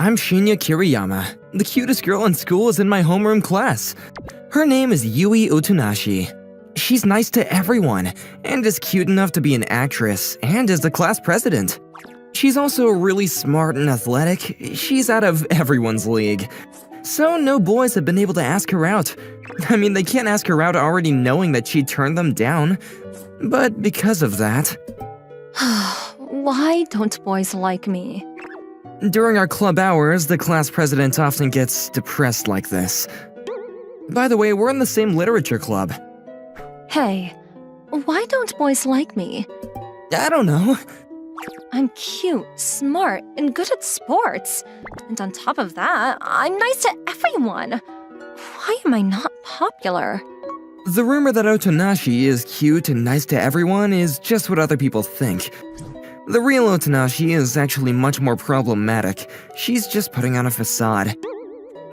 I'm Shinya Kiriyama. The cutest girl in school is in my homeroom class. Her name is Yui Utunashi. She's nice to everyone, and is cute enough to be an actress, and is the class president. She's also really smart and athletic. She's out of everyone's league. So no boys have been able to ask her out. I mean, they can't ask her out already knowing that she turned them down. But because of that… Why don't boys like me? During our club hours, the class president often gets depressed like this. By the way, we're in the same literature club. Hey, why don't boys like me? I don't know. I'm cute, smart, and good at sports. And on top of that, I'm nice to everyone. Why am I not popular? The rumor that Otonashi is cute and nice to everyone is just what other people think. The real Otonashi is actually much more problematic. She's just putting on a facade.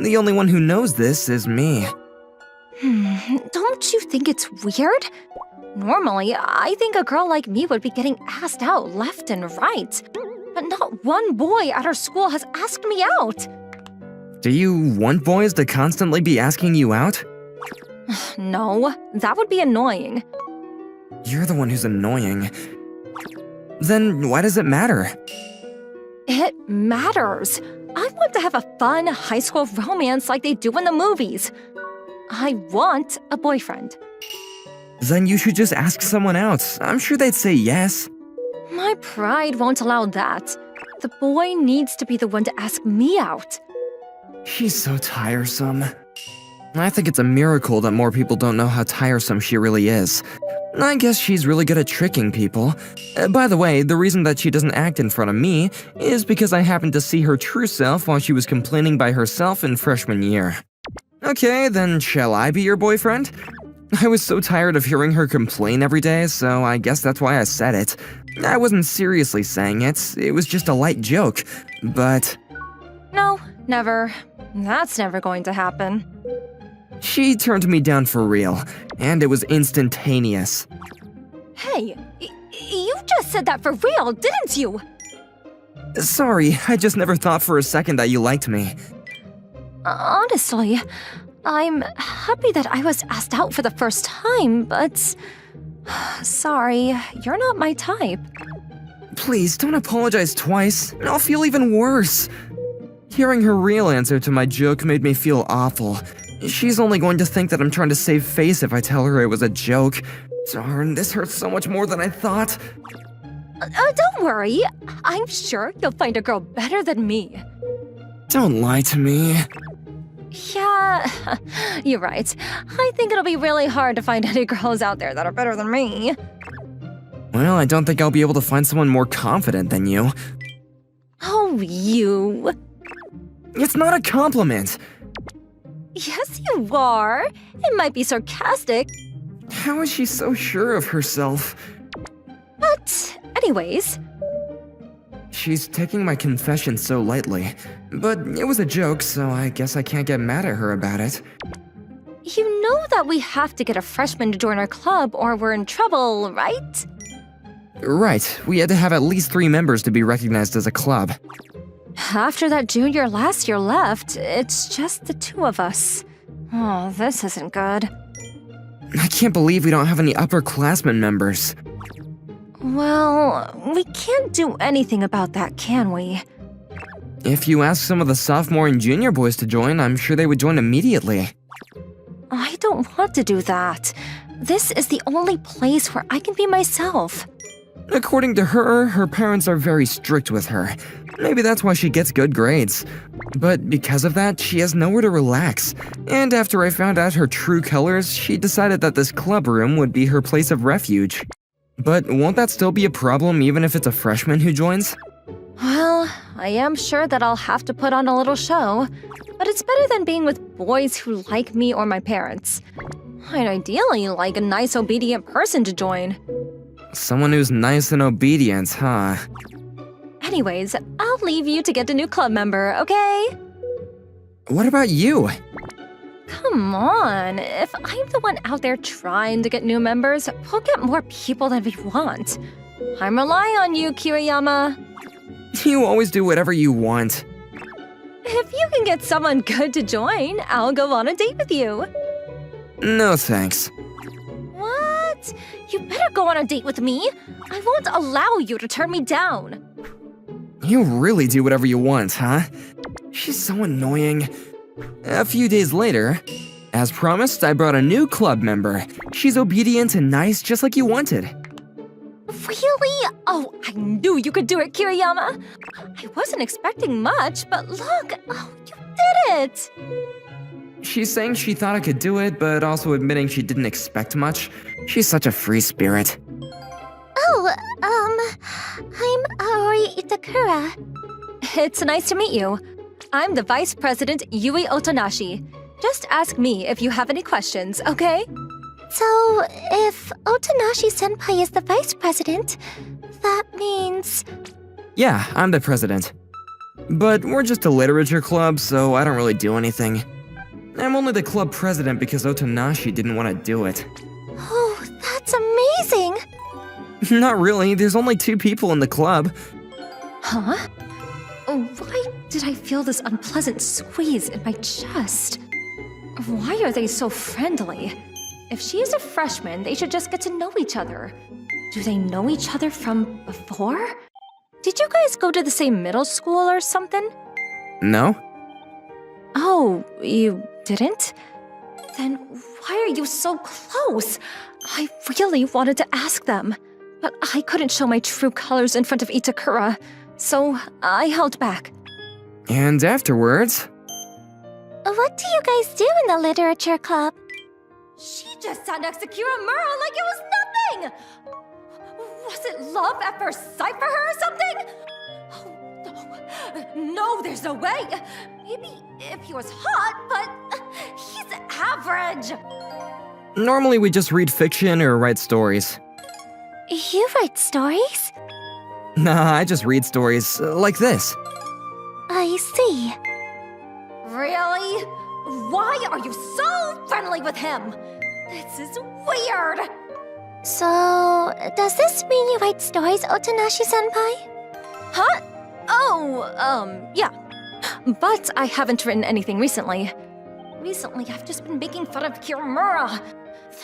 The only one who knows this is me. Don't you think it's weird? Normally, I think a girl like me would be getting asked out left and right. But not one boy at our school has asked me out. Do you want boys to constantly be asking you out? No, that would be annoying. You're the one who's annoying. Then why does it matter? It matters. I want to have a fun high school romance like they do in the movies. I want a boyfriend. Then you should just ask someone else. I'm sure they'd say yes. My pride won't allow that. The boy needs to be the one to ask me out. She's so tiresome. I think it's a miracle that more people don't know how tiresome she really is. I guess she's really good at tricking people. By the way, the reason that she doesn't act in front of me is because I happened to see her true self while she was complaining by herself in freshman year. Okay, then shall I be your boyfriend? I was so tired of hearing her complain every day, so I guess that's why I said it. I wasn't seriously saying it, it was just a light joke, but… No, never. That's never going to happen. She turned me down for real, and it was instantaneous. Hey, you just said that for real, didn't you? Sorry, I just never thought for a second that you liked me. Honestly, I'm happy that I was asked out for the first time, but… Sorry, you're not my type. Please, don't apologize twice, and I'll feel even worse. Hearing her real answer to my joke made me feel awful. She's only going to think that I'm trying to save face if I tell her it was a joke. Darn, this hurts so much more than I thought. Don't worry. I'm sure you'll find a girl better than me. Don't lie to me. Yeah, you're right. I think it'll be really hard to find any girls out there that are better than me. Well, I don't think I'll be able to find someone more confident than you. Oh, you. It's not a compliment. Yes, you are. It might be sarcastic. How is she so sure of herself? But, anyways. She's taking my confession so lightly. But it was a joke, so I guess I can't get mad at her about it. You know that we have to get a freshman to join our club or we're in trouble, right? Right, we had to have at least 3 members to be recognized as a club. After that junior last year left, it's just the 2 of us. Oh, this isn't good. I can't believe we don't have any upperclassmen members. Well, we can't do anything about that, can we? If you ask some of the sophomore and junior boys to join, I'm sure they would join immediately. I don't want to do that. This is the only place where I can be myself. According to her, her parents are very strict with her. Maybe that's why she gets good grades. But because of that, she has nowhere to relax. And after I found out her true colors, she decided that this club room would be her place of refuge. But won't that still be a problem even if it's a freshman who joins? Well, I am sure that I'll have to put on a little show. But it's better than being with boys who like me or my parents. I'd ideally like a nice, obedient person to join. Someone who's nice and obedient, huh? Anyways, I'll leave you to get a new club member, okay? What about you? Come on, if I'm the one out there trying to get new members, we'll get more people than we want. I'm relying on you, Kiriyama. You always do whatever you want. If you can get someone good to join, I'll go on a date with you. No thanks. What? You better go on a date with me. I won't allow you to turn me down. You really do whatever you want, huh? She's so annoying. A few days later, as promised, I brought a new club member. She's obedient and nice, just like you wanted. Really? Oh, I knew you could do it, Kiriyama. I wasn't expecting much, but look, oh, you did it. She's saying she thought I could do it, but also admitting she didn't expect much. She's such a free spirit. Oh, I'm Aoi Itakura. It's nice to meet you. I'm the Vice President Yui Otonashi. Just ask me if you have any questions, okay? So, if Otonashi-senpai is the Vice President, that means... Yeah, I'm the president. But we're just a literature club, so I don't really do anything. I'm only the club president because Otonashi didn't want to do it. Oh, that's amazing! Not really, there's only 2 people in the club. Huh? Why did I feel this unpleasant squeeze in my chest? Why are they so friendly? If she is a freshman, they should just get to know each other. Do they know each other from before? Did you guys go to the same middle school or something? No? Oh, you didn't? Then why are you so close? I really wanted to ask them, but I couldn't show my true colors in front of Itakura, so I held back. And afterwards... What do you guys do in the literature club? She just sat next to Kiramura like it was nothing! Was it love at first sight for her or something? Oh, no. No, there's no way. Maybe if he was hot, but he's average. Normally we just read fiction or write stories. You write stories? Nah, I just read stories like this. I see. Really? Why are you so friendly with him? This is weird. So, does this mean you write stories, Otonashi-senpai? Huh? Oh, yeah. But I haven't written anything recently. Recently, I've just been making fun of Kiramura.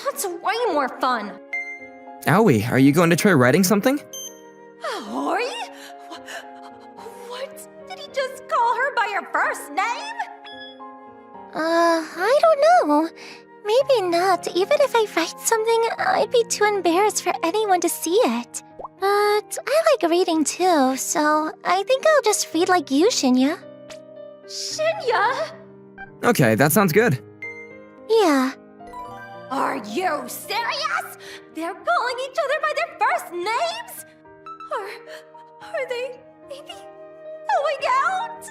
That's way more fun. Aoi, are you going to try writing something? Aoi? What? Did he just call her by her first name? I don't know. Maybe not. Even if I write something, I'd be too embarrassed for anyone to see it. But I like reading too, so I think I'll just read like you, Shinya. Shinya? Okay, that sounds good. Yeah. Are you serious? They're calling each other by their first names? Are they maybe going out?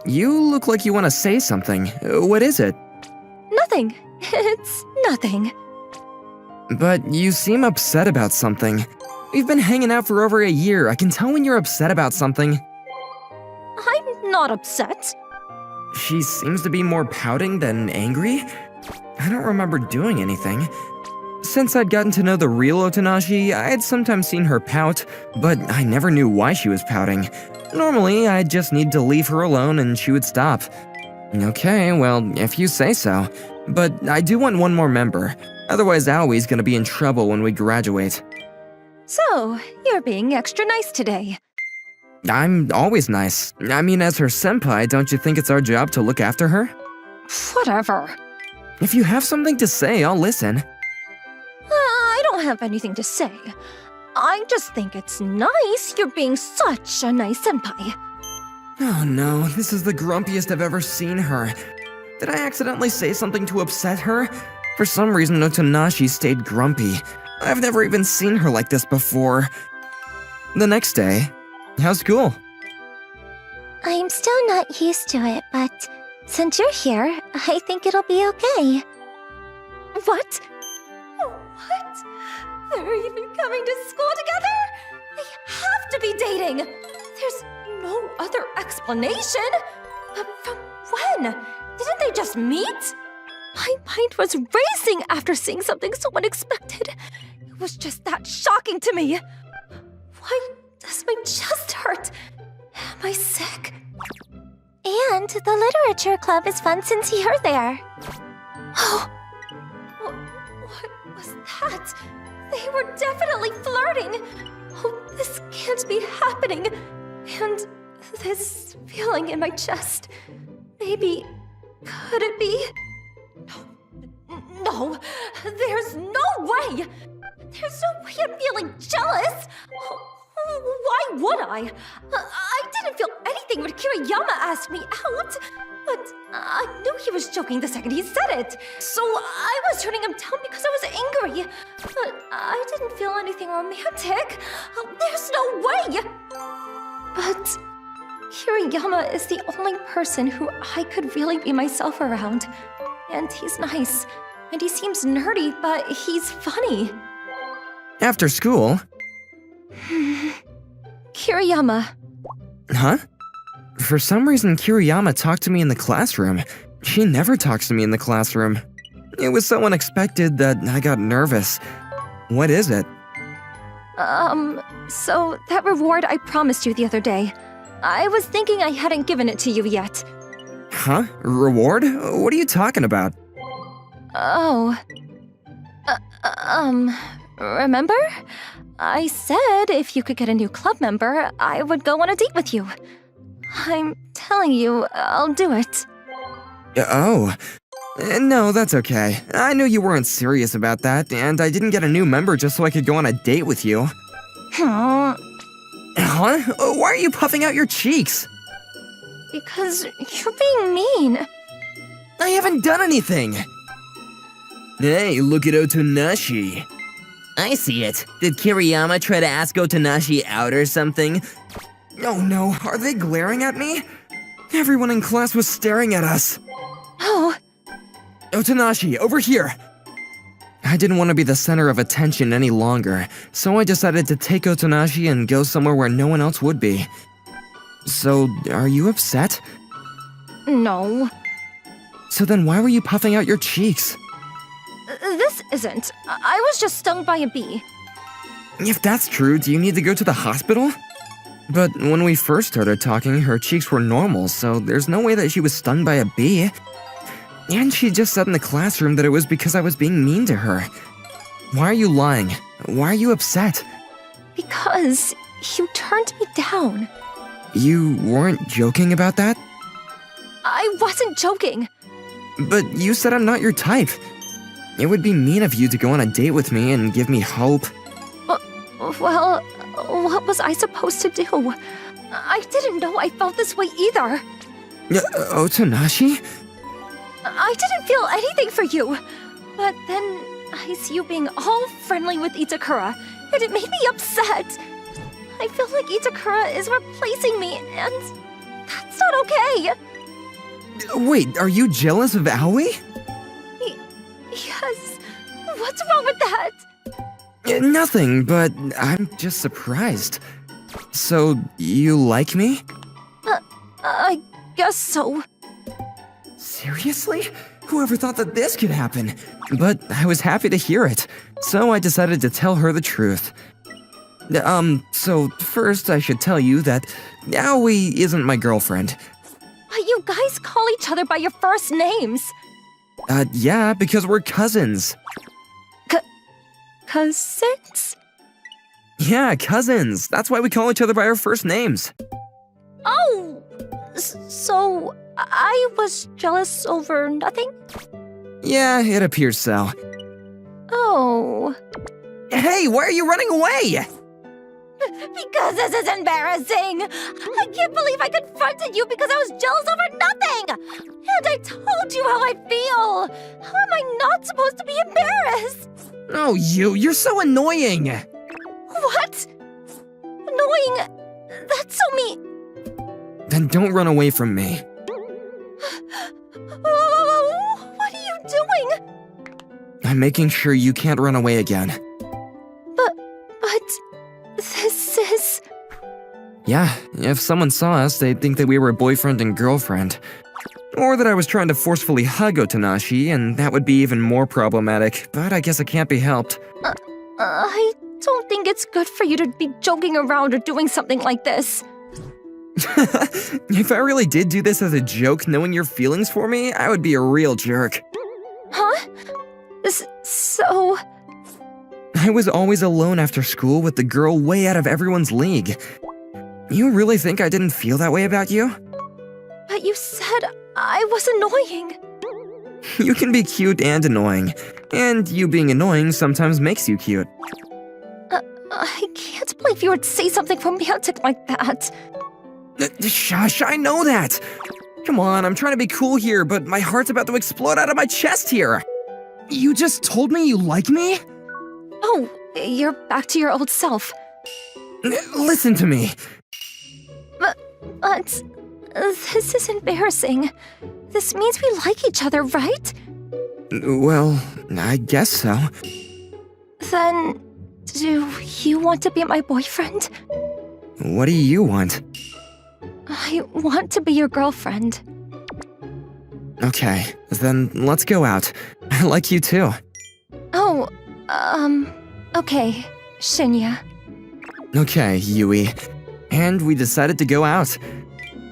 You look like you want to say something. What is it? Nothing. It's nothing. But you seem upset about something. We've been hanging out for over a year. I can tell when you're upset about something. I'm not upset. She seems to be more pouting than angry. I don't remember doing anything. Since I'd gotten to know the real Otonashi, I had sometimes seen her pout, but I never knew why she was pouting. Normally, I'd just need to leave her alone and she would stop. Okay, well, if you say so. But I do want one more member. Otherwise, Aoi's gonna be in trouble when we graduate. So, you're being extra nice today. I'm always nice. I mean, as her senpai, don't you think it's our job to look after her? Whatever. If you have something to say, I'll listen. I don't have anything to say. I just think it's nice you're being such a nice senpai. Oh no, this is the grumpiest I've ever seen her. Did I accidentally say something to upset her? For some reason, Otonashi stayed grumpy. I've never even seen her like this before. The next day, how's school? I'm still not used to it, but since you're here, I think it'll be okay. What? What? They're even coming to school together? They have to be dating! There's no other explanation! But from when? Didn't they just meet? My mind was racing after seeing something so unexpected. It was just that shocking to me. Why does my chest hurt? Am I sick? And the literature club is fun since you're there. Oh, what was that? They were definitely flirting. Oh, this can't be happening. And this feeling in my chest. Maybe, could it be? No, there's no way. There's no way I'm feeling jealous. Why would I? I didn't feel anything when Kiriyama asked me out. But I knew he was joking the second he said it. So I was turning him down because I was angry. But I didn't feel anything romantic. There's no way. But Kiriyama is the only person who I could really be myself around. And he's nice. And he seems nerdy, but he's funny. After school? Kiriyama. Huh? For some reason, Kiriyama talked to me in the classroom. She never talks to me in the classroom. It was so unexpected that I got nervous. What is it? So that reward I promised you the other day. I was thinking I hadn't given it to you yet. Huh? Reward? What are you talking about? Oh. Remember? I said if you could get a new club member, I would go on a date with you. I'm telling you, I'll do it. Oh. No, that's okay. I knew you weren't serious about that, and I didn't get a new member just so I could go on a date with you. Huh? Why are you puffing out your cheeks? Because you're being mean. I haven't done anything. Hey, look at Otonashi. I see it. Did Kiriyama try to ask Otonashi out or something? Oh no, are they glaring at me? Everyone in class was staring at us. Oh. Otonashi, over here! I didn't want to be the center of attention any longer, so I decided to take Otonashi and go somewhere where no one else would be. So, are you upset? No. So then why were you puffing out your cheeks? This isn't. I was just stung by a bee. If that's true, do you need to go to the hospital? But when we first started talking, her cheeks were normal, so there's no way that she was stung by a bee. And she just said in the classroom that it was because I was being mean to her. Why are you lying? Why are you upset? Because you turned me down. You weren't joking about that? I wasn't joking. But you said I'm not your type. It would be mean of you to go on a date with me and give me hope. Well, what was I supposed to do? I didn't know I felt this way either. Otonashi? I didn't feel anything for you. But then I see you being all friendly with Itakura, and it made me upset. I feel like Itakura is replacing me, and that's not okay. Wait, are you jealous of Aoi? Yes. What's wrong with that? Nothing, but I'm just surprised. So, you like me? I guess so. Seriously? Whoever thought that this could happen? But I was happy to hear it, so I decided to tell her the truth. So first I should tell you that Aoi isn't my girlfriend. You guys call each other by your first names. Yeah, because we're cousins. Cousins? Yeah, cousins. That's why we call each other by our first names. Oh! So, I was jealous over nothing? Yeah, it appears so. Oh. Hey, why are you running away? Because this is embarrassing! I can't believe I confronted you because I was jealous over nothing! And I told you how I feel! How am I not supposed to be embarrassed? Oh, you're so annoying! What? Annoying? That's so mean. Then don't run away from me. What are you doing? I'm making sure you can't run away again. But... this is... Yeah, if someone saw us, they'd think that we were boyfriend and girlfriend. Or that I was trying to forcefully hug Otonashi, and that would be even more problematic, but I guess it can't be helped. I don't think it's good for you to be joking around or doing something like this. If I really did do this as a joke knowing your feelings for me, I would be a real jerk. Huh? So... I was always alone after school with the girl way out of everyone's league. You really think I didn't feel that way about you? But you said I was annoying. You can be cute and annoying, and you being annoying sometimes makes you cute. I can't believe you would say something romantic like that. Shush, I know that! Come on, I'm trying to be cool here, but my heart's about to explode out of my chest here! You just told me you like me? Oh, you're back to your old self. Listen to me. But this is embarrassing. This means we like each other, right? Well, I guess so. Then, do you want to be my boyfriend? What do you want? I want to be your girlfriend. Okay, then let's go out. I like you too. Oh, okay, Shinya. Okay, Yui. And we decided to go out.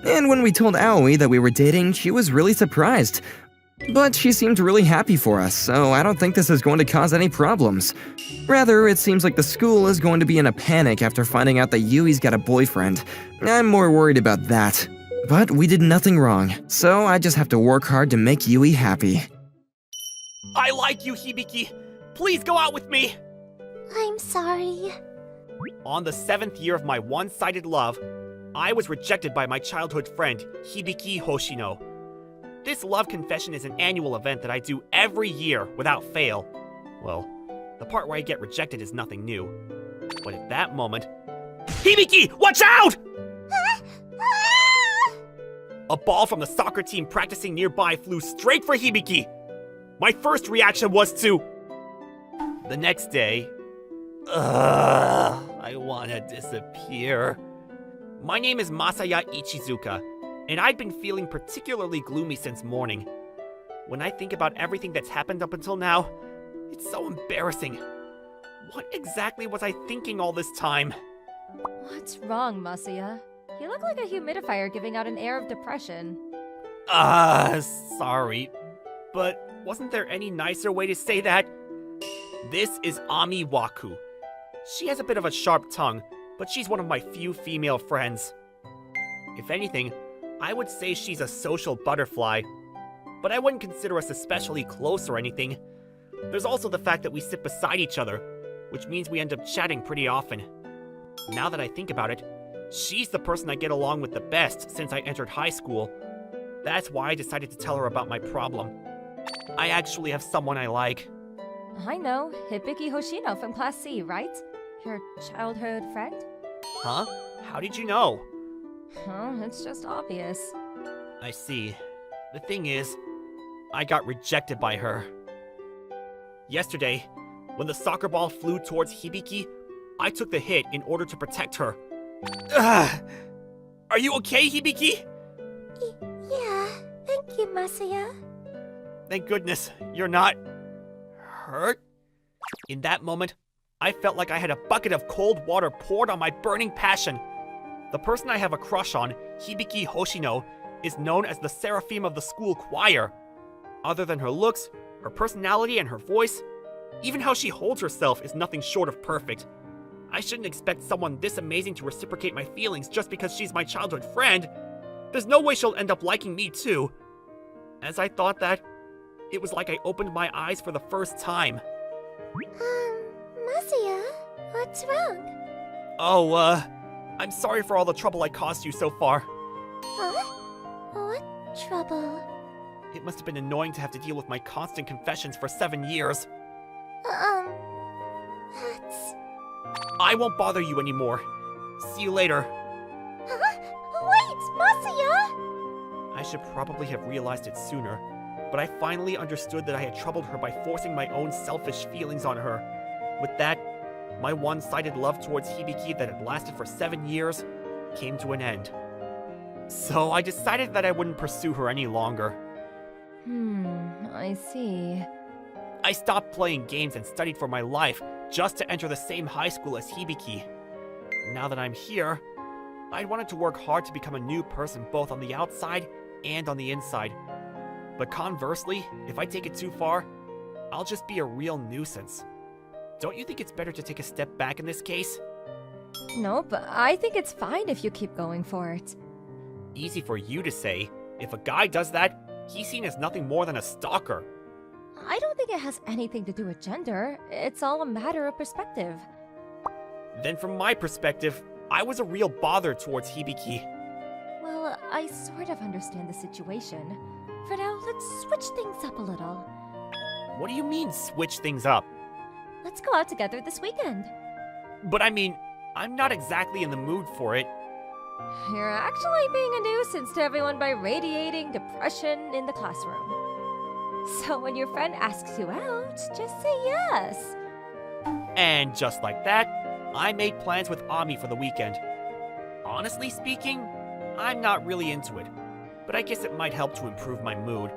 And when we told Aoi that we were dating, she was really surprised. But she seemed really happy for us, so I don't think this is going to cause any problems. Rather, it seems like the school is going to be in a panic after finding out that Yui's got a boyfriend. I'm more worried about that. But we did nothing wrong, so I just have to work hard to make Yui happy. I like you, Hibiki. Please go out with me. I'm sorry. On the 7th year of my one-sided love, I was rejected by my childhood friend, Hibiki Hoshino. This love confession is an annual event that I do every year without fail. Well, the part where I get rejected is nothing new. But at that moment... Hibiki, watch out! A ball from the soccer team practicing nearby flew straight for Hibiki. My first reaction was to... The next day... I wanna disappear. My name is Masaya Ichizuka, and I'd been feeling particularly gloomy since morning. When I think about everything that's happened up until now, it's so embarrassing. What exactly was I thinking all this time? What's wrong, Masaya? You look like a humidifier giving out an air of depression. Sorry. But wasn't there any nicer way to say that? This is Ami Waku. She has a bit of a sharp tongue, but she's one of my few female friends. If anything, I would say she's a social butterfly, but I wouldn't consider us especially close or anything. There's also the fact that we sit beside each other, which means we end up chatting pretty often. Now that I think about it, she's the person I get along with the best since I entered high school. That's why I decided to tell her about my problem. I actually have someone I like. I know, Hibiki Hoshino from Class C, right? Your childhood friend? Huh? How did you know? Oh, it's just obvious. I see. The thing is, I got rejected by her. Yesterday, when the soccer ball flew towards Hibiki, I took the hit in order to protect her. Ugh. Are you okay, Hibiki? Yeah, thank you, Masaya. Thank goodness, you're not... hurt? In that moment, I felt like I had a bucket of cold water poured on my burning passion. The person I have a crush on, Hibiki Hoshino, is known as the seraphim of the school choir. Other than her looks, her personality, and her voice, even how she holds herself is nothing short of perfect. I shouldn't expect someone this amazing to reciprocate my feelings just because she's my childhood friend. There's no way she'll end up liking me too. As I thought that, it was like I opened my eyes for the first time. Masaya, what's wrong? Oh, I'm sorry for all the trouble I caused you so far. Huh? What trouble? It must have been annoying to have to deal with my constant confessions for 7 years. That's... I won't bother you anymore. See you later. Huh? Wait, Masaya! I should probably have realized it sooner, but I finally understood that I had troubled her by forcing my own selfish feelings on her. With that, my one-sided love towards Hibiki that had lasted for 7 years came to an end. So I decided that I wouldn't pursue her any longer. I see. I stopped playing games and studied for my life just to enter the same high school as Hibiki. Now that I'm here, I wanted to work hard to become a new person both on the outside and on the inside. But conversely, if I take it too far, I'll just be a real nuisance. Don't you think it's better to take a step back in this case? Nope, I think it's fine if you keep going for it. Easy for you to say. If a guy does that, he's seen as nothing more than a stalker. I don't think it has anything to do with gender. It's all a matter of perspective. Then from my perspective, I was a real bother towards Hibiki. Well, I sort of understand the situation. For now, let's switch things up a little. What do you mean, switch things up? Let's go out together this weekend. But I mean, I'm not exactly in the mood for it. You're actually being a nuisance to everyone by radiating depression in the classroom. So when your friend asks you out, just say yes. And just like that, I made plans with Ami for the weekend. Honestly speaking, I'm not really into it, but I guess it might help to improve my mood.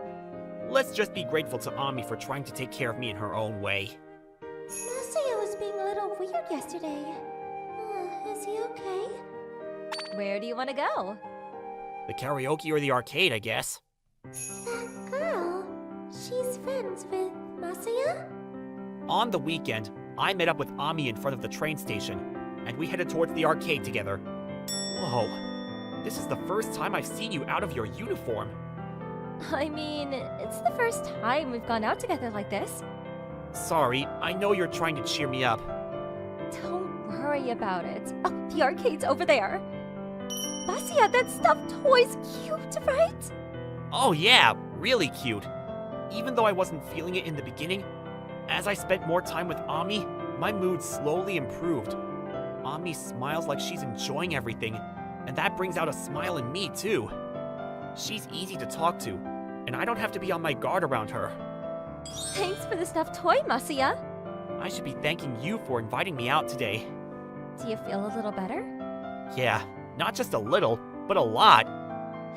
Let's just be grateful to Ami for trying to take care of me in her own way. Masuya was being a little weird yesterday. Is he okay? Where do you want to go? The karaoke or the arcade, I guess. That girl, she's friends with Masuya? On the weekend, I met up with Ami in front of the train station, and we headed towards the arcade together. Whoa, this is the first time I've seen you out of your uniform. I mean, it's the first time we've gone out together like this. Sorry, I know you're trying to cheer me up. Don't worry about it. Oh, the arcade's over there. Basia, that stuffed toy's cute, right? Oh yeah, really cute. Even though I wasn't feeling it in the beginning, as I spent more time with Ami, my mood slowly improved. Ami smiles like she's enjoying everything, and that brings out a smile in me too. She's easy to talk to, and I don't have to be on my guard around her. Thanks for the stuffed toy, Masia. I should be thanking you for inviting me out today. Do you feel a little better? Yeah, not just a little, but a lot.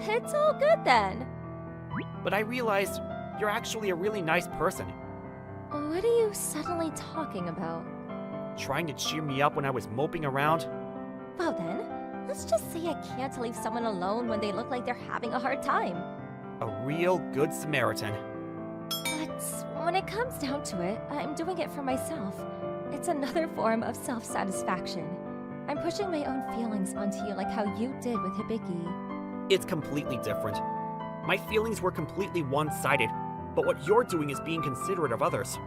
It's all good then. But I realized you're actually a really nice person. What are you suddenly talking about? Trying to cheer me up when I was moping around. Well then, let's just say I can't leave someone alone when they look like they're having a hard time. A real good Samaritan. But when it comes down to it, I'm doing it for myself. It's another form of self-satisfaction. I'm pushing my own feelings onto you like how you did with Hibiki. It's completely different. My feelings were completely one-sided, but what you're doing is being considerate of others.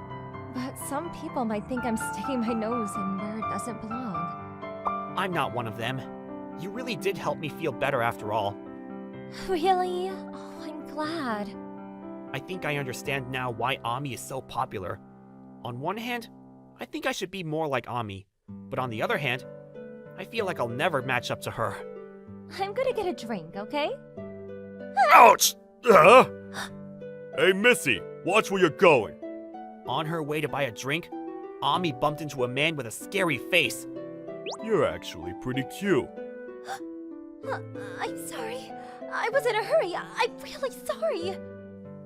But some people might think I'm sticking my nose in where it doesn't belong. I'm not one of them. You really did help me feel better after all. Really? Oh, I'm glad. I think I understand now why Ami is so popular. On one hand, I think I should be more like Ami, but on the other hand, I feel like I'll never match up to her. I'm gonna get a drink, okay? Ouch! Hey, Missy, watch where you're going. On her way to buy a drink, Ami bumped into a man with a scary face. You're actually pretty cute. I'm sorry. I was in a hurry. I'm really sorry.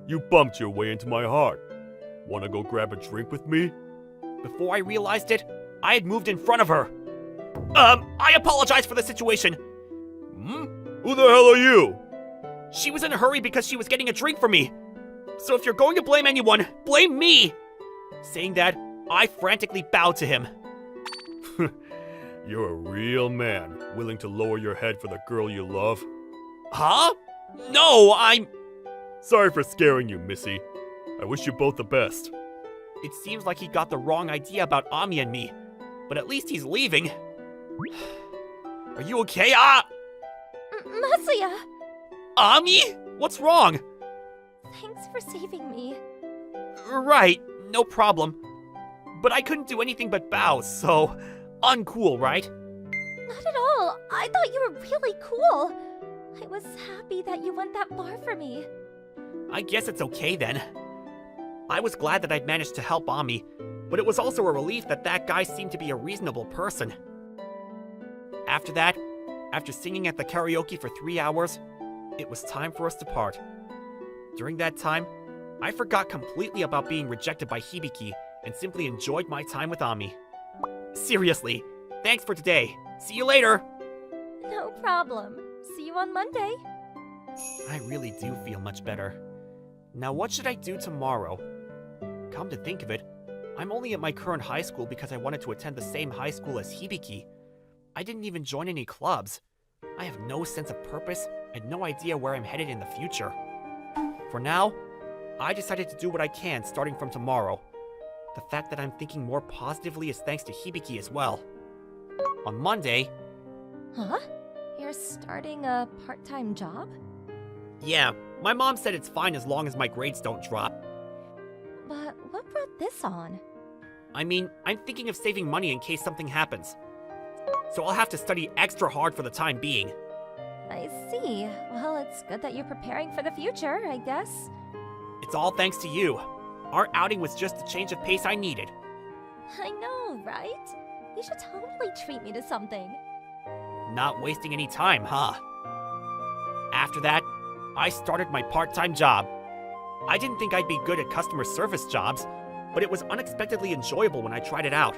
You bumped your way into my heart. Wanna go grab a drink with me? Before I realized it, I had moved in front of her. I apologize for the situation. Who the hell are you? She was in a hurry because she was getting a drink for me. So if you're going to blame anyone, blame me! Saying that, I frantically bowed to him. You're a real man, willing to lower your head for the girl you love. Huh? No, I'm... Sorry for scaring you, Missy. I wish you both the best. It seems like he got the wrong idea about Ami and me, but at least he's leaving. Are you okay? Masuya! Ami? What's wrong? Thanks for saving me. Right, no problem. But I couldn't do anything but bow, so... uncool, right? Not at all. I thought you were really cool. I was happy that you went that far for me. I guess it's okay then. I was glad that I'd managed to help Ami, but it was also a relief that that guy seemed to be a reasonable person. After that, after singing at the karaoke for 3 hours, it was time for us to part. During that time, I forgot completely about being rejected by Hibiki and simply enjoyed my time with Ami. Seriously, thanks for today. See you later! No, No problem. See you on Monday. I really do feel much better. Now what should I do tomorrow? Come to think of it, I'm only at my current high school because I wanted to attend the same high school as Hibiki. I didn't even join any clubs. I have no sense of purpose and no idea where I'm headed in the future. For now, I decided to do what I can starting from tomorrow. The fact that I'm thinking more positively is thanks to Hibiki as well. On Monday... Huh? You're starting a part-time job? Yeah, my mom said it's fine as long as my grades don't drop. But what brought this on? I mean, I'm thinking of saving money in case something happens. So I'll have to study extra hard for the time being. I see. Well, it's good that you're preparing for the future, I guess. It's all thanks to you. Our outing was just the change of pace I needed. I know, right? You should totally treat me to something. Not wasting any time, huh? After that, I started my part-time job. I didn't think I'd be good at customer service jobs, but it was unexpectedly enjoyable when I tried it out.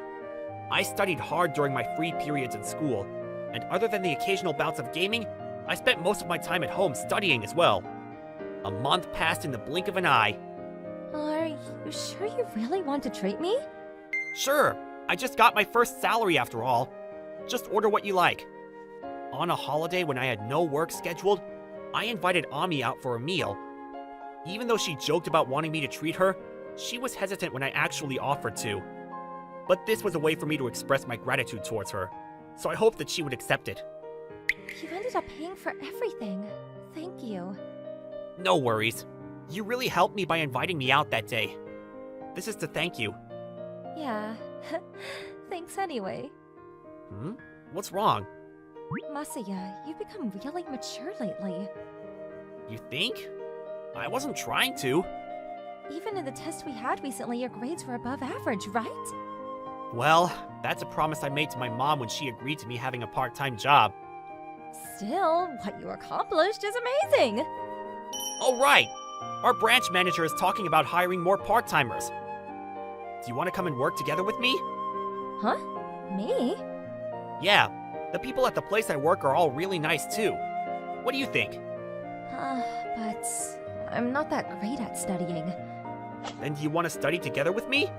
I studied hard during my free periods in school, and other than the occasional bouts of gaming, I spent most of my time at home studying as well. A month passed in the blink of an eye. Are you sure you really want to treat me? Sure, I just got my first salary after all. Just order what you like. On a holiday when I had no work scheduled, I invited Ami out for a meal. Even though she joked about wanting me to treat her, she was hesitant when I actually offered to. But this was a way for me to express my gratitude towards her, so I hoped that she would accept it. You ended up paying for everything. Thank you. No worries. You really helped me by inviting me out that day. This is to thank you. Yeah. Thanks anyway. What's wrong? Masuya, you've become really mature lately. You think? I wasn't trying to. Even in the test we had recently, your grades were above average, right? Well, that's a promise I made to my mom when she agreed to me having a part-time job. Still, what you accomplished is amazing! Oh, right! Our branch manager is talking about hiring more part-timers. Do you want to come and work together with me? Huh? Me? Yeah, the people at the place I work are all really nice too. What do you think? But I'm not that great at studying. Then do you want to study together with me?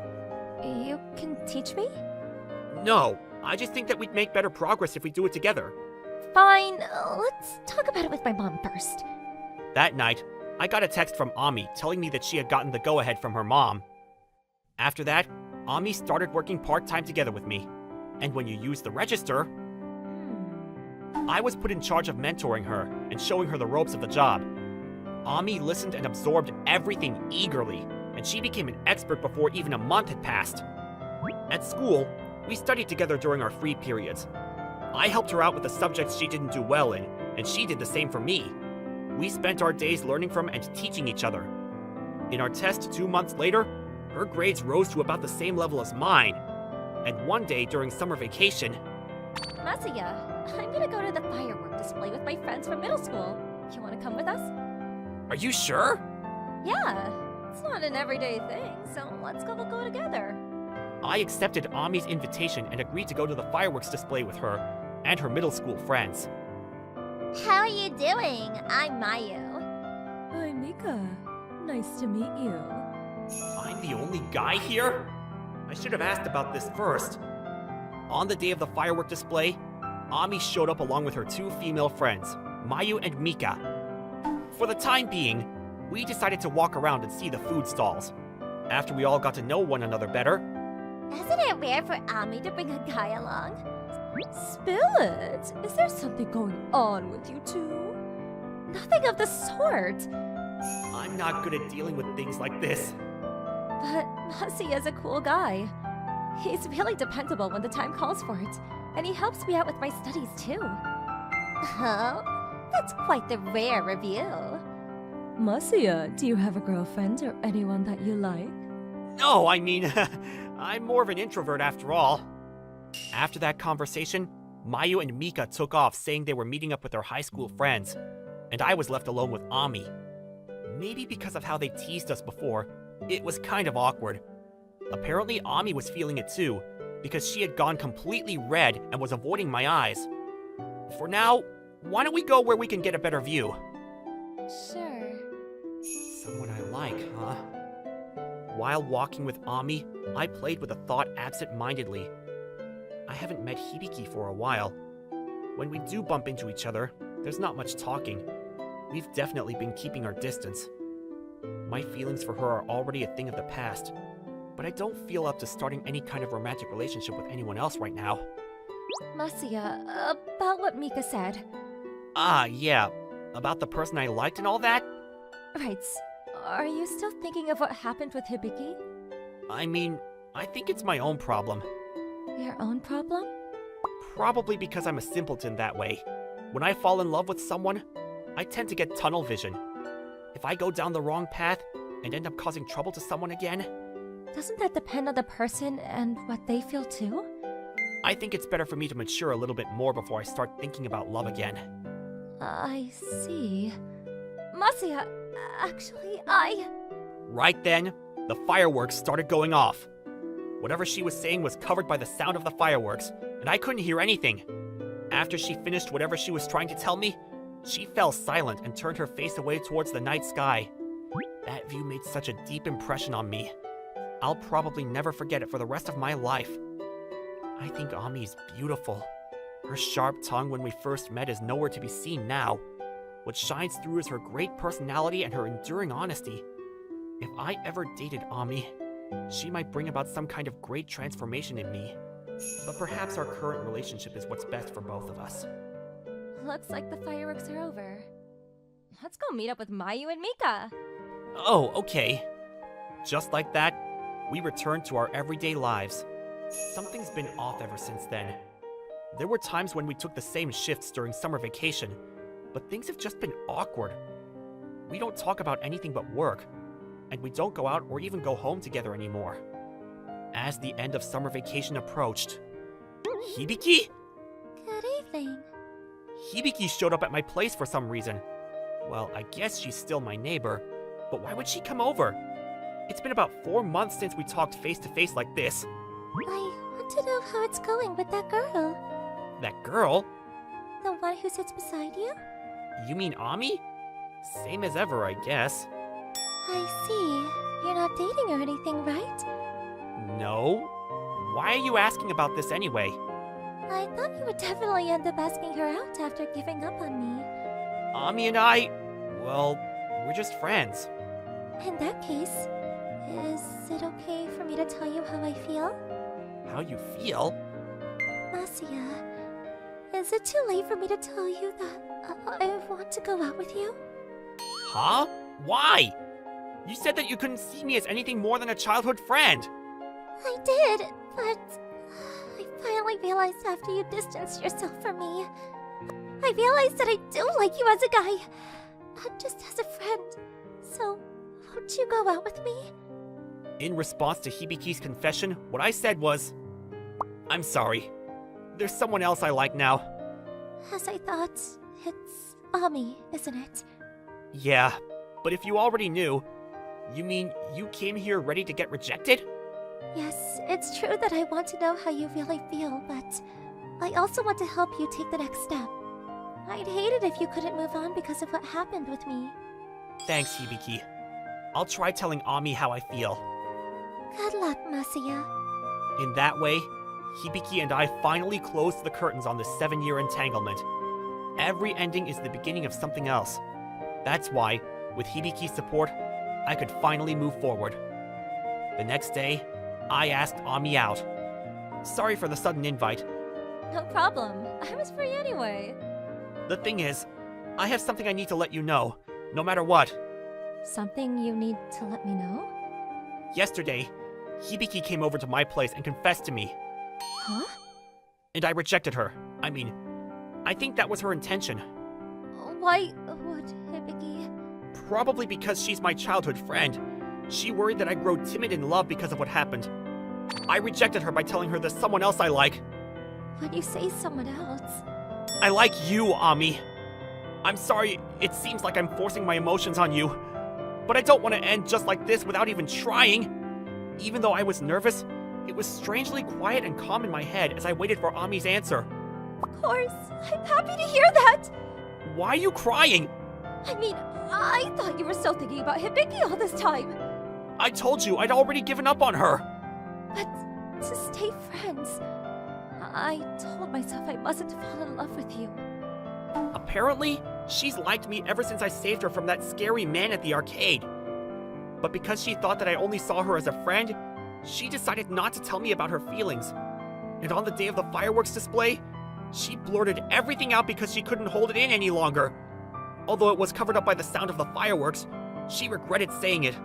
You can teach me? No, I just think that we'd make better progress if we do it together. Fine, let's talk about it with my mom first. That night, I got a text from Ami telling me that she had gotten the go-ahead from her mom. After that, Ami started working part-time together with me. And when you use the register, I was put in charge of mentoring her and showing her the ropes of the job. Ami listened and absorbed everything eagerly, and she became an expert before even a month had passed. At school, we studied together during our free periods. I helped her out with the subjects she didn't do well in, and she did the same for me. We spent our days learning from and teaching each other. In our test 2 months later, her grades rose to about the same level as mine. And one day during summer vacation... Masuya, I'm gonna go to the firework display with my friends from middle school. You wanna come with us? Are you sure? Yeah, it's not an everyday thing, so let's go together. I accepted Ami's invitation and agreed to go to the fireworks display with her and her middle school friends. How are you doing? I'm Mayu. Hi, Mika. Nice to meet you. I'm the only guy here? I should have asked about this first. On the day of the firework display, Ami showed up along with her 2 female friends, Mayu and Mika. For the time being, we decided to walk around and see the food stalls. After we all got to know one another better, Isn't it rare for Ami to bring a guy along? Spill it! Is there something going on with you two? Nothing of the sort. I'm not good at dealing with things like this. But Masuya's a cool guy. He's really dependable when the time calls for it, and he helps me out with my studies too. Oh, that's quite the rare review. Masuya, do you have a girlfriend or anyone that you like? No, I mean, I'm more of an introvert after all. After that conversation, Mayu and Mika took off saying they were meeting up with their high school friends, and I was left alone with Ami. Maybe because of how they teased us before, it was kind of awkward. Apparently, Ami was feeling it too, because she had gone completely red and was avoiding my eyes. For now, why don't we go where we can get a better view? Sure. Someone I like, huh? While walking with Ami, I played with a thought absent-mindedly. I haven't met Hibiki for a while. When we do bump into each other, there's not much talking. We've definitely been keeping our distance. My feelings for her are already a thing of the past, but I don't feel up to starting any kind of romantic relationship with anyone else right now. Masiya, about what Mika said. Ah, yeah. About the person I liked and all that? Right. Are you still thinking of what happened with Hibiki? I mean, I think it's my own problem. Your own problem? Probably because I'm a simpleton that way. When I fall in love with someone, I tend to get tunnel vision. If I go down the wrong path and end up causing trouble to someone again, Doesn't that depend on the person and what they feel too? I think it's better for me to mature a little bit more before I start thinking about love again. I see. Masiya, actually, Right then, the fireworks started going off. Whatever she was saying was covered by the sound of the fireworks, and I couldn't hear anything. After she finished whatever she was trying to tell me, she fell silent and turned her face away towards the night sky. That view made such a deep impression on me. I'll probably never forget it for the rest of my life. I think Ami's beautiful. Her sharp tongue when we first met is nowhere to be seen now. What shines through is her great personality and her enduring honesty. If I ever dated Ami, she might bring about some kind of great transformation in me. But perhaps our current relationship is what's best for both of us. looks like the fireworks are over. Let's go meet up with Mayu and Mika. Oh, okay. Just like that, we returned to our everyday lives. Something's been off ever since then. There were times when we took the same shifts during summer vacation, but things have just been awkward. We don't talk about anything but work, and we don't go out or even go home together anymore. As the end of summer vacation approached, Hibiki? Good evening. Hibiki showed up at my place for some reason. Well, I guess she's still my neighbor, but why would she come over? It's been about 4 months since we talked face to face like this. I want to know how it's going with that girl. That girl? The one who sits beside you? You mean Ami? Same as ever, I guess. I see. You're not dating or anything, right? No? Why are you asking about this anyway? I thought you would definitely end up asking her out after giving up on me. Ami and I, well, we're just friends. In that case, is it okay for me to tell you how I feel? How you feel? Masiya, is it too late for me to tell you that I want to go out with you? Huh? Why? You said that you couldn't see me as anything more than a childhood friend. I did, but I finally realized after you distanced yourself from me. I realized that I do like you as a guy, not just as a friend. So, won't you go out with me? In response to Hibiki's confession, what I said was, I'm sorry. There's someone else I like now. As I thought, it's Ami, isn't it? Yeah, but if you already knew, you mean you came here ready to get rejected? Yes, it's true that I want to know how you really feel, but I also want to help you take the next step. I'd hate it if you couldn't move on because of what happened with me. Thanks, Hibiki. I'll try telling Ami how I feel. Good luck, Masiya. In that way, Hibiki and I finally closed the curtains on this 7-year entanglement. Every ending is the beginning of something else. That's why, with Hibiki's support, I could finally move forward. The next day, I asked Ami out. Sorry for the sudden invite. No problem. I was free anyway. The thing is, I have something I need to let you know, no matter what. Something you need to let me know? Yesterday, Hibiki came over to my place and confessed to me, Huh? and I rejected her. I think that was her intention. Why would Hibiki? Probably because she's my childhood friend. She worried that I'd grow timid in love because of what happened. I rejected her by telling her there's someone else I like. When you say someone else... I like you, Ami. I'm sorry, it seems like I'm forcing my emotions on you. But I don't want to end just like this without even trying. Even though I was nervous, it was strangely quiet and calm in my head as I waited for Ami's answer. Of course. I'm happy to hear that. Why are you crying? I mean, I thought you were still thinking about Hibiki all this time. I told you I'd already given up on her. But to stay friends, I told myself I mustn't fall in love with you. Apparently, she's liked me ever since I saved her from that scary man at the arcade. But because she thought that I only saw her as a friend, she decided not to tell me about her feelings. And on the day of the fireworks display, she blurted everything out because she couldn't hold it in any longer. Although it was covered up by the sound of the fireworks, she regretted saying it.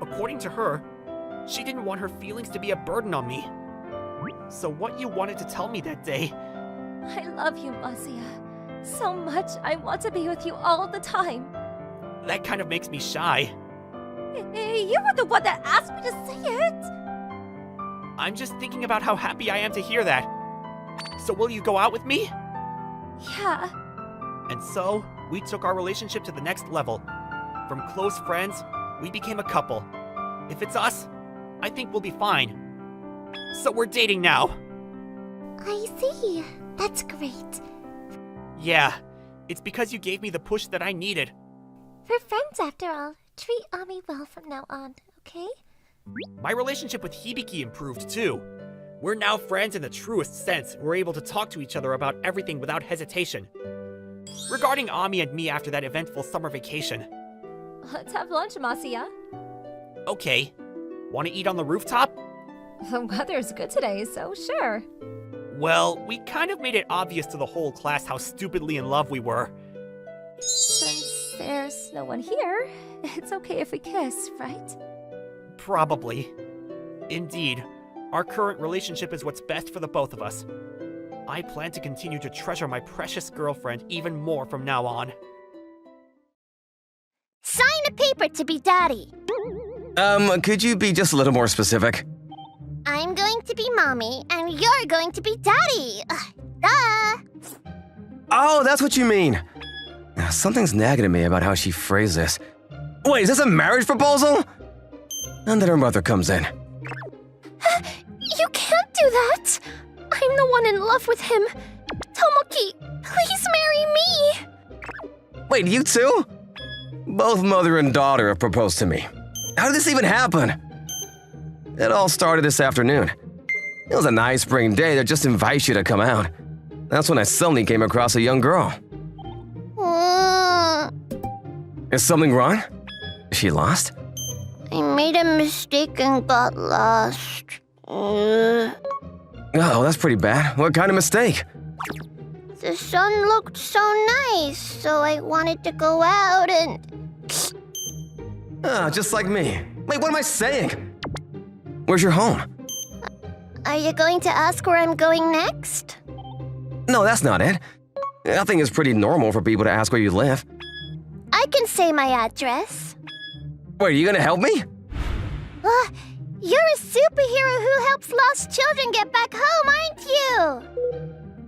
According to her, she didn't want her feelings to be a burden on me. So what you wanted to tell me that day? I love you, Masiya. So much, I want to be with you all the time. That kind of makes me shy. You were the one that asked me to say it. I'm just thinking about how happy I am to hear that. So will you go out with me? Yeah. And so, we took our relationship to the next level. From close friends, we became a couple. If it's us, I think we'll be fine. So we're dating now. I see. That's great. Yeah, it's because you gave me the push that I needed. We're friends after all. Treat Ami well from now on, okay? My relationship with Hibiki improved too. We're now friends in the truest sense. We're able to talk to each other about everything without hesitation. Regarding Ami and me after that eventful summer vacation. Let's have lunch, Masiya. Okay. Want to eat on the rooftop? The weather's good today, so sure. Well, we kind of made it obvious to the whole class how stupidly in love we were. Since there's no one here, it's okay if we kiss, right? Probably. Indeed, our current relationship is what's best for the both of us. I plan to continue to treasure my precious girlfriend even more from now on. Sign a paper to be daddy. Could you be just a little more specific? I'm going to be mommy, and you're going to be daddy. Duh. Oh, that's what you mean. Something's nagging at me about how she phrased this. Wait, is this a marriage proposal? And then her mother comes in. You can't do that! I'm the one in love with him. Tomoki, please marry me! Wait, you two? Both mother and daughter have proposed to me. How did this even happen? It all started this afternoon. It was a nice spring day that just invites you to come out. That's when I suddenly came across a young girl. Is something wrong? Is she lost? I made a mistake and got lost. Oh, that's pretty bad. What kind of mistake? The sun looked so nice, so I wanted to go out and... Just like me. Wait, what am I saying? Where's your home? Are you going to ask where I'm going next? No, that's not it. I think it's pretty normal for people to ask where you live. I can say my address. Wait, are you gonna help me? You're a superhero who helps lost children get back home, aren't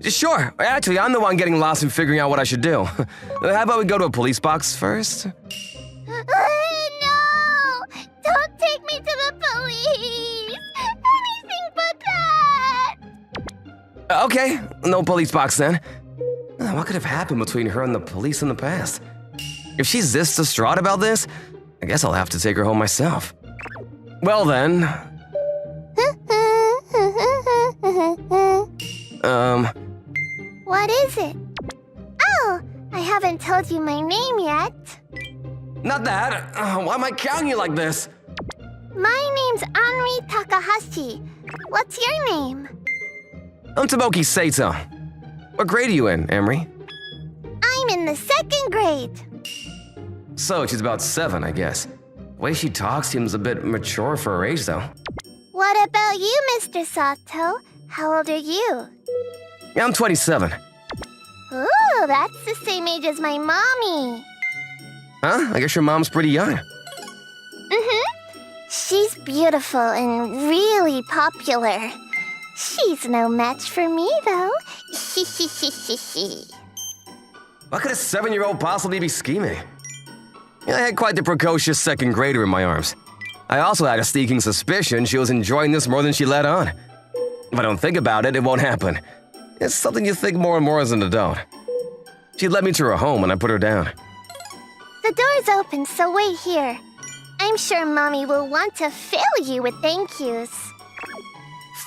you? Sure. Actually, I'm the one getting lost and figuring out what I should do. How about we go to a police box first? No! Don't take me to the police! Anything but that! Okay, no police box then. What could have happened between her and the police in the past? If she's this distraught about this, I guess I'll have to take her home myself. Well then... What is it? Oh, I haven't told you my name yet. Not that. Why am I counting you like this? My name's Anri Takahashi. What's your name? I'm Tomoki Sato. What grade are you in, Emery? I'm in the 2nd grade. So she's about 7, I guess. The way she talks seems a bit mature for her age, though. What about you, Mr. Sato? How old are you? Yeah, I'm 27. Ooh, that's the same age as my mommy. Huh? I guess your mom's pretty young. She's beautiful and really popular. She's no match for me, though. What could a 7-year-old possibly be scheming? I had quite the precocious 2nd grader in my arms. I also had a sneaking suspicion she was enjoying this more than she let on. If I don't think about it, it won't happen. It's something you think more and more as an adult. She led me to her home and I put her down. The door's open, so wait here. I'm sure Mommy will want to fill you with thank yous.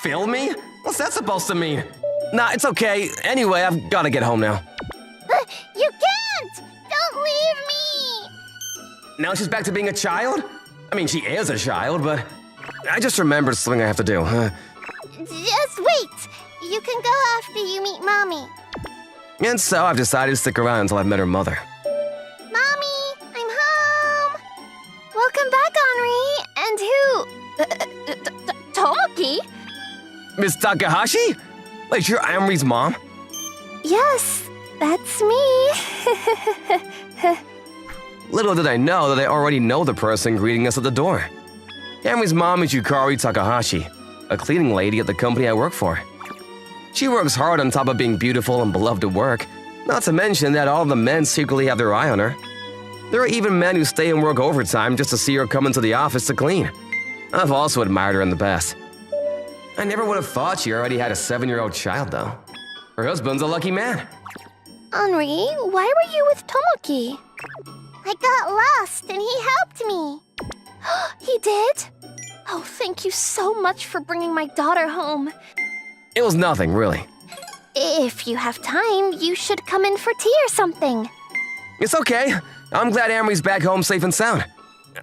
Fill me? What's that supposed to mean? Nah, it's okay. Anyway, I've gotta get home now. You can't! Don't leave me! Now she's back to being a child? I mean, she is a child, but I just remembered something I have to do. Just wait! You can go after you meet Mommy. And so I've decided to stick around until I've met her mother. Mommy, I'm home! Welcome back, Henri! And who? Tomoki? Miss Takahashi? Wait, you're Amri's mom? Yes, that's me. Little did I know that I already know the person greeting us at the door. Amri's mom is Yukari Takahashi, a cleaning lady at the company I work for. She works hard on top of being beautiful and beloved at work, not to mention that all the men secretly have their eye on her. There are even men who stay and work overtime just to see her come into the office to clean. I've also admired her in the past. I never would have thought she already had a 7-year-old child, though. Her husband's a lucky man. Henri, why were you with Tomoki? I got lost and he helped me. He did? Oh, thank you so much for bringing my daughter home. It was nothing, really. If you have time, you should come in for tea or something. It's okay. I'm glad Amri's back home safe and sound.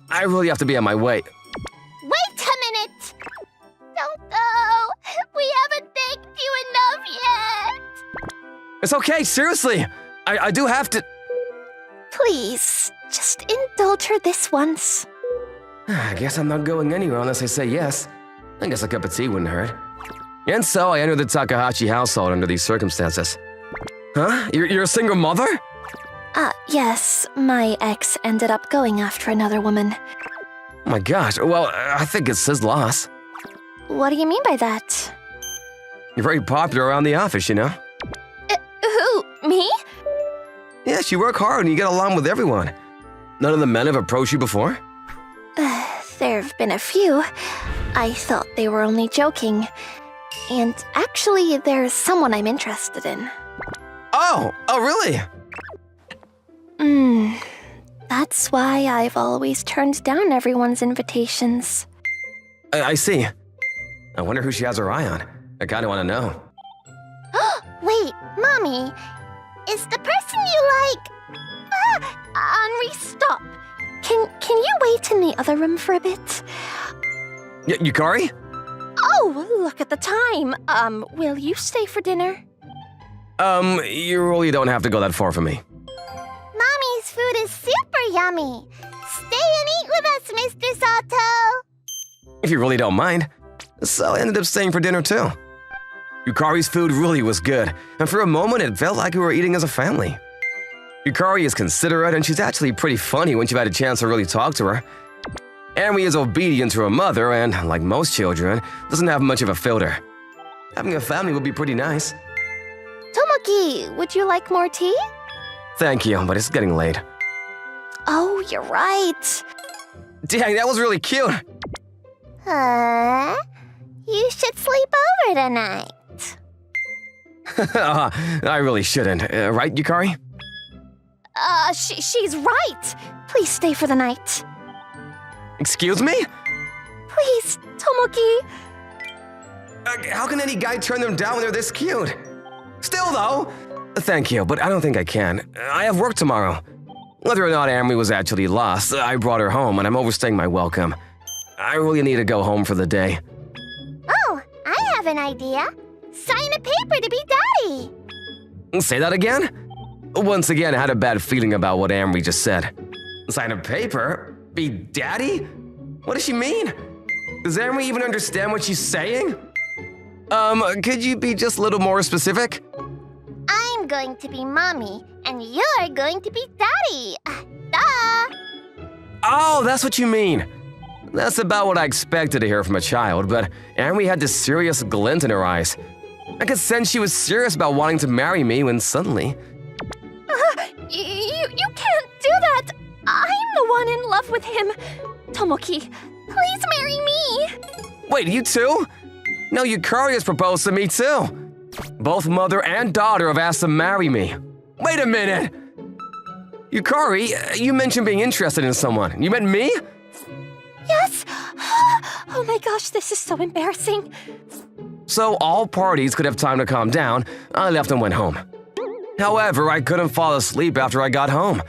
I really have to be on my way. Wait a minute! Don't go! We haven't thanked you enough yet! It's okay, seriously. I do have to... Please, just indulge her this once. I guess I'm not going anywhere unless I say yes. I guess a cup of tea wouldn't hurt. And so I entered the Takahashi household under these circumstances. Huh? You're a single mother? Yes, my ex ended up going after another woman. Oh my gosh, well, I think it's his loss. What do you mean by that? You're very popular around the office, you know? Who? Me? Yes, you work hard and you get along with everyone. None of the men have approached you before? There have been a few. I thought they were only joking. And actually, there's someone I'm interested in. Oh, really? That's why I've always turned down everyone's invitations. I see. I wonder who she has her eye on. I kinda wanna know. Wait, Mommy, is the person you like... Henri, stop! Can you wait in the other room for a bit? Yukari? Oh, look at the time. Will you stay for dinner? You really don't have to go that far for me. Mommy's food is super yummy. Stay and eat with us, Mr. Sato. If you really don't mind. So I ended up staying for dinner too. Yukari's food really was good, and for a moment it felt like we were eating as a family. Yukari is considerate, and she's actually pretty funny once you've had a chance to really talk to her. Amri is obedient to her mother, and, like most children, doesn't have much of a filter. Having a family would be pretty nice. Tomoki, would you like more tea? Thank you, but it's getting late. Oh, you're right. Dang, that was really cute. You should sleep over tonight. I really shouldn't. Right, Yukari? She's right. Please stay for the night. Excuse me? Please, Tomoki. How can any guy turn them down when they're this cute? Still, though, thank you, but I don't think I can. I have work tomorrow. Whether or not Amri was actually lost, I brought her home and I'm overstaying my welcome. I really need to go home for the day. Oh, I have an idea. Sign a paper to be daddy. Say that again? Once again, I had a bad feeling about what Amri just said. Sign a paper? Be daddy? What does she mean? Does Amri even understand what she's saying? Could you be just a little more specific? I'm going to be mommy, and you're going to be daddy. Duh! Oh, that's what you mean. That's about what I expected to hear from a child, but Amri had this serious glint in her eyes. I could sense she was serious about wanting to marry me when suddenly... You can't do that! I'm the one in love with him! Tomoki, please marry me! Wait, you too? No, Yukari has proposed to me too. Both mother and daughter have asked to marry me. Wait a minute! Yukari, you mentioned being interested in someone. You meant me? Yes! Oh my gosh, this is so embarrassing. So all parties could have time to calm down, I left and went home. However, I couldn't fall asleep after I got home.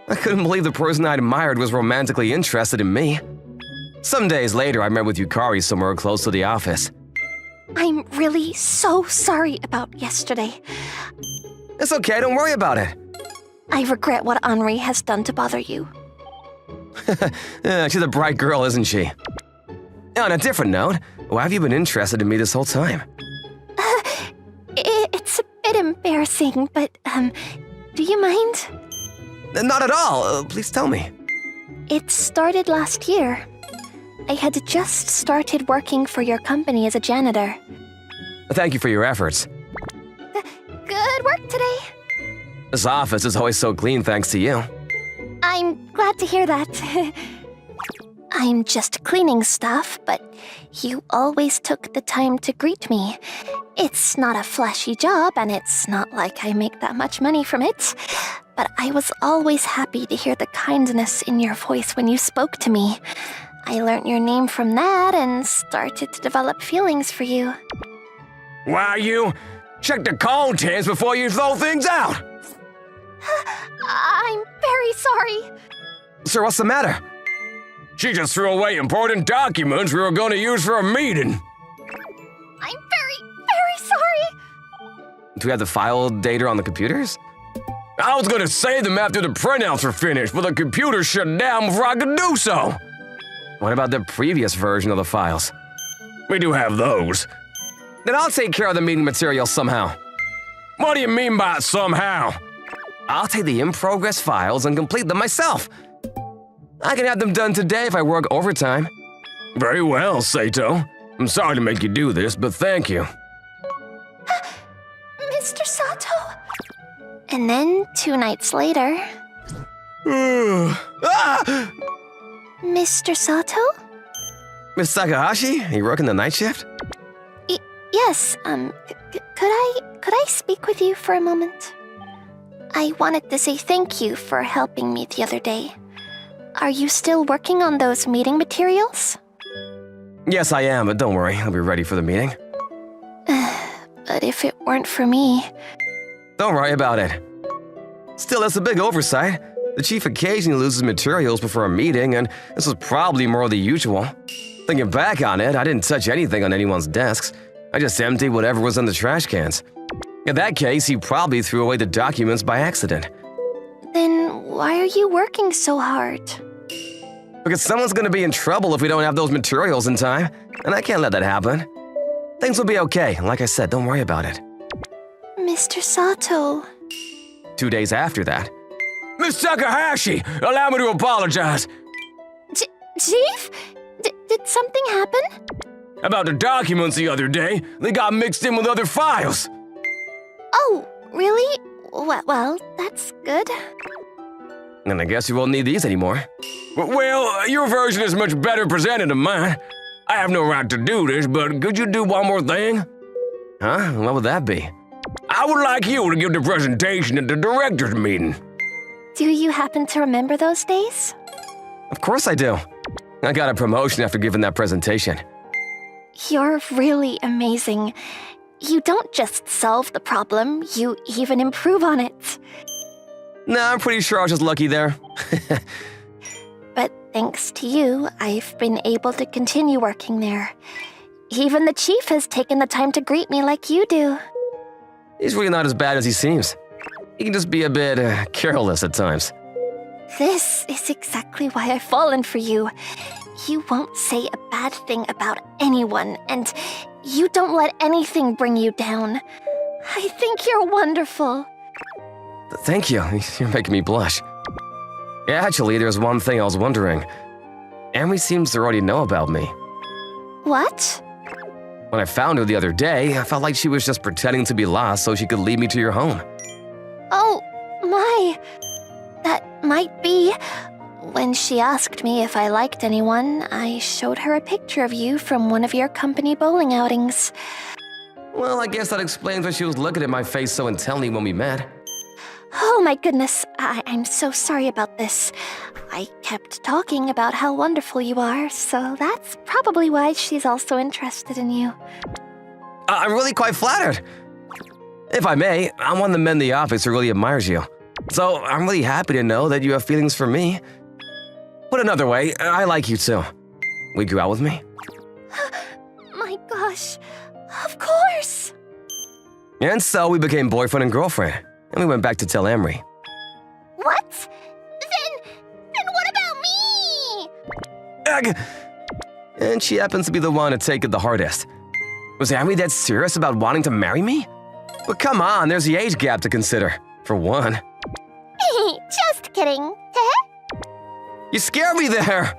I couldn't believe the person I admired was romantically interested in me. Some days later, I met with Yukari somewhere close to the office. I'm really so sorry about yesterday. It's okay, don't worry about it. I regret what Henri has done to bother you. She's a bright girl, isn't she? On a different note, why have you been interested in me this whole time? It's a bit embarrassing, but, do you mind? Not at all. Please tell me. It started last year. I had just started working for your company as a janitor. Thank you for your efforts. Good work today. This office is always so clean thanks to you. I'm glad to hear that. I'm just cleaning stuff, but you always took the time to greet me. It's not a flashy job, and it's not like I make that much money from it. But I was always happy to hear the kindness in your voice when you spoke to me. I learned your name from that and started to develop feelings for you. Why, you check the contents before you throw things out. I'm very sorry. Sir, what's the matter? She just threw away important documents we were going to use for a meeting. I'm very sorry. Do we have the file data on the computers? I was going to save them after the printouts were finished, but the computer shut down before I could do so. What about the previous version of the files? We do have those. Then I'll take care of the meeting materials somehow. What do you mean by somehow? I'll take the in-progress files and complete them myself. I can have them done today if I work overtime. Very well, Sato. I'm sorry to make you do this, but thank you. Mr. Sato? And then 2 nights later... Mr. Sato? Miss Takahashi, are you working the night shift? Yes, could I speak with you for a moment? I wanted to say thank you for helping me the other day. Are you still working on those meeting materials? Yes, I am, but don't worry, I'll be ready for the meeting. But if it weren't for me... Don't worry about it. Still, that's a big oversight. The chief occasionally loses materials before a meeting, and this was probably more than usual. Thinking back on it, I didn't touch anything on anyone's desks. I just emptied whatever was in the trash cans. In that case, he probably threw away the documents by accident. Then why are you working so hard? Because someone's gonna be in trouble if we don't have those materials in time, and I can't let that happen. Things will be okay, like I said, don't worry about it. Mr. Sato... 2 days after that... Miss Takahashi, allow me to apologize. Chief? Did something happen? About the documents the other day, they got mixed in with other files. Oh, really? Well, that's good. And I guess you won't need these anymore. Well, your version is much better presented than mine. I have no right to do this, but could you do one more thing? Huh? What would that be? I would like you to give the presentation at the director's meeting. Do you happen to remember those days? Of course I do. I got a promotion after giving that presentation. You're really amazing. You don't just solve the problem, you even improve on it. Nah, I'm pretty sure I was just lucky there. But thanks to you, I've been able to continue working there. Even the chief has taken the time to greet me like you do. He's really not as bad as he seems. He can just be a bit careless at times. This is exactly why I've fallen for you. You won't say a bad thing about anyone, and you don't let anything bring you down. I think you're wonderful. Thank you. You're making me blush. Yeah, actually, there's one thing I was wondering. Amory seems to already know about me. What? When I found her the other day, I felt like she was just pretending to be lost so she could lead me to your home. Oh, my. That might be. When she asked me if I liked anyone, I showed her a picture of you from one of your company bowling outings. Well, I guess that explains why she was looking at my face so intently when we met. Oh my goodness, I'm so sorry about this. I kept talking about how wonderful you are, so that's probably why she's also interested in you. I'm really quite flattered. If I may, I'm one of the men in the office who really admires you. So I'm really happy to know that you have feelings for me. Put another way, I like you too. Will you go out with me? My gosh, of course! And so we became boyfriend and girlfriend, and we went back to tell Emery. What? Then what about me? Ugh. And she happens to be the one to take it the hardest. Was Emery that serious about wanting to marry me? But come on, there's the age gap to consider, for one. Just kidding. You scared me there!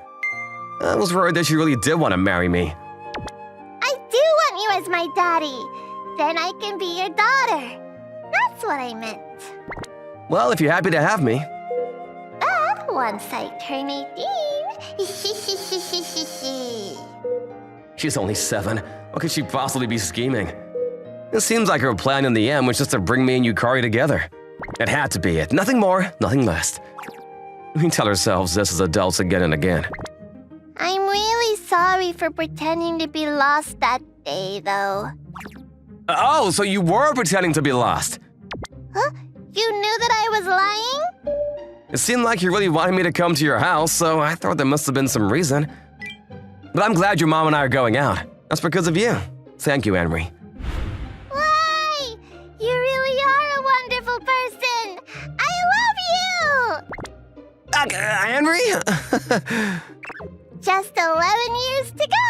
I was worried that she really did want to marry me. I do want you as my daddy. Then I can be your daughter. That's what I meant. Well, if you're happy to have me. Once I turn 18. She's only 7. What could she possibly be scheming? It seems like her plan in the end was just to bring me and Yukari together. It had to be it. Nothing more, nothing less. We tell ourselves this as adults again and again. I'm really sorry for pretending to be lost that day, though. Oh, so you were pretending to be lost. Huh? You knew that I was lying? It seemed like you really wanted me to come to your house, so I thought there must have been some reason. But I'm glad your mom and I are going out. That's because of you. Thank you, Henry. Why? You really are a wonderful person. I love you! Henry? Just 11 years to go.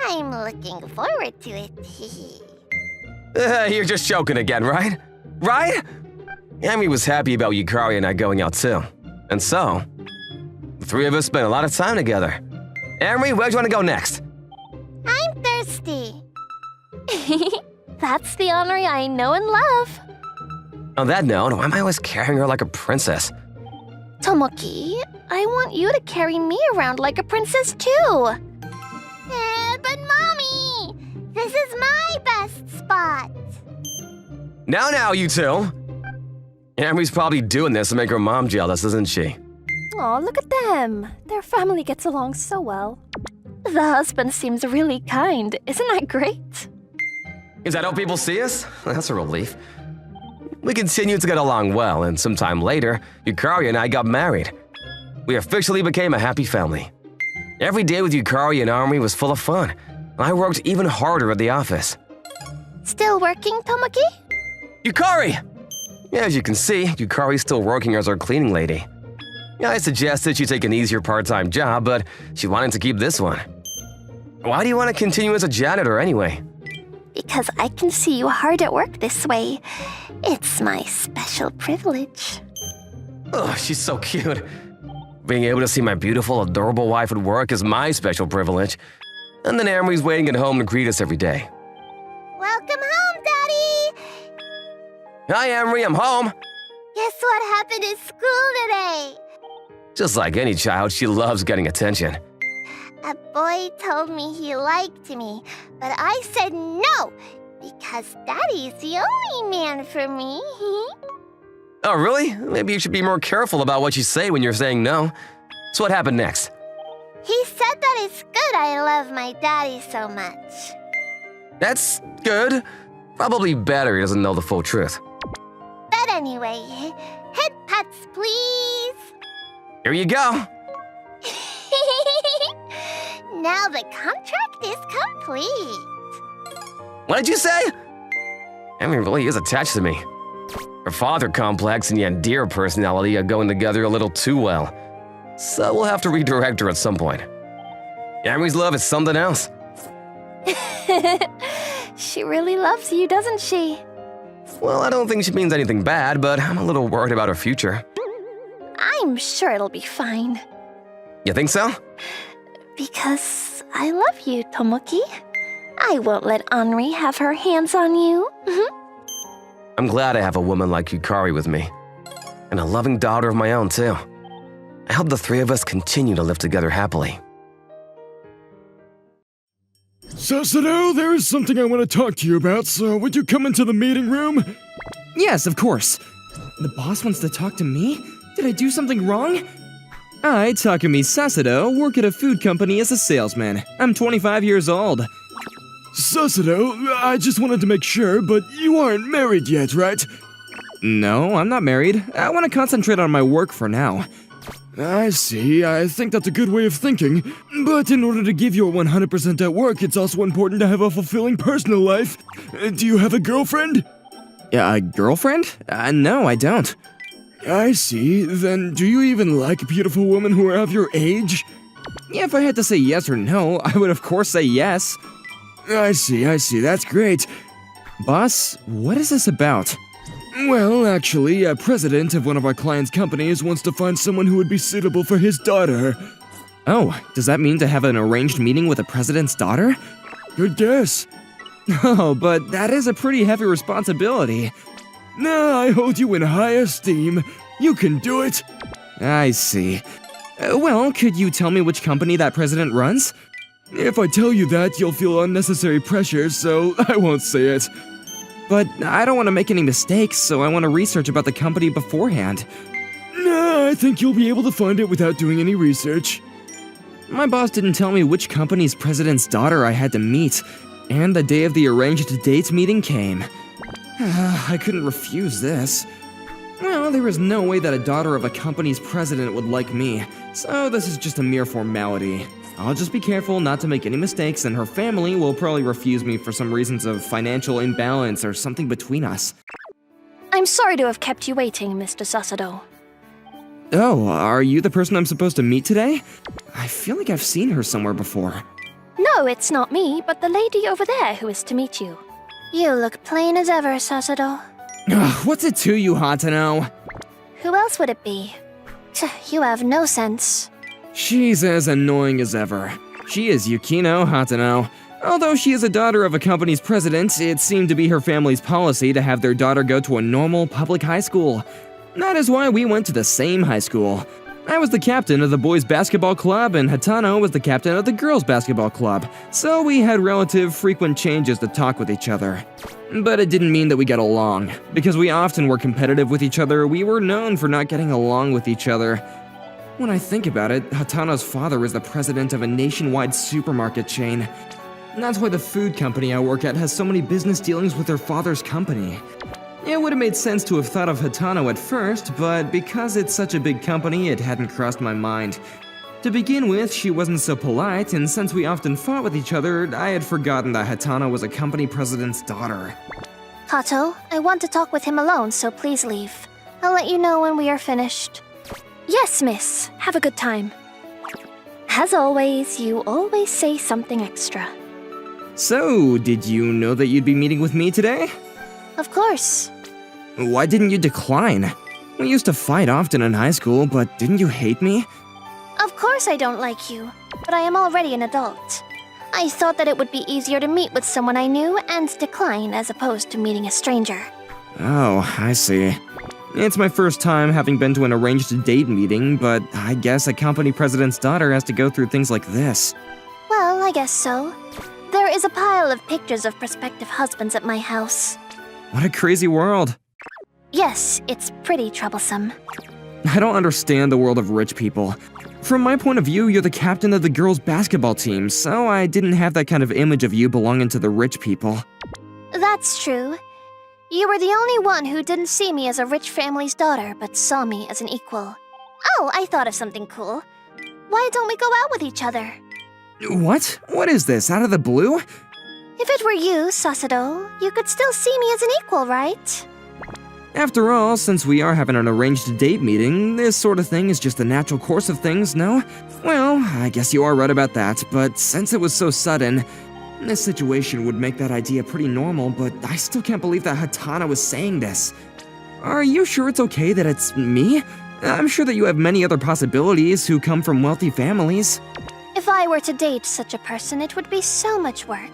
I'm looking forward to it. You're just joking again, right? Right? Henry was happy about Yukari and I going out too. And so, the three of us spent a lot of time together. Henry, where do you want to go next? I'm thirsty. That's the Henri I know and love. On that note, why am I always carrying her like a princess? Tomoki, I want you to carry me around like a princess too. But Mommy, this is my best spot. Now, you two. Henry's probably doing this to make her mom jealous, isn't she? Aw, look at them. Their family gets along so well. The husband seems really kind. Isn't that great? Is that how people see us? That's a relief. We continued to get along well, and sometime later, Yukari and I got married. We officially became a happy family. Every day with Yukari and Henri was full of fun, and I worked even harder at the office. Still working, Tomoki? Yukari! As you can see, Yukari's still working as our cleaning lady. I suggested she take an easier part-time job, but she wanted to keep this one. Why do you want to continue as a janitor anyway? Because I can see you hard at work this way. It's my special privilege. Oh, she's so cute. Being able to see my beautiful, adorable wife at work is my special privilege. And then Henry's waiting at home to greet us every day. Welcome home, Daddy. Hi, Henry, I'm home. Guess what happened at school today? Just like any child, she loves getting attention. A boy told me he liked me, but I said no, because Daddy's the only man for me. Oh, really? Maybe you should be more careful about what you say when you're saying no. So what happened next? He said that it's good I love my daddy so much. That's good. Probably better he doesn't know the full truth. But anyway, head pats, please. Here you go. Now the contract is complete. What did you say? Henry really is attached to me. Her father complex and Yandere personality are going together a little too well. So we'll have to redirect her at some point. Henry's love is something else. She really loves you, doesn't she? Well, I don't think she means anything bad, but I'm a little worried about her future. I'm sure it'll be fine. You think so? Because I love you, Tomoki. I won't let Henri have her hands on you. I'm glad I have a woman like Yukari with me. And a loving daughter of my own, too. I hope the three of us continue to live together happily. Sasano, there is something I want to talk to you about, so would you come into the meeting room? Yes, of course. The boss wants to talk to me? Did I do something wrong? I, Takumi Sasado, work at a food company as a salesman. I'm 25 years old. Sasado, I just wanted to make sure, but you aren't married yet, right? No, I'm not married. I want to concentrate on my work for now. I see. I think that's a good way of thinking. But in order to give your 100% at work, it's also important to have a fulfilling personal life. Do you have a girlfriend? A girlfriend? No, I don't. I see. Then do you even like beautiful women who are of your age? Yeah, if I had to say yes or no, I would of course say yes. I see. That's great. Boss, what is this about? Well, actually, a president of one of our clients' companies wants to find someone who would be suitable for his daughter. Oh, does that mean to have an arranged meeting with the president's daughter? Good guess. Oh, but that is a pretty heavy responsibility. No, I hold you in high esteem. You can do it. I see. Well, could you tell me which company that president runs? If I tell you that, you'll feel unnecessary pressure, so I won't say it. But I don't want to make any mistakes, so I want to research about the company beforehand. No, I think you'll be able to find it without doing any research. My boss didn't tell me which company's president's daughter I had to meet, and the day of the arranged date meeting came. I couldn't refuse this. Well, there is no way that a daughter of a company's president would like me, so this is just a mere formality. I'll just be careful not to make any mistakes, and her family will probably refuse me for some reasons of financial imbalance or something between us. I'm sorry to have kept you waiting, Mr. Sasado. Oh, are you the person I'm supposed to meet today? I feel like I've seen her somewhere before. No, it's not me, but the lady over there who is to meet you. You look plain as ever, Sasado. Ugh, what's it to you, Hatano? Who else would it be? You have no sense. She's as annoying as ever. She is Yukino Hatano. Although she is a daughter of a company's president, it seemed to be her family's policy to have their daughter go to a normal public high school. That is why we went to the same high school. I was the captain of the boys' basketball club, and Hatano was the captain of the girls' basketball club, so we had relative frequent changes to talk with each other. But it didn't mean that we got along. Because we often were competitive with each other, we were known for not getting along with each other. When I think about it, Hatano's father is the president of a nationwide supermarket chain. That's why the food company I work at has so many business dealings with their father's company. It would have made sense to have thought of Hatano at first, but because it's such a big company, it hadn't crossed my mind. To begin with, she wasn't so polite, and since we often fought with each other, I had forgotten that Hatano was a company president's daughter. Hato, I want to talk with him alone, so please leave. I'll let you know when we are finished. Yes, miss. Have a good time. As always, you always say something extra. So, did you know that you'd be meeting with me today? Of course. Why didn't you decline? We used to fight often in high school, but didn't you hate me? Of course I don't like you, but I am already an adult. I thought that it would be easier to meet with someone I knew and decline as opposed to meeting a stranger. Oh, I see. It's my first time having been to an arranged date meeting, but I guess a company president's daughter has to go through things like this. Well, I guess so. There is a pile of pictures of prospective husbands at my house. What a crazy world. Yes, it's pretty troublesome. I don't understand the world of rich people. From my point of view, you're the captain of the girls' basketball team, so I didn't have that kind of image of you belonging to the rich people. That's true. You were the only one who didn't see me as a rich family's daughter, but saw me as an equal. Oh, I thought of something cool. Why don't we go out with each other? What? What is this, out of the blue? If it were you, Sasado, you could still see me as an equal, right? After all, since we are having an arranged date meeting, this sort of thing is just the natural course of things, no? Well, I guess you are right about that, but since it was so sudden, this situation would make that idea pretty normal, but I still can't believe that Hatano was saying this. Are you sure it's okay that it's me? I'm sure that you have many other possibilities who come from wealthy families. If I were to date such a person, it would be so much work.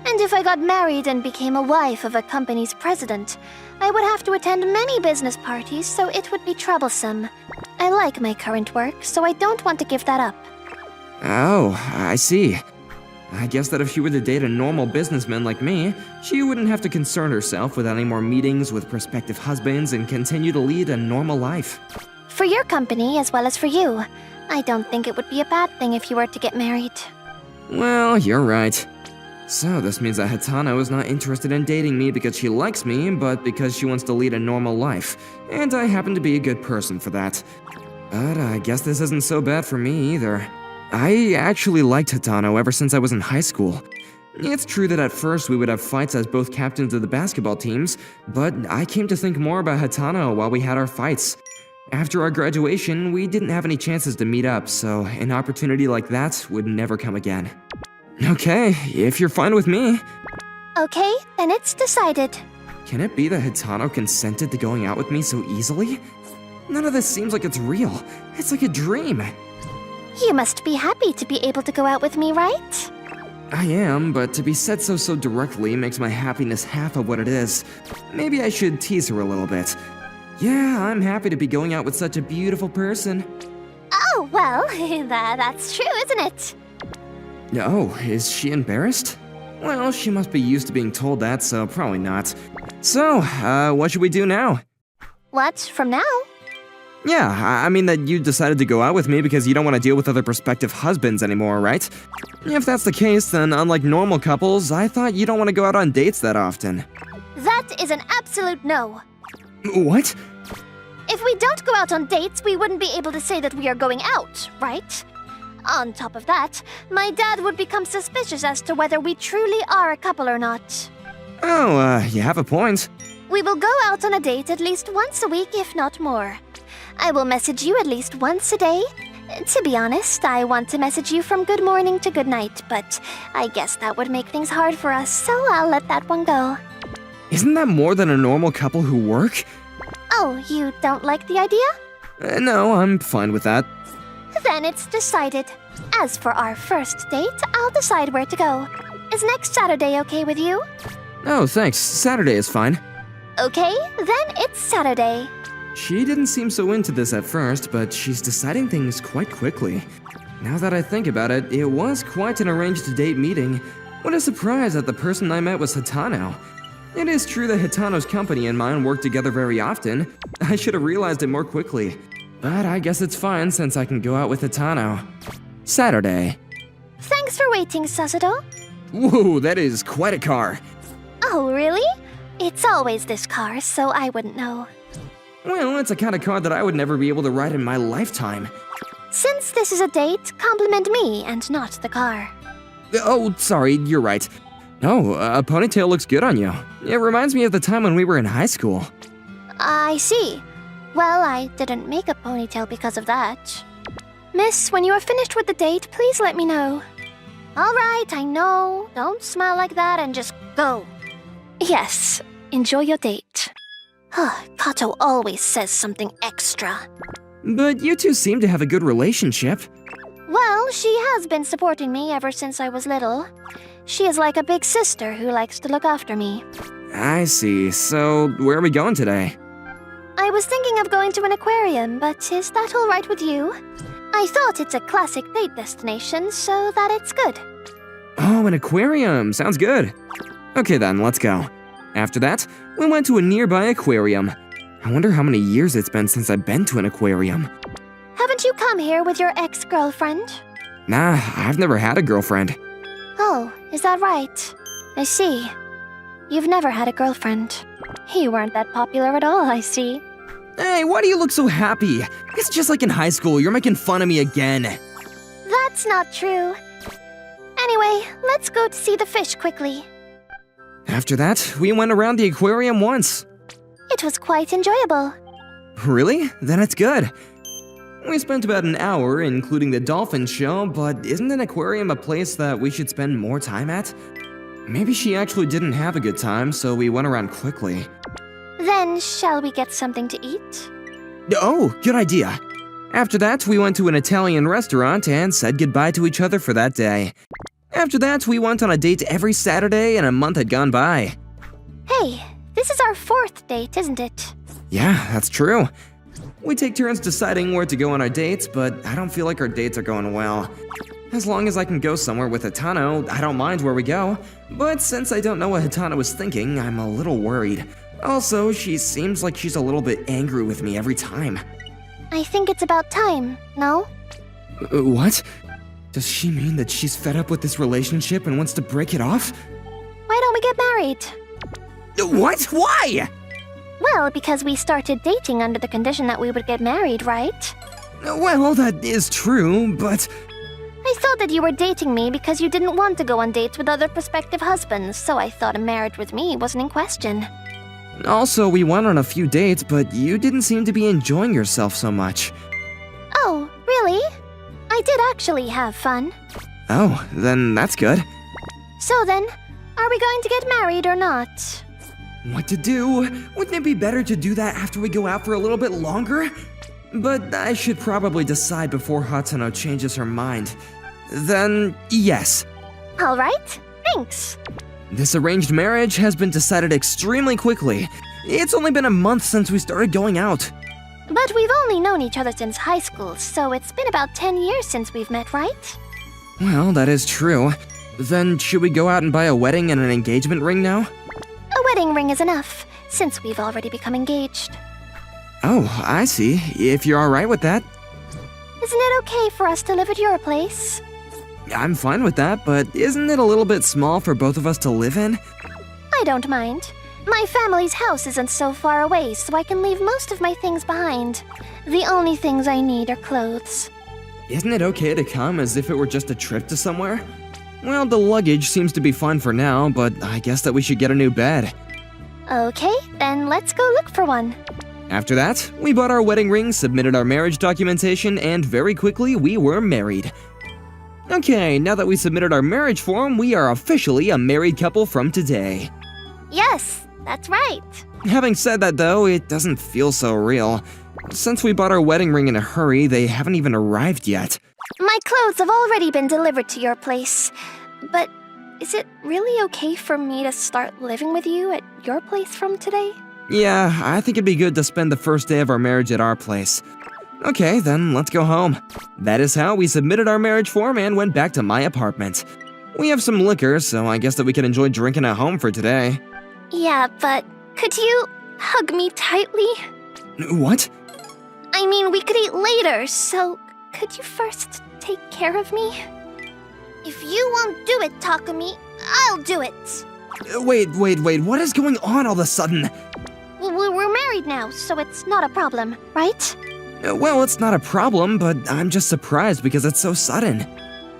And if I got married and became a wife of a company's president, I would have to attend many business parties, so it would be troublesome. I like my current work, so I don't want to give that up. Oh, I see. I guess that if she were to date a normal businessman like me, she wouldn't have to concern herself with any more meetings with prospective husbands and continue to lead a normal life. For your company as well as for you, I don't think it would be a bad thing if you were to get married. Well, you're right. So this means that Hitano is not interested in dating me because she likes me, but because she wants to lead a normal life, and I happen to be a good person for that. But I guess this isn't so bad for me either. I actually liked Hitano ever since I was in high school. It's true that at first we would have fights as both captains of the basketball teams, but I came to think more about Hitano while we had our fights. After our graduation, we didn't have any chances to meet up, so an opportunity like that would never come again. Okay, if you're fine with me. Okay, then it's decided. Can it be that Hitano consented to going out with me so easily? None of this seems like it's real. It's like a dream. You must be happy to be able to go out with me, right? I am, but to be said so directly makes my happiness half of what it is. Maybe I should tease her a little bit. Yeah, I'm happy to be going out with such a beautiful person. Oh, well, that's true, isn't it? Oh, is she embarrassed? Well, she must be used to being told that, so probably not. So, what should we do now? What, from now? Yeah, I mean that you decided to go out with me because you don't want to deal with other prospective husbands anymore, right? If that's the case, then unlike normal couples, I thought you don't want to go out on dates that often. That is an absolute no. What? If we don't go out on dates, we wouldn't be able to say that we are going out, right? On top of that, my dad would become suspicious as to whether we truly are a couple or not. Oh, you have a point. We will go out on a date at least once a week, if not more. I will message you at least once a day. To be honest, I want to message you from good morning to good night, but I guess that would make things hard for us, so I'll let that one go. Isn't that more than a normal couple who work? Oh, you don't like the idea? No, I'm fine with that. Then it's decided. As for our first date, I'll decide where to go. Is next Saturday okay with you? Oh, thanks. Saturday is fine. Okay, then it's Saturday. She didn't seem so into this at first, but she's deciding things quite quickly. Now that I think about it, it was quite an arranged date meeting. What a surprise that the person I met was Hitano. It is true that Hitano's company and mine work together very often. I should have realized it more quickly. But I guess it's fine since I can go out with Hitano. Saturday. Thanks for waiting, Sasudo. Whoa, that is quite a car. Oh, really? It's always this car, so I wouldn't know. Well, it's a kind of car that I would never be able to ride in my lifetime. Since this is a date, compliment me and not the car. Oh, sorry, you're right. No, a ponytail looks good on you. It reminds me of the time when we were in high school. I see. Well, I didn't make a ponytail because of that. Miss, when you are finished with the date, please let me know. All right, I know. Don't smile like that and just go. Yes, enjoy your date. Kato always says something extra. But you two seem to have a good relationship. Well, she has been supporting me ever since I was little. She is like a big sister who likes to look after me. I see. So, where are we going today? I was thinking of going to an aquarium, but is that all right with you? I thought it's a classic date destination, so that it's good. Oh, an aquarium. Sounds good. Okay then, let's go. After that, we went to a nearby aquarium. I wonder how many years it's been since I've been to an aquarium. Haven't you come here with your ex-girlfriend? Nah, I've never had a girlfriend. Oh, is that right? I see. You've never had a girlfriend. You weren't that popular at all, I see. Hey, why do you look so happy? It's just like in high school, you're making fun of me again. That's not true. Anyway, let's go to see the fish quickly. After that, we went around the aquarium once. It was quite enjoyable. Really? Then it's good. We spent about an hour, including the dolphin show, but isn't an aquarium a place that we should spend more time at? Maybe she actually didn't have a good time, so we went around quickly. Then, shall we get something to eat? Oh, good idea. After that, we went to an Italian restaurant and said goodbye to each other for that day. After that, we went on a date every Saturday and a month had gone by. Hey, this is our 4th date, isn't it? Yeah, that's true. We take turns deciding where to go on our dates, but I don't feel like our dates are going well. As long as I can go somewhere with Hitano, I don't mind where we go. But since I don't know what Hitano was thinking, I'm a little worried. Also, she seems like she's a little bit angry with me every time. I think it's about time, no? What? Does she mean that she's fed up with this relationship and wants to break it off? Why don't we get married? What? Why? Well, because we started dating under the condition that we would get married, right? Well, that is true, but... I thought that you were dating me because you didn't want to go on dates with other prospective husbands, so I thought a marriage with me wasn't in question. Also, we went on a few dates, but you didn't seem to be enjoying yourself so much. Oh, really? I did actually have fun. Oh, then that's good. So then, are we going to get married or not? What to do? Wouldn't it be better to do that after we go out for a little bit longer? But I should probably decide before Hatano changes her mind. Then, yes. Alright, thanks. This arranged marriage has been decided extremely quickly. It's only been a month since we started going out. But we've only known each other since high school, so it's been about 10 years since we've met, right? Well, that is true. Then should we go out and buy a wedding and an engagement ring now? A wedding ring is enough, since we've already become engaged. Oh, I see. If you're alright with that. Isn't it okay for us to live at your place? I'm fine with that, but isn't it a little bit small for both of us to live in? I don't mind. My family's house isn't so far away, so I can leave most of my things behind. The only things I need are clothes. Isn't it okay to come as if it were just a trip to somewhere? Well, the luggage seems to be fine for now, but I guess that we should get a new bed. Okay, then let's go look for one. After that, we bought our wedding ring, submitted our marriage documentation, and very quickly we were married. Okay, now that we submitted our marriage form, we are officially a married couple from today. Yes, that's right. Having said that though, it doesn't feel so real. Since we bought our wedding ring in a hurry, they haven't even arrived yet. My clothes have already been delivered to your place. But is it really okay for me to start living with you at your place from today? Yeah, I think it'd be good to spend the first day of our marriage at our place. Okay, then let's go home. That is how we submitted our marriage form and went back to my apartment. We have some liquor, so I guess that we can enjoy drinking at home for today. Yeah, but could you hug me tightly? What? I mean, we could eat later, so could you first take care of me? If you won't do it, Takumi, I'll do it. Wait, what is going on all of a sudden? We're married now, so it's not a problem, right? Well, it's not a problem, but I'm just surprised because it's so sudden.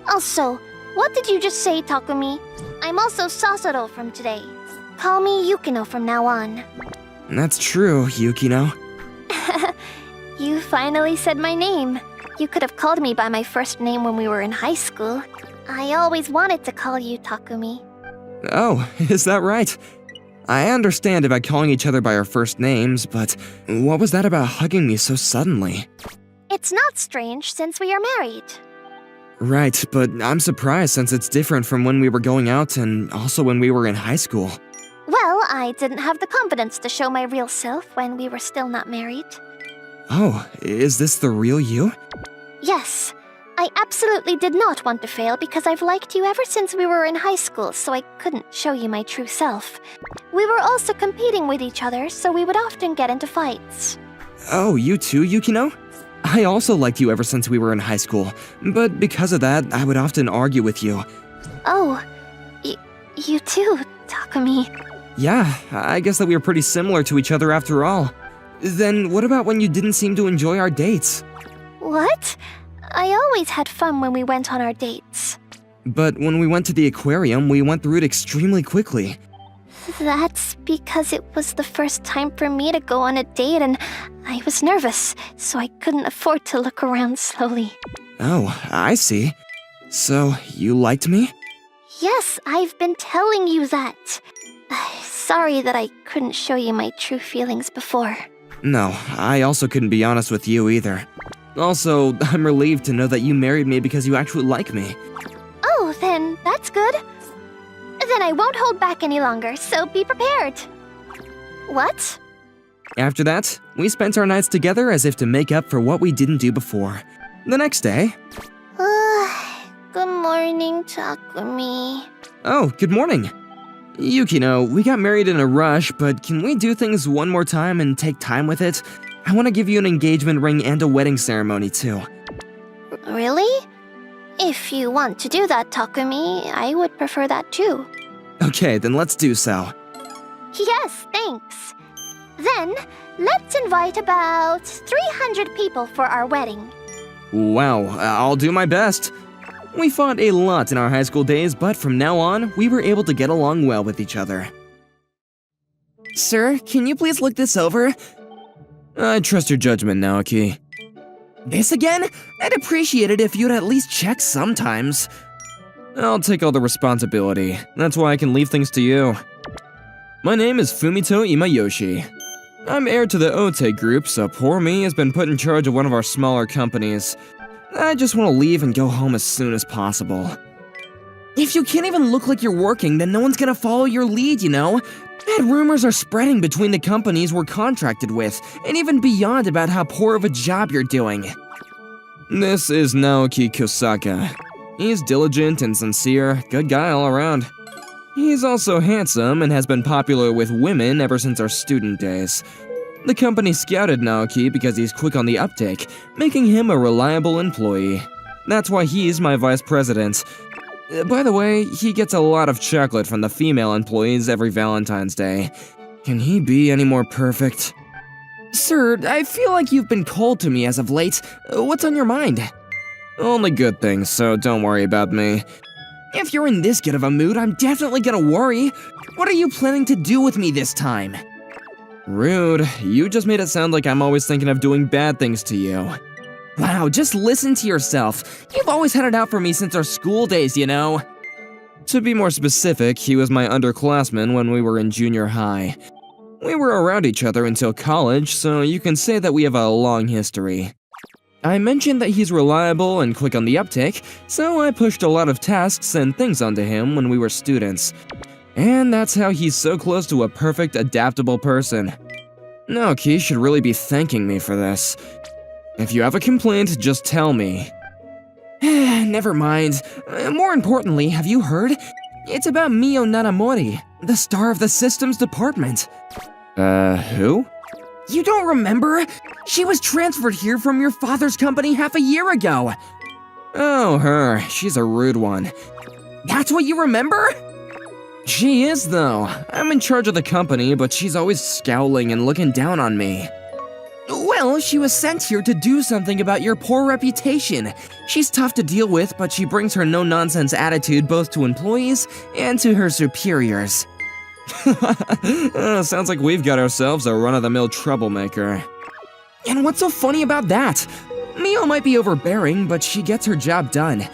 Also, what did you just say, Takumi? I'm also Sasoro from today. Call me Yukino from now on. That's true, Yukino. You finally said my name. You could have called me by my first name when we were in high school. I always wanted to call you Takumi. Oh, is that right? I understand about calling each other by our first names, but what was that about hugging me so suddenly? It's not strange since we are married. Right, but I'm surprised since it's different from when we were going out and also when we were in high school. Well, I didn't have the confidence to show my real self when we were still not married. Oh, is this the real you? Yes. I absolutely did not want to fail because I've liked you ever since we were in high school, so I couldn't show you my true self. We were also competing with each other, so we would often get into fights. Oh, you too, Yukino? I also liked you ever since we were in high school, but because of that, I would often argue with you. Oh, you too, Takumi. Yeah, I guess that we were pretty similar to each other after all. Then what about when you didn't seem to enjoy our dates? What? I always had fun when we went on our dates. But when we went to the aquarium, we went through it extremely quickly. That's because it was the first time for me to go on a date and I was nervous, so I couldn't afford to look around slowly. Oh, I see. So, you liked me? Yes, I've been telling you that. Sorry that I couldn't show you my true feelings before. No, I also couldn't be honest with you either. Also, I'm relieved to know that you married me because you actually like me. Oh, then that's good. Then I won't hold back any longer, so be prepared. What? After that, we spent our nights together as if to make up for what we didn't do before. The next day... Good morning, Takumi. Oh, good morning. Yukino, we got married in a rush, but can we do things one more time and take time with it? I want to give you an engagement ring and a wedding ceremony, too. Really? If you want to do that, Takumi, I would prefer that too. Okay, then let's do so. Yes, thanks. Then, let's invite about 300 people for our wedding. Wow, I'll do my best. We fought a lot in our high school days, but from now on, we were able to get along well with each other. Sir, can you please look this over? I trust your judgment, Naoki. This again? I'd appreciate it if you'd at least check sometimes. I'll take all the responsibility. That's why I can leave things to you. My name is Fumito Imayoshi. I'm heir to the Ote group, so poor me has been put in charge of one of our smaller companies. I just want to leave and go home as soon as possible. If you can't even look like you're working, then no one's gonna follow your lead, you know? Bad rumors are spreading between the companies we're contracted with, and even beyond about how poor of a job you're doing. This is Naoki Kosaka. He's diligent and sincere, good guy all around. He's also handsome and has been popular with women ever since our student days. The company scouted Naoki because he's quick on the uptake, making him a reliable employee. That's why he's my vice president. By the way, he gets a lot of chocolate from the female employees every Valentine's Day. Can he be any more perfect? Sir, I feel like you've been cold to me as of late. What's on your mind? Only good things, so don't worry about me. If you're in this good of a mood, I'm definitely gonna worry. What are you planning to do with me this time? Rude. You just made it sound like I'm always thinking of doing bad things to you. Wow, just listen to yourself. You've always had it out for me since our school days, you know? To be more specific, he was my underclassman when we were in junior high. We were around each other until college, so you can say that we have a long history. I mentioned that he's reliable and quick on the uptake, so I pushed a lot of tasks and things onto him when we were students. And that's how he's so close to a perfect, adaptable person. Naoki should really be thanking me for this. If you have a complaint, just tell me. Never mind. More importantly, have you heard? It's about Mio Nanamori, the star of the systems department. Who? You don't remember? She was transferred here from your father's company half a year ago. Oh, her. She's a rude one. That's what you remember? She is, though. I'm in charge of the company, but she's always scowling and looking down on me. Well, she was sent here to do something about your poor reputation. She's tough to deal with, but she brings her no-nonsense attitude both to employees and to her superiors. Sounds like we've got ourselves a run-of-the-mill troublemaker. And what's so funny about that? Mio might be overbearing, but she gets her job done.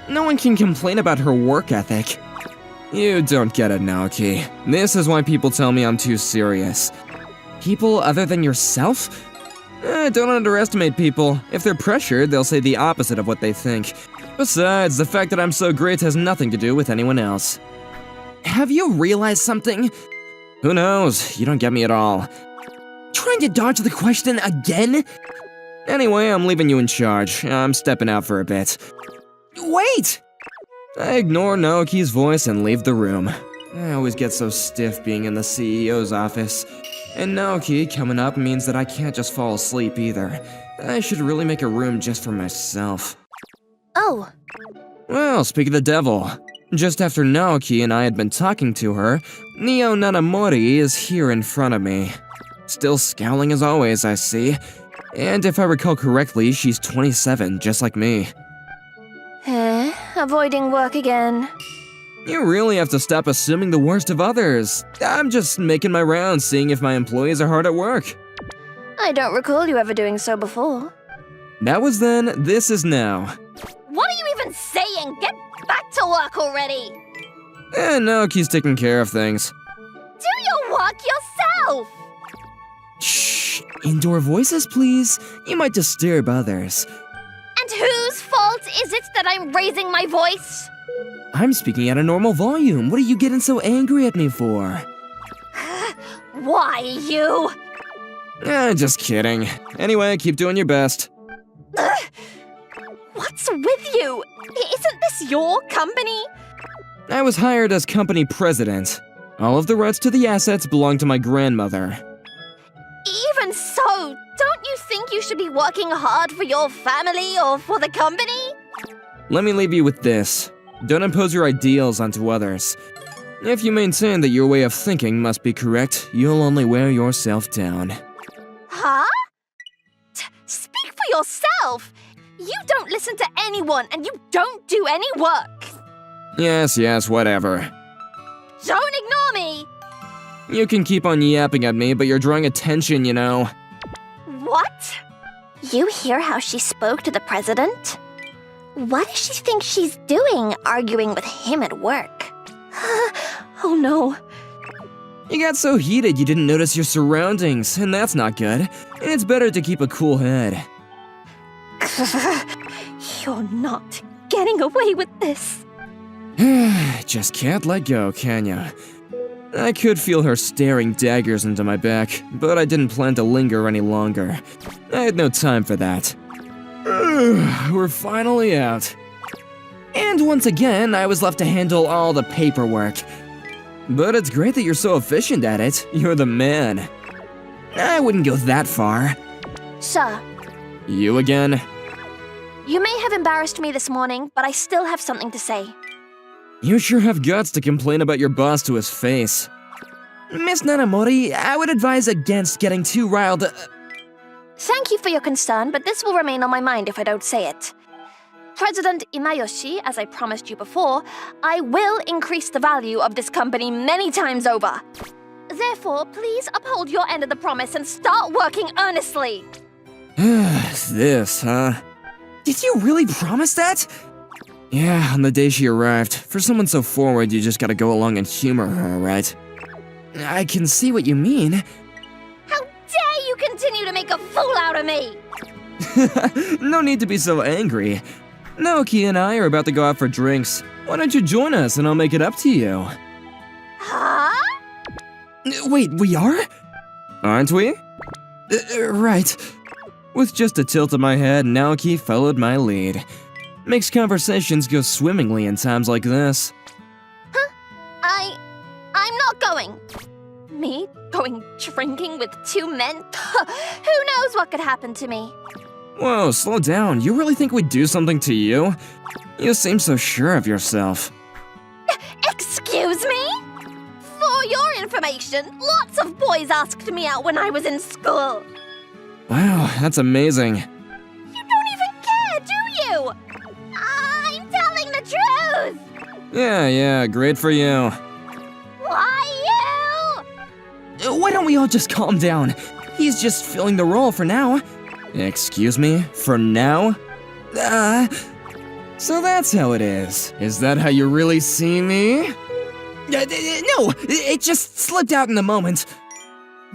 No one can complain about her work ethic. You don't get it, Naoki. This is why people tell me I'm too serious. People other than yourself? Don't underestimate people. If they're pressured, they'll say the opposite of what they think. Besides, the fact that I'm so great has nothing to do with anyone else. Have you realized something? Who knows? You don't get me at all. Trying to dodge the question again? Anyway, I'm leaving you in charge. I'm stepping out for a bit. Wait! I ignore Naoki's voice and leave the room. I always get so stiff being in the CEO's office. And Naoki coming up means that I can't just fall asleep either. I should really make a room just for myself. Oh. Well, speak of the devil. Just after Naoki and I had been talking to her, Mio Nanamori is here in front of me. Still scowling as always, I see. And if I recall correctly, she's 27, just like me. Avoiding work again. You really have to stop assuming the worst of others. I'm just making my rounds, seeing if my employees are hard at work. I don't recall you ever doing so before. That was then, this is now. What are you even saying? Get back to work already! And Naoki's taking care of things. Do your work yourself! Shh, indoor voices, please. You might disturb others. And whose fault is it that I'm raising my voice? I'm speaking at a normal volume. What are you getting so angry at me for? Why, you? Just kidding. Anyway, keep doing your best. What's with you? Isn't this your company? I was hired as company president. All of the rights to the assets belong to my grandmother. Even so, don't you think you should be working hard for your family or for the company? Let me leave you with this. Don't impose your ideals onto others. If you maintain that your way of thinking must be correct, you'll only wear yourself down. Huh? Speak for yourself! You don't listen to anyone and you don't do any work! Yes, whatever. Don't ignore me! You can keep on yapping at me, but you're drawing attention, you know. What? You hear how she spoke to the president? What does she think she's doing, arguing with him at work? Oh no. You got so heated you didn't notice your surroundings, and that's not good. It's better to keep a cool head. You're not getting away with this. Just can't let go, can ya? I could feel her staring daggers into my back, but I didn't plan to linger any longer. I had no time for that. We're finally out. And once again, I was left to handle all the paperwork. But it's great that you're so efficient at it. You're the man. I wouldn't go that far. Sir, You again? you may have embarrassed me this morning, but I still have something to say. You sure have guts to complain about your boss to his face. Miss Nanamori, I would advise against getting too riled. Thank you for your concern, but this will remain on my mind if I don't say it. President Imayoshi, as I promised you before, I will increase the value of this company many times over. Therefore, please uphold your end of the promise and start working earnestly. This, huh? Did you really promise that? Yeah, on the day she arrived. For someone so forward, you just gotta go along and humor her, right? I can see what you mean. How dare you continue to make a fool out of me! No need to be so angry. Naoki and I are about to go out for drinks. Why don't you join us and I'll make it up to you? Huh? Wait, we are? Aren't we? Right. With just a tilt of my head, Naoki followed my lead. Makes conversations go swimmingly in times like this. I'm not going. Me going drinking with two men? Who knows what could happen to me? Whoa, slow down. You really think we'd do something to you? You seem so sure of yourself. Excuse me? For your information, lots of boys asked me out when I was in school. Wow, that's amazing. You don't even care, do you? I'm telling the truth! Yeah, great for you. Why you? Why don't we all just calm down? He's just filling the role for now. Excuse me? For now? So that's how it is. Is that how you really see me? No, it just slipped out in the moment.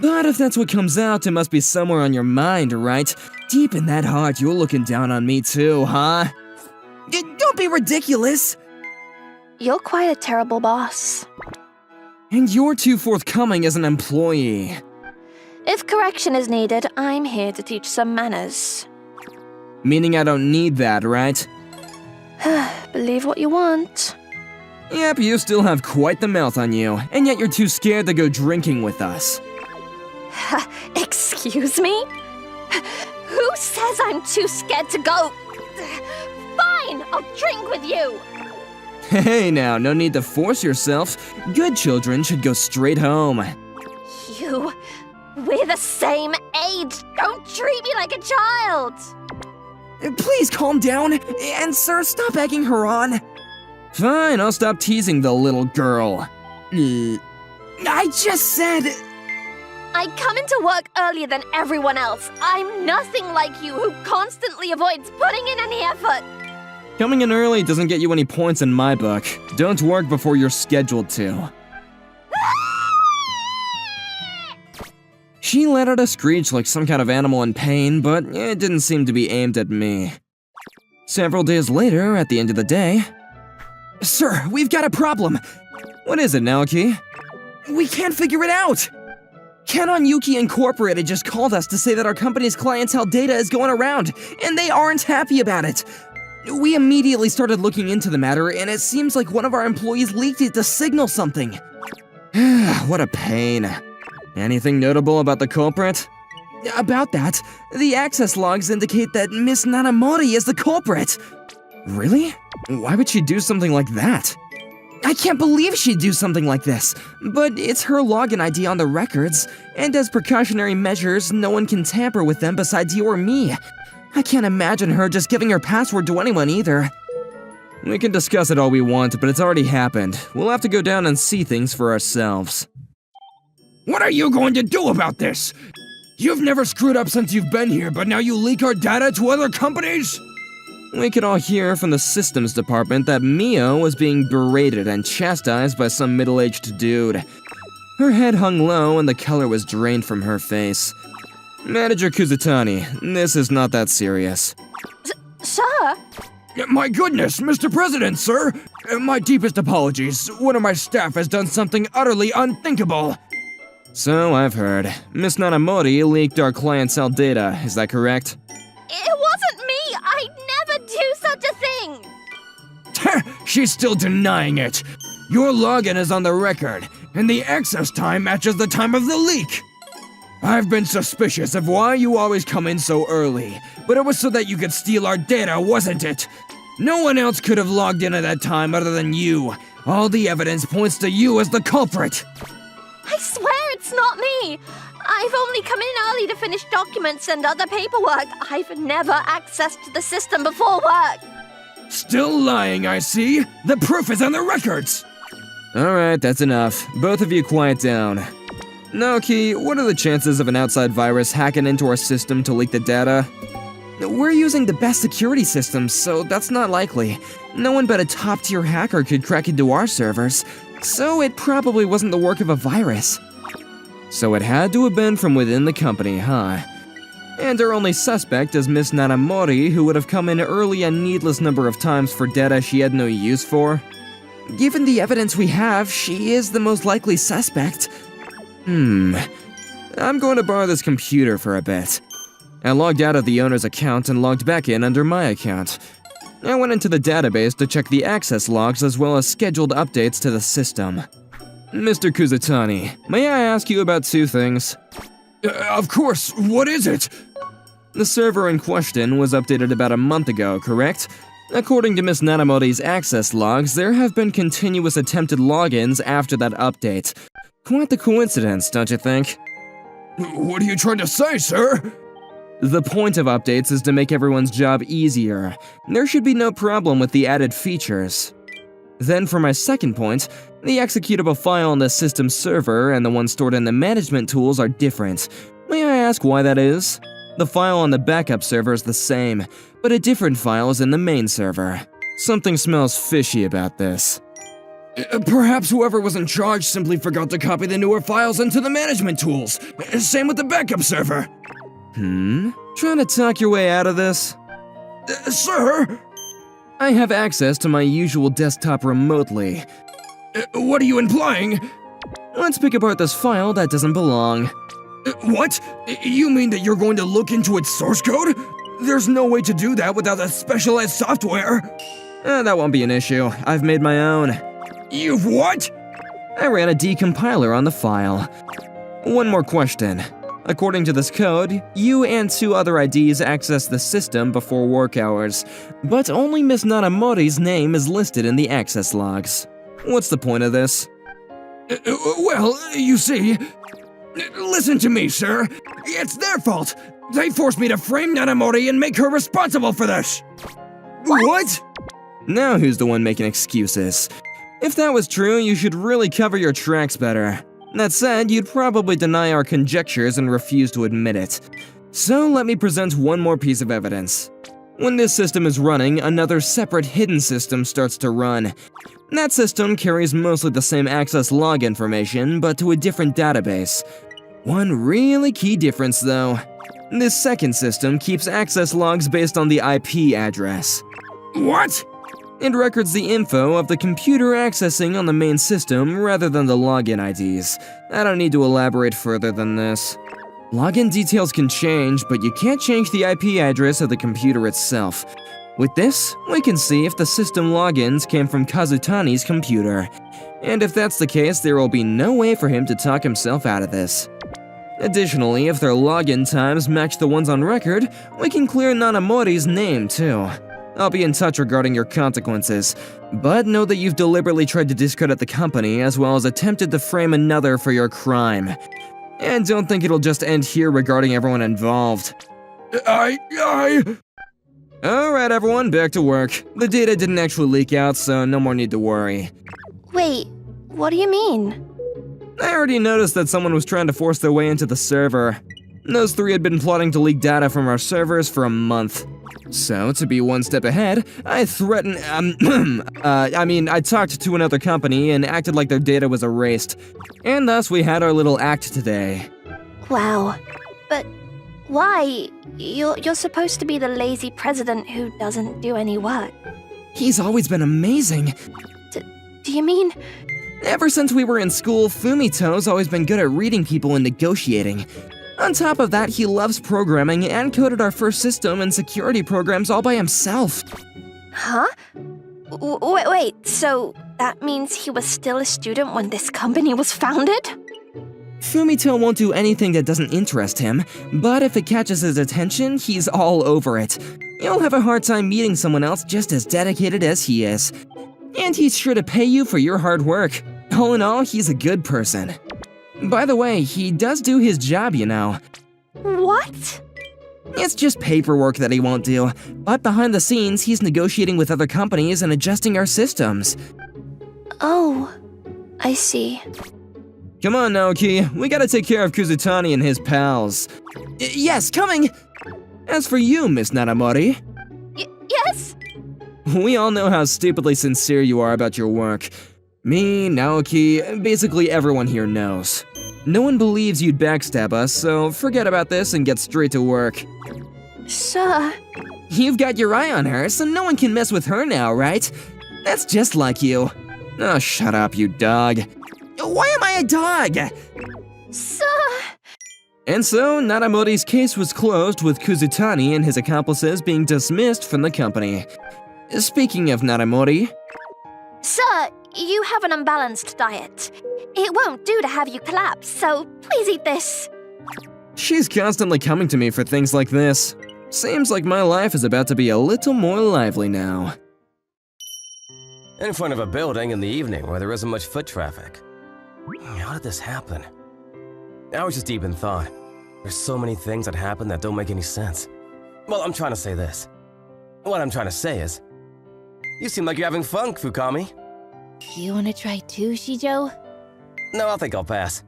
But if that's what comes out, it must be somewhere on your mind, right? Deep in that heart, you're looking down on me too, huh? Don't be ridiculous! You're quite a terrible boss. And you're too forthcoming as an employee. If correction is needed, I'm here to teach some manners. Meaning I don't need that, right? Believe what you want. Yep, you still have quite the mouth on you, and yet you're too scared to go drinking with us. Excuse me? Who says I'm too scared to go? Fine, I'll drink with you. Hey now, no need to force yourself. Good children should go straight home. We're the same age. Don't treat me like a child. Please calm down, and sir, stop egging her on. Fine, I'll stop teasing the little girl. I just said... I come into work earlier than everyone else. I'm nothing like you who constantly avoids putting in any effort. Coming in early doesn't get you any points in my book. Don't work before you're scheduled to. She let out a screech like some kind of animal in pain, but it didn't seem to be aimed at me. Several days later, at the end of the day... Sir, we've got a problem! What is it, Naoki? We can't figure it out! Canon Yuki Incorporated just called us to say that our company's clientele data is going around, and they aren't happy about it. We immediately started looking into the matter, and it seems like one of our employees leaked it to signal something. What a pain. Anything notable about the culprit? About that, the access logs indicate that Miss Nanamori is the culprit. Really? Why would she do something like that? I can't believe she'd do something like this, but it's her login ID on the records, and as precautionary measures, no one can tamper with them besides you or me. I can't imagine her just giving her password to anyone either. We can discuss it all we want, but it's already happened. We'll have to go down and see things for ourselves. What are you going to do about this? You've never screwed up since you've been here, but now you leak our data to other companies? We could all hear from the systems department that Mio was being berated and chastised by some middle-aged dude. Her head hung low and the color was drained from her face. Manager Kuzutani, this is not that serious. Sir? My goodness, Mr. President, sir! My deepest apologies. One of my staff has done something utterly unthinkable. So I've heard. Miss Nanamori leaked our clientele data, is that correct? It wasn't me! I'd never do such a thing! She's still denying it. Your login is on the record, and the access time matches the time of the leak. I've been suspicious of why you always come in so early, but it was so that you could steal our data, wasn't it? No one else could have logged in at that time other than you. All the evidence points to you as the culprit. I swear it's not me! I've only come in early to finish documents and other paperwork. I've never accessed the system before work. Still lying, I see. The proof is on the records. Alright, that's enough. Both of you quiet down. Naoki, what are the chances of an outside virus hacking into our system to leak the data? We're using the best security systems, so that's not likely. No one but a top-tier hacker could crack into our servers, so it probably wasn't the work of a virus. So it had to have been from within the company, huh? And our only suspect is Miss Nanamori, who would have come in early a needless number of times for data she had no use for. Given the evidence we have, she is the most likely suspect. I'm going to borrow this computer for a bit. I logged out of the owner's account and logged back in under my account. I went into the database to check the access logs as well as scheduled updates to the system. Mr. Kuzutani, may I ask you about two things? Of course, what is it? The server in question was updated about a month ago, correct? According to Miss Nanamori's access logs, there have been continuous attempted logins after that update. Quite the coincidence, don't you think? What are you trying to say, sir? The point of updates is to make everyone's job easier. There should be no problem with the added features. Then for my second point, the executable file on the system server and the one stored in the management tools are different. May I ask why that is? The file on the backup server is the same, but a different file is in the main server. Something smells fishy about this. Perhaps whoever was in charge simply forgot to copy the newer files into the management tools. Same with the backup server. Trying to talk your way out of this? Sir? I have access to my usual desktop remotely. What are you implying? Let's pick apart this file that doesn't belong. What? You mean that you're going to look into its source code? There's no way to do that without a specialized software. That won't be an issue. I've made my own. You've what? I ran a decompiler on the file. One more question. According to this code, you and two other IDs access the system before work hours, but only Miss Nanamori's name is listed in the access logs. What's the point of this? Well, you see... Listen to me, sir. It's their fault. They forced me to frame Nanamori and make her responsible for this. What? Now who's the one making excuses? If that was true, you should really cover your tracks better. That said, you'd probably deny our conjectures and refuse to admit it. So let me present one more piece of evidence. When this system is running, another separate hidden system starts to run. That system carries mostly the same access log information, but to a different database. One really key difference though. This second system keeps access logs based on the IP address. What? It records the info of the computer accessing on the main system rather than the login IDs. I don't need to elaborate further than this. Login details can change, but you can't change the IP address of the computer itself. With this, we can see if the system logins came from Kazutani's computer. And if that's the case, there will be no way for him to talk himself out of this. Additionally, if their login times match the ones on record, we can clear Nanamori's name too. I'll be in touch regarding your consequences, but know that you've deliberately tried to discredit the company as well as attempted to frame another for your crime. And don't think it'll just end here regarding everyone involved. Alright everyone, back to work. The data didn't actually leak out, so no more need to worry. Wait, what do you mean? I already noticed that someone was trying to force their way into the server. Those three had been plotting to leak data from our servers for a month. So, to be one step ahead, I threatened, I talked to another company and acted like their data was erased. And thus we had our little act today. Wow. But why? You're supposed to be the lazy president who doesn't do any work. He's always been amazing. Do you mean? Ever since we were in school, Fumito's always been good at reading people and negotiating. On top of that, he loves programming and coded our first system and security programs all by himself. Huh? Wait, so that means he was still a student when this company was founded? Fumito won't do anything that doesn't interest him, but if it catches his attention, he's all over it. You'll have a hard time meeting someone else just as dedicated as he is. And he's sure to pay you for your hard work. All in all, he's a good person. By the way, he does do his job, you know. What? It's just paperwork that he won't do, but behind the scenes, he's negotiating with other companies and adjusting our systems. Oh, I see. Come on, Naoki, we gotta take care of Kazutani and his pals. Yes, coming! As for you, Miss Nanamori. Yes? We all know how stupidly sincere you are about your work. Me, Naoki, basically everyone here knows. No one believes you'd backstab us, so forget about this and get straight to work. Sir. You've got your eye on her, so no one can mess with her now, right? That's just like you. Oh, shut up, you dog. Why am I a dog? Sir. And so, Nanamori's case was closed with Kazutani and his accomplices being dismissed from the company. Speaking of Nanamori... Sir, you have an unbalanced diet. It won't do to have you collapse, so please eat this. She's constantly coming to me for things like this. Seems like my life is about to be a little more lively now. In front of a building in the evening where there isn't much foot traffic. How did this happen? I was just deep in thought. There's so many things that happen that don't make any sense. Well, I'm trying to say this. What I'm trying to say is, you seem like you're having fun, Fukami. You wanna try too, Shijo? No, I think I'll pass.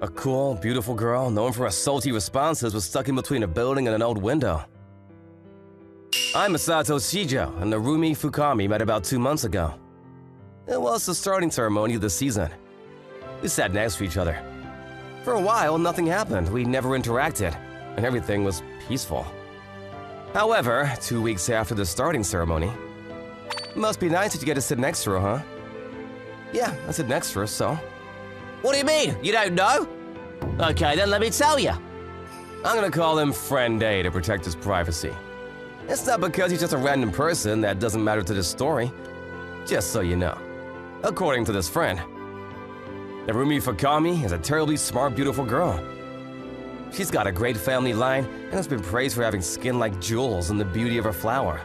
A cool, beautiful girl known for her salty responses was stuck in between a building and an old window. I'm Masato Shijo, and Narumi Fukami met about 2 months ago. It was the starting ceremony of the season. We sat next to each other. For a while, nothing happened. We never interacted, and everything was peaceful. However, 2 weeks after the starting ceremony, must be nice that you get to sit next to her, huh? Yeah, I sit next to her, so. What do you mean? You don't know? Okay, then let me tell you. I'm gonna call him Friend A to protect his privacy. It's not because he's just a random person that doesn't matter to this story. Just so you know. According to this friend, Narumi Fukami is a terribly smart, beautiful girl. She's got a great family line and has been praised for having skin like jewels and the beauty of her flower.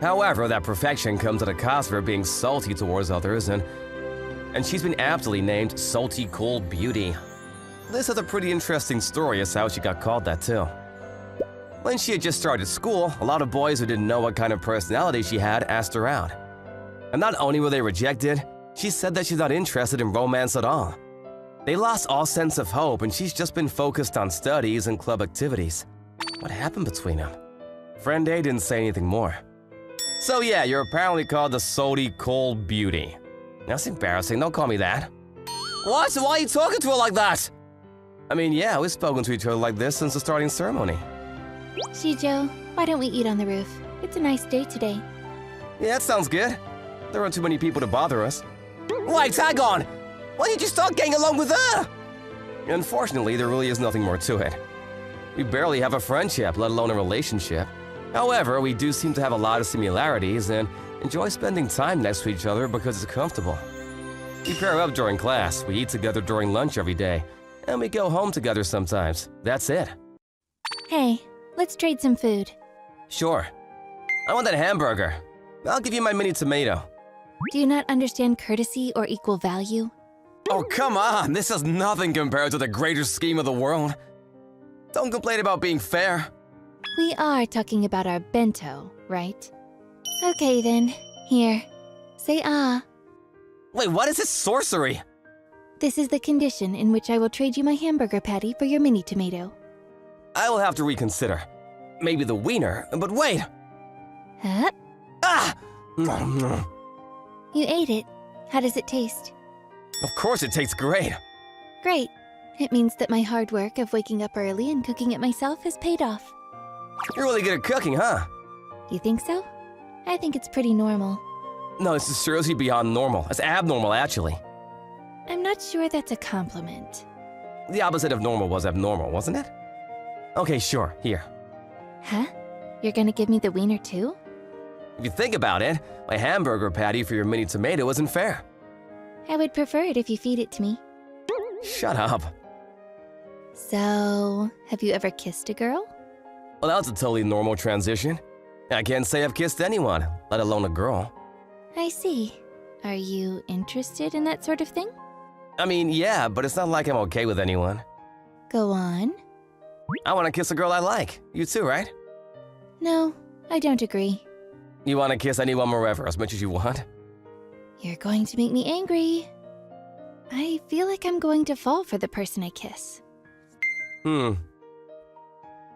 However, that perfection comes at a cost of her being salty towards others, and she's been aptly named Salty Cold Beauty. This is a pretty interesting story as to how she got called that too. When she had just started school, a lot of boys who didn't know what kind of personality she had asked her out. And not only were they rejected, she said that she's not interested in romance at all. They lost all sense of hope, and she's just been focused on studies and club activities. What happened between them? Friend A didn't say anything more. So yeah, you're apparently called the Salty Cold Beauty. That's embarrassing, don't call me that. What? So why are you talking to her like that? I mean, yeah, we've spoken to each other like this since the starting ceremony. Shijo, why don't we eat on the roof? It's a nice day today. Yeah, that sounds good. There aren't too many people to bother us. Wait, hang on! Why did you start getting along with her? Unfortunately, there really is nothing more to it. We barely have a friendship, let alone a relationship. However, we do seem to have a lot of similarities and enjoy spending time next to each other because it's comfortable. We pair up during class, we eat together during lunch every day, and we go home together sometimes. That's it. Hey, let's trade some food. Sure. I want that hamburger. I'll give you my mini tomato. Do you not understand courtesy or equal value? Oh, come on! This is nothing compared to the greater scheme of the world. Don't complain about being fair. We are talking about our bento, right? Okay then, here. Say ah. Wait, what is this sorcery? This is the condition in which I will trade you my hamburger patty for your mini tomato. I will have to reconsider. Maybe the wiener, but wait! Huh? Ah! You ate it. How does it taste? Of course it tastes great. Great. It means that my hard work of waking up early and cooking it myself has paid off. You're really good at cooking, huh? You think so? I think it's pretty normal. No, this is seriously beyond normal. It's abnormal, actually. I'm not sure that's a compliment. The opposite of normal was abnormal, wasn't it? Okay, sure, here. Huh? You're gonna give me the wiener too? If you think about it, my hamburger patty for your mini tomato isn't fair. I would prefer it if you feed it to me. Shut up. So, have you ever kissed a girl? Well, that's a totally normal transition. I can't say I've kissed anyone, let alone a girl. I see. Are you interested in that sort of thing? I mean, yeah, but it's not like I'm okay with anyone. Go on. I want to kiss a girl I like. You too, right? No, I don't agree. You want to kiss anyone wherever as much as you want? You're going to make me angry. I feel like I'm going to fall for the person I kiss.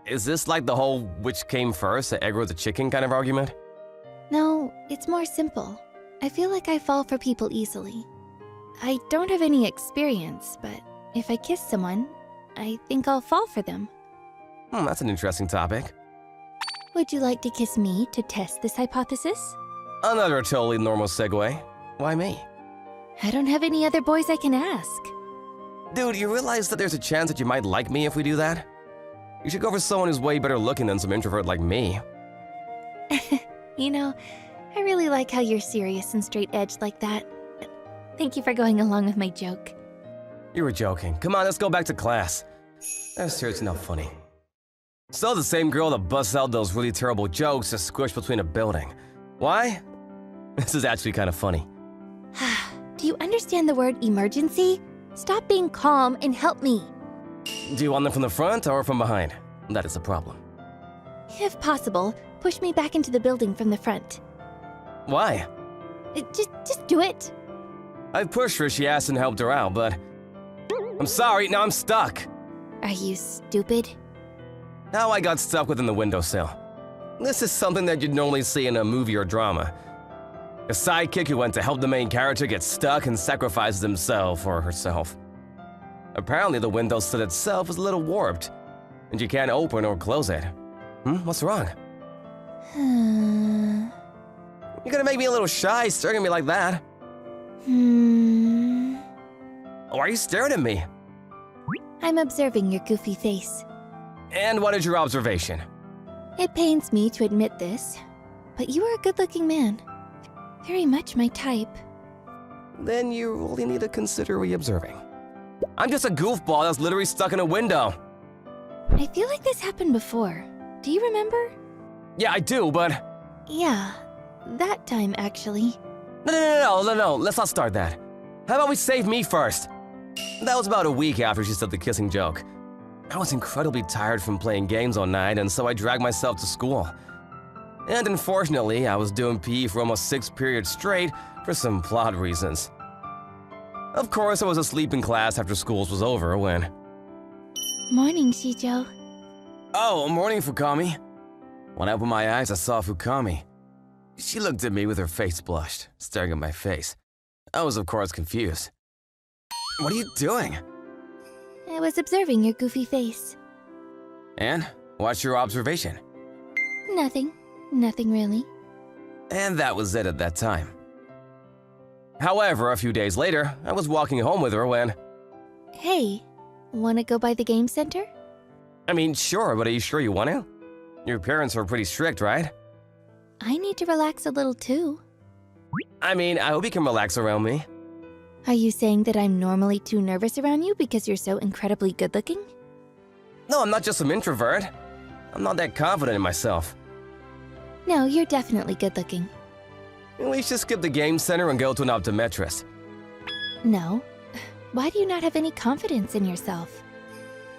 Is this like the whole which came first, the egg or the chicken kind of argument? No, it's more simple. I feel like I fall for people easily. I don't have any experience, but if I kiss someone, I think I'll fall for them. That's an interesting topic. Would you like to kiss me to test this hypothesis? Another totally normal segue. Why me? I don't have any other boys I can ask. Dude, you realize that there's a chance that you might like me if we do that? You should go for someone who's way better looking than some introvert like me. You know, I really like how you're serious and straight-edged like that. Thank you for going along with my joke. You were joking. Come on, let's go back to class. That's seriously not funny. So the same girl that busts out those really terrible jokes is squished between a building. Why? This is actually kind of funny. Do you understand the word emergency? Stop being calm and help me. Do you want them from the front or from behind? That is the problem. If possible, push me back into the building from the front. Why? Just do it. I've pushed her, she asked and helped her out, but... I'm sorry, now I'm stuck. Are you stupid? Now I got stuck within the windowsill. This is something that you'd normally see in a movie or drama. A sidekick who went to help the main character get stuck and sacrifices himself or herself. Apparently the windowsill itself is a little warped, and you can't open or close it. What's wrong? You're gonna make me a little shy staring at me like that. Why are you staring at me? I'm observing your goofy face. And what is your observation? It pains me to admit this, but you are a good-looking man. Very much my type. Then you really need to consider re-observing. I'm just a goofball that's literally stuck in a window. I feel like this happened before. Do you remember? Yeah, I do, but... Yeah, that time actually. No, let's not start that. How about we save me first? That was about a week after she said the kissing joke. I was incredibly tired from playing games all night, and so I dragged myself to school. And unfortunately, I was doing PE for almost 6 periods straight for some plot reasons. Of course, I was asleep in class after school was over when... Morning, Shijo. Oh, morning, Fukami. When I opened my eyes, I saw Fukami. She looked at me with her face blushed, staring at my face. I was, of course, confused. What are you doing? I was observing your goofy face. And? What's your observation? Nothing. Nothing really. And that was it at that time. However, a few days later, I was walking home with her when... Hey, wanna go by the game center? I mean, sure, but are you sure you want to? Your parents are pretty strict, right? I need to relax a little too. I mean, I hope you can relax around me. Are you saying that I'm normally too nervous around you because you're so incredibly good-looking? No, I'm not just some introvert. I'm not that confident in myself. No, you're definitely good-looking. We should skip the game center and go to an optometrist. No. Why do you not have any confidence in yourself?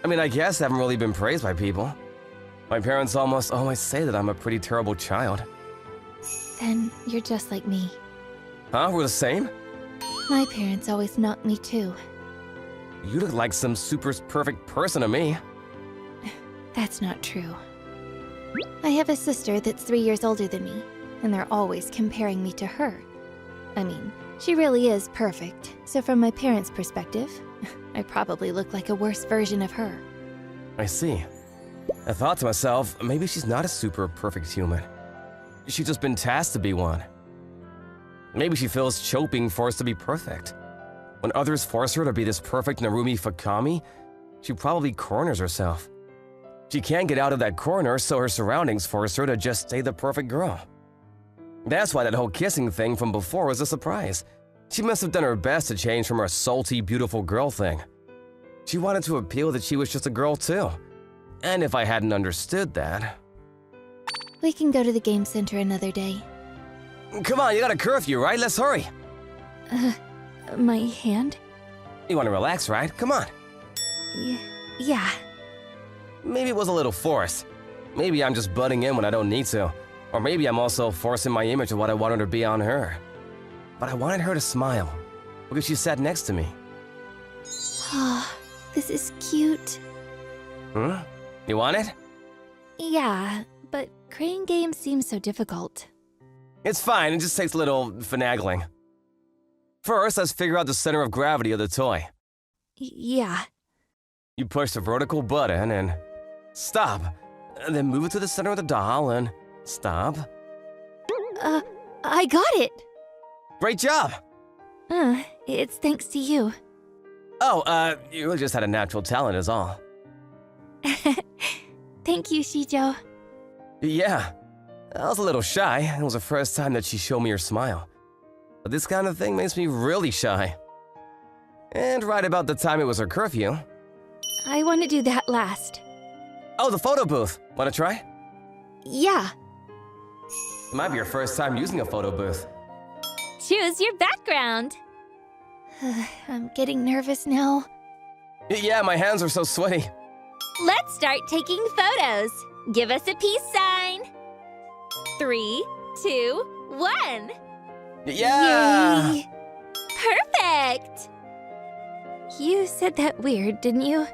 I mean, I guess I haven't really been praised by people. My parents almost always say that I'm a pretty terrible child. Then you're just like me. Huh? We're the same? My parents always knock me too. You look like some super perfect person to me. That's not true. I have a sister that's 3 years older than me, and they're always comparing me to her. I mean, she really is perfect, so from my parents' perspective, I probably look like a worse version of her. I see. I thought to myself, maybe she's not a super perfect human. She's just been tasked to be one. Maybe she feels choping forced to be perfect. When others force her to be this perfect Narumi Fakami, she probably corners herself. She can't get out of that corner, so her surroundings force her to just stay the perfect girl. That's why that whole kissing thing from before was a surprise. She must have done her best to change from her salty, beautiful girl thing. She wanted to appeal that she was just a girl too. And if I hadn't understood that... We can go to the game center another day. Come on, you got a curfew, right? Let's hurry. My hand? You want to relax, right? Come on. Yeah. Maybe it was a little forced. Maybe I'm just butting in when I don't need to. Or maybe I'm also forcing my image of what I wanted to be on her. But I wanted her to smile, because she sat next to me. Oh, this is cute. You want it? Yeah, but crane games seem so difficult. It's fine, it just takes a little finagling. First, let's figure out the center of gravity of the toy. Yeah. You push the vertical button and stop. And then move it to the center of the doll and stop. I got it! Great job! It's thanks to you. Oh, you really just had a natural talent is all. Thank you, Shijo. Yeah, I was a little shy. It was the first time that she showed me her smile. But this kind of thing makes me really shy. And right about the time it was her curfew. I want to do that last. Oh, the photo booth. Want to try? Yeah. It might be your first time using a photo booth. Choose your background. I'm getting nervous now. Yeah, my hands are so sweaty. Let's start taking photos. Give us a peace sign. 3, 2, 1. Yeah! Yay. Perfect! You said that weird, didn't you?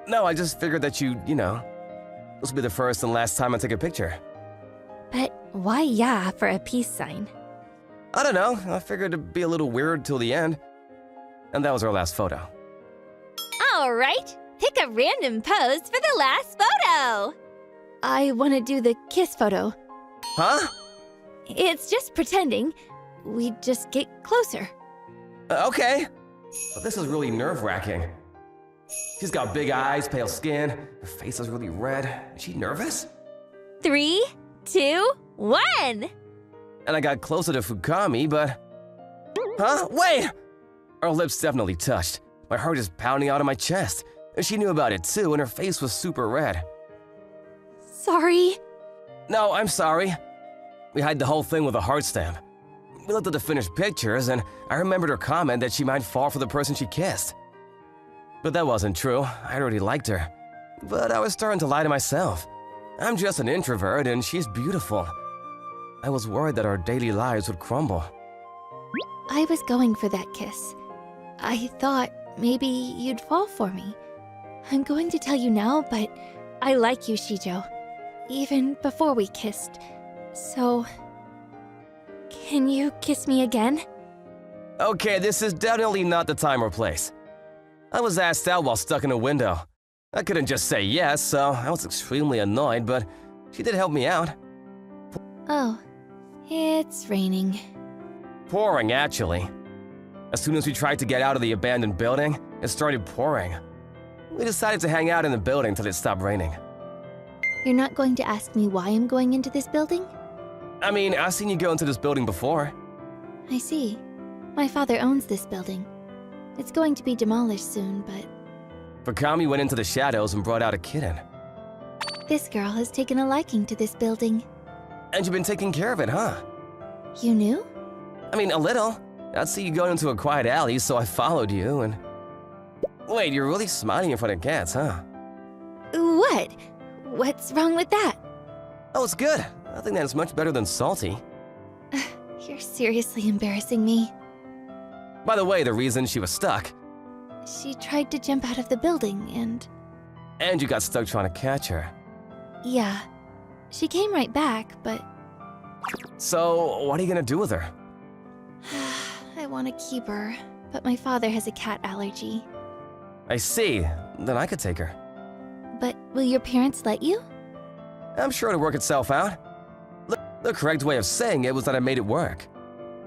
No, I just figured that this would be the first and last time I take a picture. But why yeah for a peace sign? I don't know, I figured it'd be a little weird till the end. And that was our last photo. All right, pick a random pose for the last photo. I want to do the kiss photo. Huh? It's just pretending. We just get closer. Okay. But this is really nerve-wracking. She's got big eyes, pale skin, her face is really red. Is she nervous? 3, 2, 1. And I got closer to Fukami, but... Huh? Wait! Our lips definitely touched. My heart is pounding out of my chest. And she knew about it too, and her face was super red. Sorry. No, I'm sorry. We hid the whole thing with a heart stamp. We looked at the finished pictures, and I remembered her comment that she might fall for the person she kissed. But that wasn't true. I already liked her. But I was starting to lie to myself. I'm just an introvert, and she's beautiful. I was worried that our daily lives would crumble. I was going for that kiss. I thought maybe you'd fall for me. I'm going to tell you now, but I like you, Shijo. Even before we kissed. So... can you kiss me again? Okay, this is definitely not the time or place. I was asked out while stuck in a window. I couldn't just say yes, so I was extremely annoyed, but she did help me out. Oh, it's raining. Pouring, actually. As soon as we tried to get out of the abandoned building, it started pouring. We decided to hang out in the building till it stopped raining. You're not going to ask me why I'm going into this building? I mean, I've seen you go into this building before. I see. My father owns this building. It's going to be demolished soon, but Fukami went into the shadows and brought out a kitten. this girl has taken a liking to this building. And you've been taking care of it, huh? You knew? I mean, a little. I'd see you going into a quiet alley, so I followed you and... Wait, you're really smiling in front of cats, huh? What? What's wrong with that? Oh, it's good. I think that's much better than salty. You're seriously embarrassing me. By the way, the reason she was stuck, She tried to jump out of the building and you got stuck trying to catch her. yeah. She came right back, but So, what are you gonna do with her? I want to keep her, but my father has a cat allergy. I see. Then I could take her. But will your parents let you? I'm sure it'll work itself out. The correct way of saying it was that I made it work.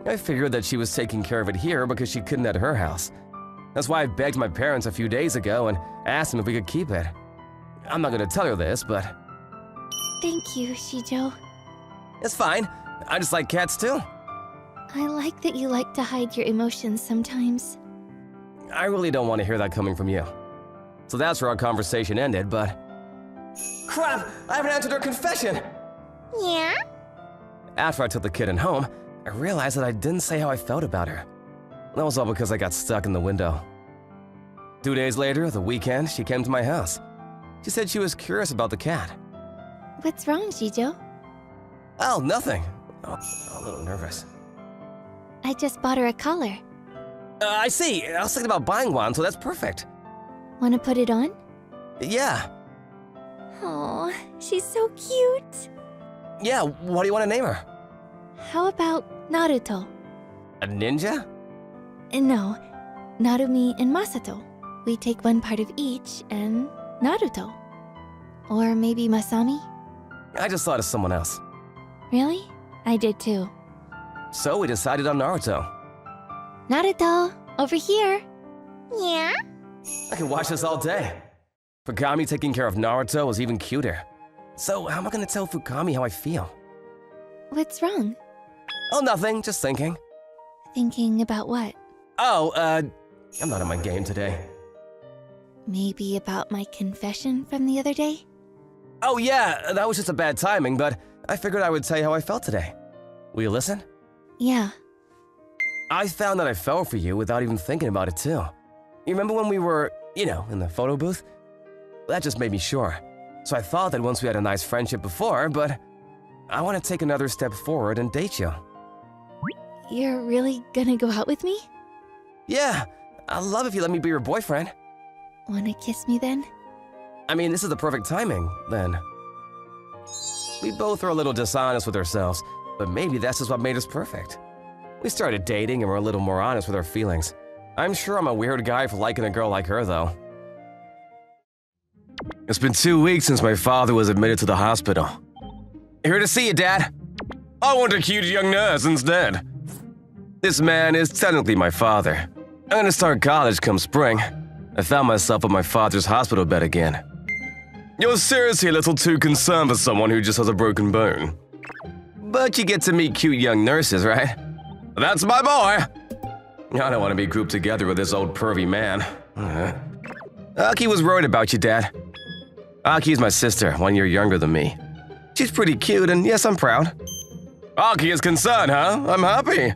I figured that she was taking care of it here because she couldn't at her house. That's why I begged my parents a few days ago and asked them if we could keep it. I'm not gonna tell her this, but Thank you, Shijo. it's fine. I just like cats too. I like that you like to hide your emotions sometimes. I really don't want to hear that coming from you. So that's where our conversation ended, but... Crap! I haven't answered her confession! Yeah? After I took the kitten home, I realized that I didn't say how I felt about her. That was all because I got stuck in the window. 2 days later, the weekend, she came to my house. She said she was curious about the cat. What's wrong, Shijo? Oh, nothing. Oh, a little nervous. I just bought her a collar. I see. I was thinking about buying one, so that's perfect. Wanna put it on? Yeah. Oh, she's so cute. Yeah, what do you want to name her? How about Naruto? A ninja? No, Narumi and Masato. We take one part of each and Naruto. Or maybe Masami? I just thought of someone else. Really? I did too. So we decided on Naruto. Naruto, over here. Yeah? I can watch this all day. Fukami taking care of Naruto was even cuter. So how am I gonna tell Fukami how I feel? What's wrong? Oh, nothing, just thinking. Thinking about what? Oh, I'm not in my game today. Maybe about my confession from the other day? Oh yeah, that was just a bad timing, but I figured I would tell you how I felt today. Will you listen? Yeah. I found that I fell for you without even thinking about it too. You remember when we were, in the photo booth? That just made me sure. So I thought that once we had a nice friendship before, but I want to take another step forward and date you. You're really gonna go out with me? Yeah, I'd love if you let me be your boyfriend. Wanna kiss me then? I mean, this is the perfect timing, then. We both are a little dishonest with ourselves, but maybe that's just what made us perfect. We started dating and we're a little more honest with our feelings. I'm sure I'm a weird guy for liking a girl like her, though. It's been 2 weeks since my father was admitted to the hospital. Here to see you, Dad. I want a cute young nurse instead. This man is technically my father. I'm gonna start college come spring. I found myself at my father's hospital bed again. You're seriously a little too concerned for someone who just has a broken bone. But you get to meet cute young nurses, right? That's my boy! I don't want to be grouped together with this old pervy man. Aki was worried about you, Dad. Aki is my sister, 1 year younger than me. She's pretty cute, and yes, I'm proud. Aki is concerned, huh? I'm happy.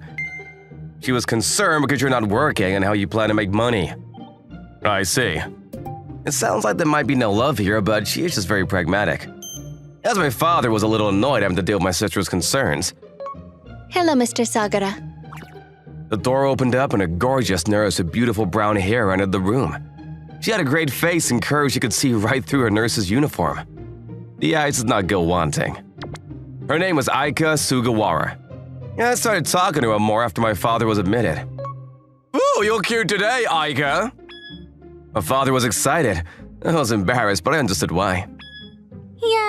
She was concerned because you're not working and how you plan to make money. I see. It sounds like there might be no love here, but she is just very pragmatic. As my father was a little annoyed having to deal with my sister's concerns. Hello, Mr. Sagara. The door opened up and a gorgeous nurse with beautiful brown hair entered the room. She had a great face and curves you could see right through her nurse's uniform. The eyes did not go wanting. Her name was Aika Sugawara. I started talking to her more after my father was admitted. Ooh, you're cute today, Aika. My father was excited. I was embarrassed, but I understood why.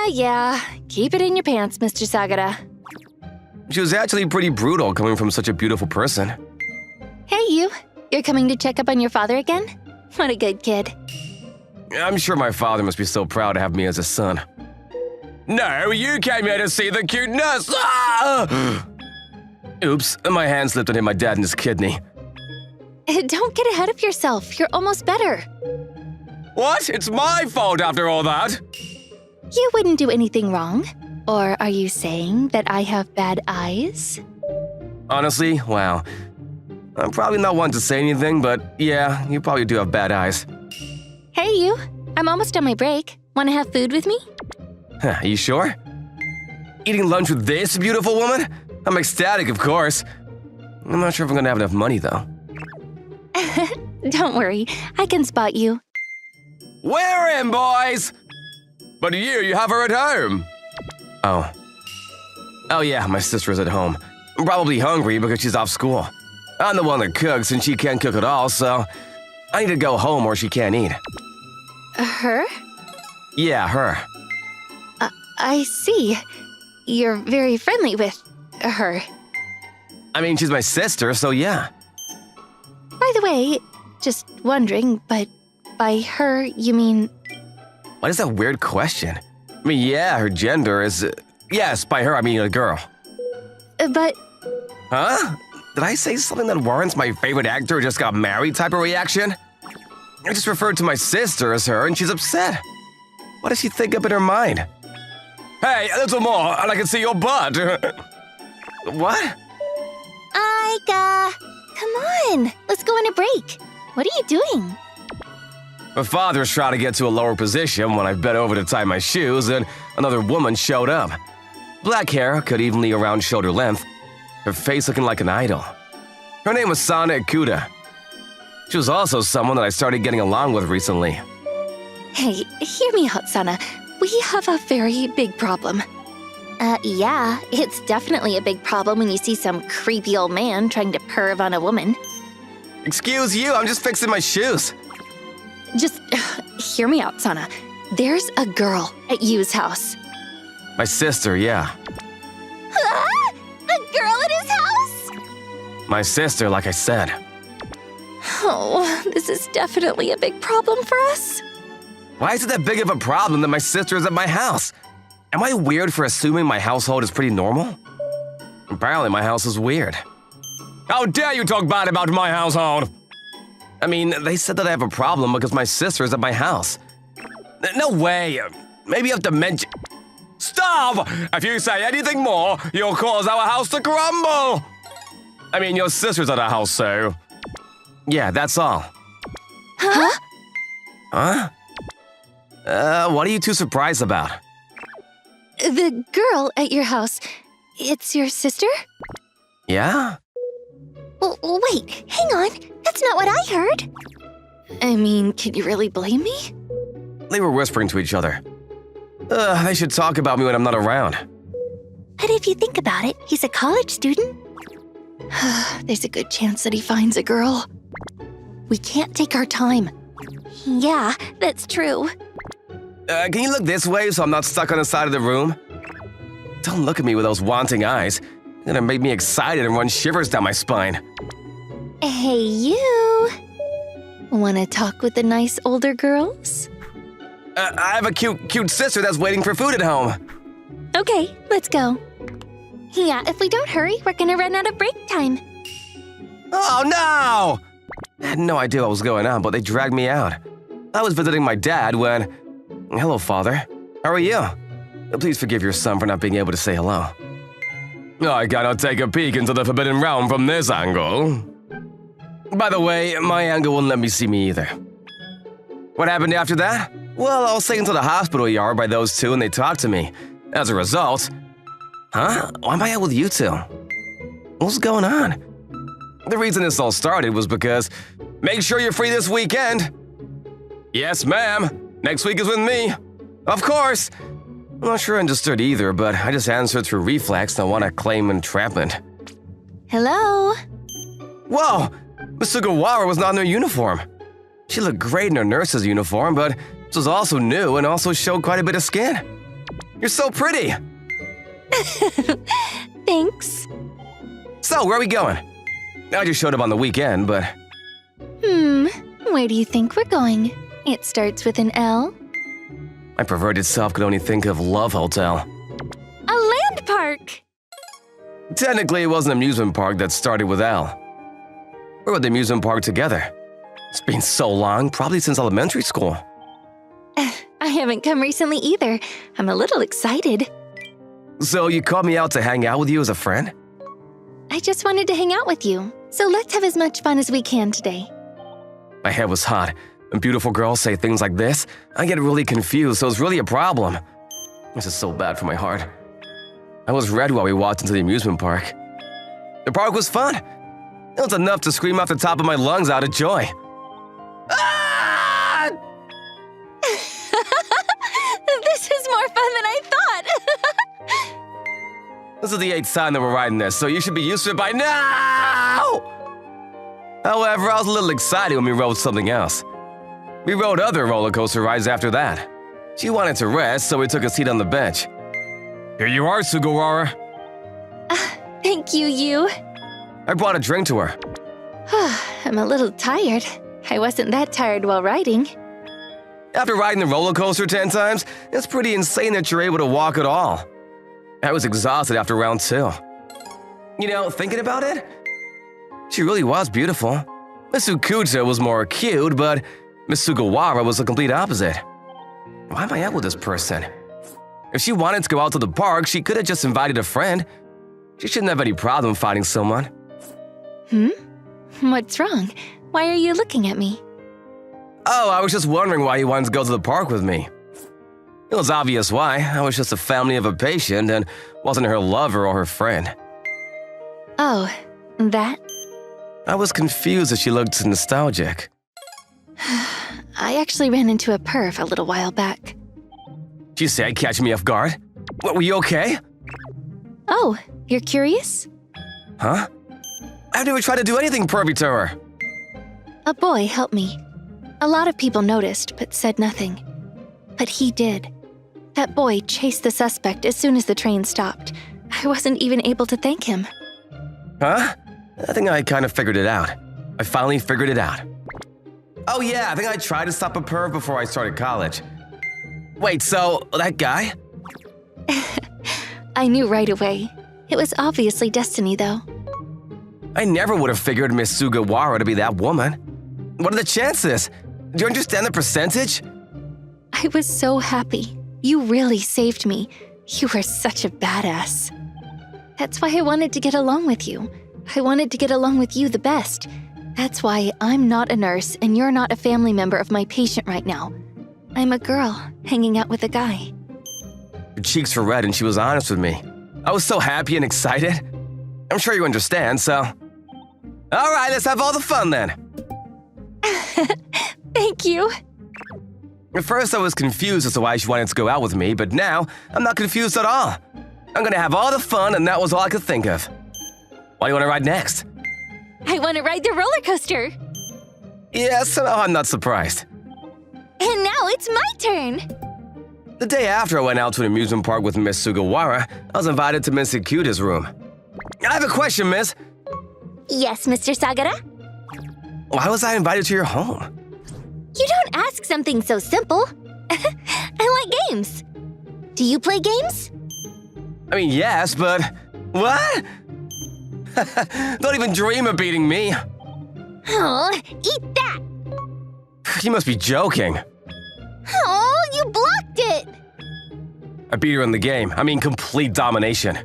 Yeah. Keep it in your pants, Mr. Sagara. She was actually pretty brutal coming from such a beautiful person. Hey, you. You're coming to check up on your father again? What a good kid. I'm sure my father must be so proud to have me as a son. No, you came here to see the cute nurse! Ah! Oops, my hand slipped and hit my dad in his kidney. Don't get ahead of yourself. You're almost better. What? It's my fault after all that? You wouldn't do anything wrong. Or are you saying that I have bad eyes? Honestly, wow. I'm probably not one to say anything, but yeah, you probably do have bad eyes. Hey, you. I'm almost on my break. Want to have food with me? Huh, you sure? Eating lunch with this beautiful woman? I'm ecstatic, of course. I'm not sure if I'm gonna have enough money, though. Don't worry. I can spot you. We're in, boys! But you have her at home. Oh. Oh yeah, my sister is at home. Probably hungry because she's off school. I'm the one that cooks and she can't cook at all, so I need to go home or she can't eat. Her? Yeah, her. I see. You're very friendly with her. I mean, she's my sister, so yeah. By the way, just wondering, but by her, you mean... What is that weird question? I mean, yeah, her gender is... yes, by her I mean a girl. But... Huh? Did I say something that warrants my favorite actor just got married type of reaction? I just referred to my sister as her and she's upset. What does she think up in her mind? Hey, a little more and I can see your butt. What? Aika! Come on! Let's go on a break. What are you doing? My father's trying to get to a lower position when I bent over to tie my shoes and another woman showed up. Black hair, cut evenly around shoulder length, her face looking like an idol. Her name was Sana Ikuda. She was also someone that I started getting along with recently. Hey, hear me out, Sana. We have a very big problem. Yeah, it's definitely a big problem when you see some creepy old man trying to perv on a woman. Excuse you, I'm just fixing my shoes. Just hear me out, Sana. There's a girl at Yu's house. My sister, yeah. A girl at his house? My sister, like I said. Oh, this is definitely a big problem for us. Why is it that big of a problem that my sister is at my house? Am I weird for assuming my household is pretty normal? Apparently my house is weird. How dare you talk bad about my household? I mean, they said that I have a problem because my sister is at my house. No way. Maybe you have to mention... Stop! If you say anything more, you'll cause our house to crumble! I mean, your sister's at our house, so... yeah, that's all. Huh? Huh? What are you two surprised about? The girl at your house, it's your sister? Yeah? Wait, hang on. That's not what I heard. I mean, can you really blame me? They were whispering to each other. They should talk about me when I'm not around. But if you think about it, he's a college student. There's a good chance that he finds a girl. We can't take our time. Yeah, that's true. Can you look this way so I'm not stuck on the side of the room? Don't look at me with those wanting eyes. You're gonna make me excited and run shivers down my spine. Hey, you. Wanna talk with the nice older girls? I have a cute sister that's waiting for food at home. Okay, let's go. Yeah, if we don't hurry, we're gonna run out of break time. Oh no! I had no idea what was going on, but they dragged me out. I was visiting my dad when... Hello, Father. How are you? Please forgive your son for not being able to say hello. I cannot take a peek into the Forbidden Realm from this angle. By the way, my angle wouldn't let me see me either. What happened after that? Well, I was taken to the hospital yard by those two and they talked to me. As a result... Huh? Why am I out with you two? What's going on? The reason this all started was because... Make sure you're free this weekend! Yes, ma'am. Next week is with me. Of course. I'm not sure I understood either, but I just answered through reflex and I want to claim entrapment. Hello? Whoa! Miss Sugawara was not in her uniform. She looked great in her nurse's uniform, but this was also new and also showed quite a bit of skin. You're so pretty! Thanks. So, where are we going? I just showed up on the weekend, but... Where do you think we're going? It starts with an L. My perverted self could only think of Love Hotel. A land park! Technically, it was an amusement park that started with L. We were at the amusement park together. It's been so long, probably since elementary school. I haven't come recently either. I'm a little excited. So you called me out to hang out with you as a friend? I just wanted to hang out with you, so let's have as much fun as we can today. My head was hot. When beautiful girls say things like this, I get really confused, so it's really a problem. This is so bad for my heart. I was red while we walked into the amusement park. The park was fun. It was enough to scream off the top of my lungs out of joy. Ah! This is more fun than I thought! This is the 8th time that we're riding this, so you should be used to it by now! However, I was a little excited when we rode something else. We rode other roller coaster rides after that. She wanted to rest, so we took a seat on the bench. Here you are, Sugawara. Thank you, Yu. I brought a drink to her. I'm a little tired. I wasn't that tired while riding. After riding the roller coaster 10 times, it's pretty insane that you're able to walk at all. I was exhausted after round 2. You know, thinking about it, she really was beautiful. Miss Ukuta was more cute, but Miss Sugawara was the complete opposite. Why am I out with this person? If she wanted to go out to the park, she could have just invited a friend. She shouldn't have any problem finding someone. What's wrong? Why are you looking at me? Oh, I was just wondering why you wanted to go to the park with me. It was obvious why. I was just a family of a patient and wasn't her lover or her friend. Oh, that? I was confused as she looked nostalgic. I actually ran into a perv a little while back. She said, catch me off guard. What, were you okay? Oh, you're curious? Huh? I've never tried to do anything pervy to her. A boy helped me. A lot of people noticed, but said nothing. But he did. That boy chased the suspect as soon as the train stopped. I wasn't even able to thank him. Huh? I think I kind of figured it out. I finally figured it out. Oh yeah, I think I tried to stop a perv before I started college. Wait, so that guy? I knew right away. It was obviously destiny, though. I never would have figured Miss Sugawara to be that woman. What are the chances? Do you understand the percentage? I was so happy. You really saved me. You were such a badass. That's why I wanted to get along with you. I wanted to get along with you the best. That's why I'm not a nurse and you're not a family member of my patient right now. I'm a girl hanging out with a guy. Her cheeks were red and she was honest with me. I was so happy and excited. I'm sure you understand, so... All right, let's have all the fun then. Thank you. At first I was confused as to why she wanted to go out with me, but now I'm not confused at all. I'm gonna have all the fun and that was all I could think of. What do you want to ride next? I want to ride the roller coaster. Yeah, somehow I'm not surprised. And now it's my turn. The day after I went out to an amusement park with Miss Sugawara, I was invited to Miss Ikuta's room. I have a question, miss. Yes, Mr. Sagara? Why was I invited to your home? You don't ask something so simple. I like games. Do you play games? I mean, yes, but... What? Don't even dream of beating me. Oh, eat that! You must be joking. Oh, you blocked it! I beat her in the game. I mean, complete domination.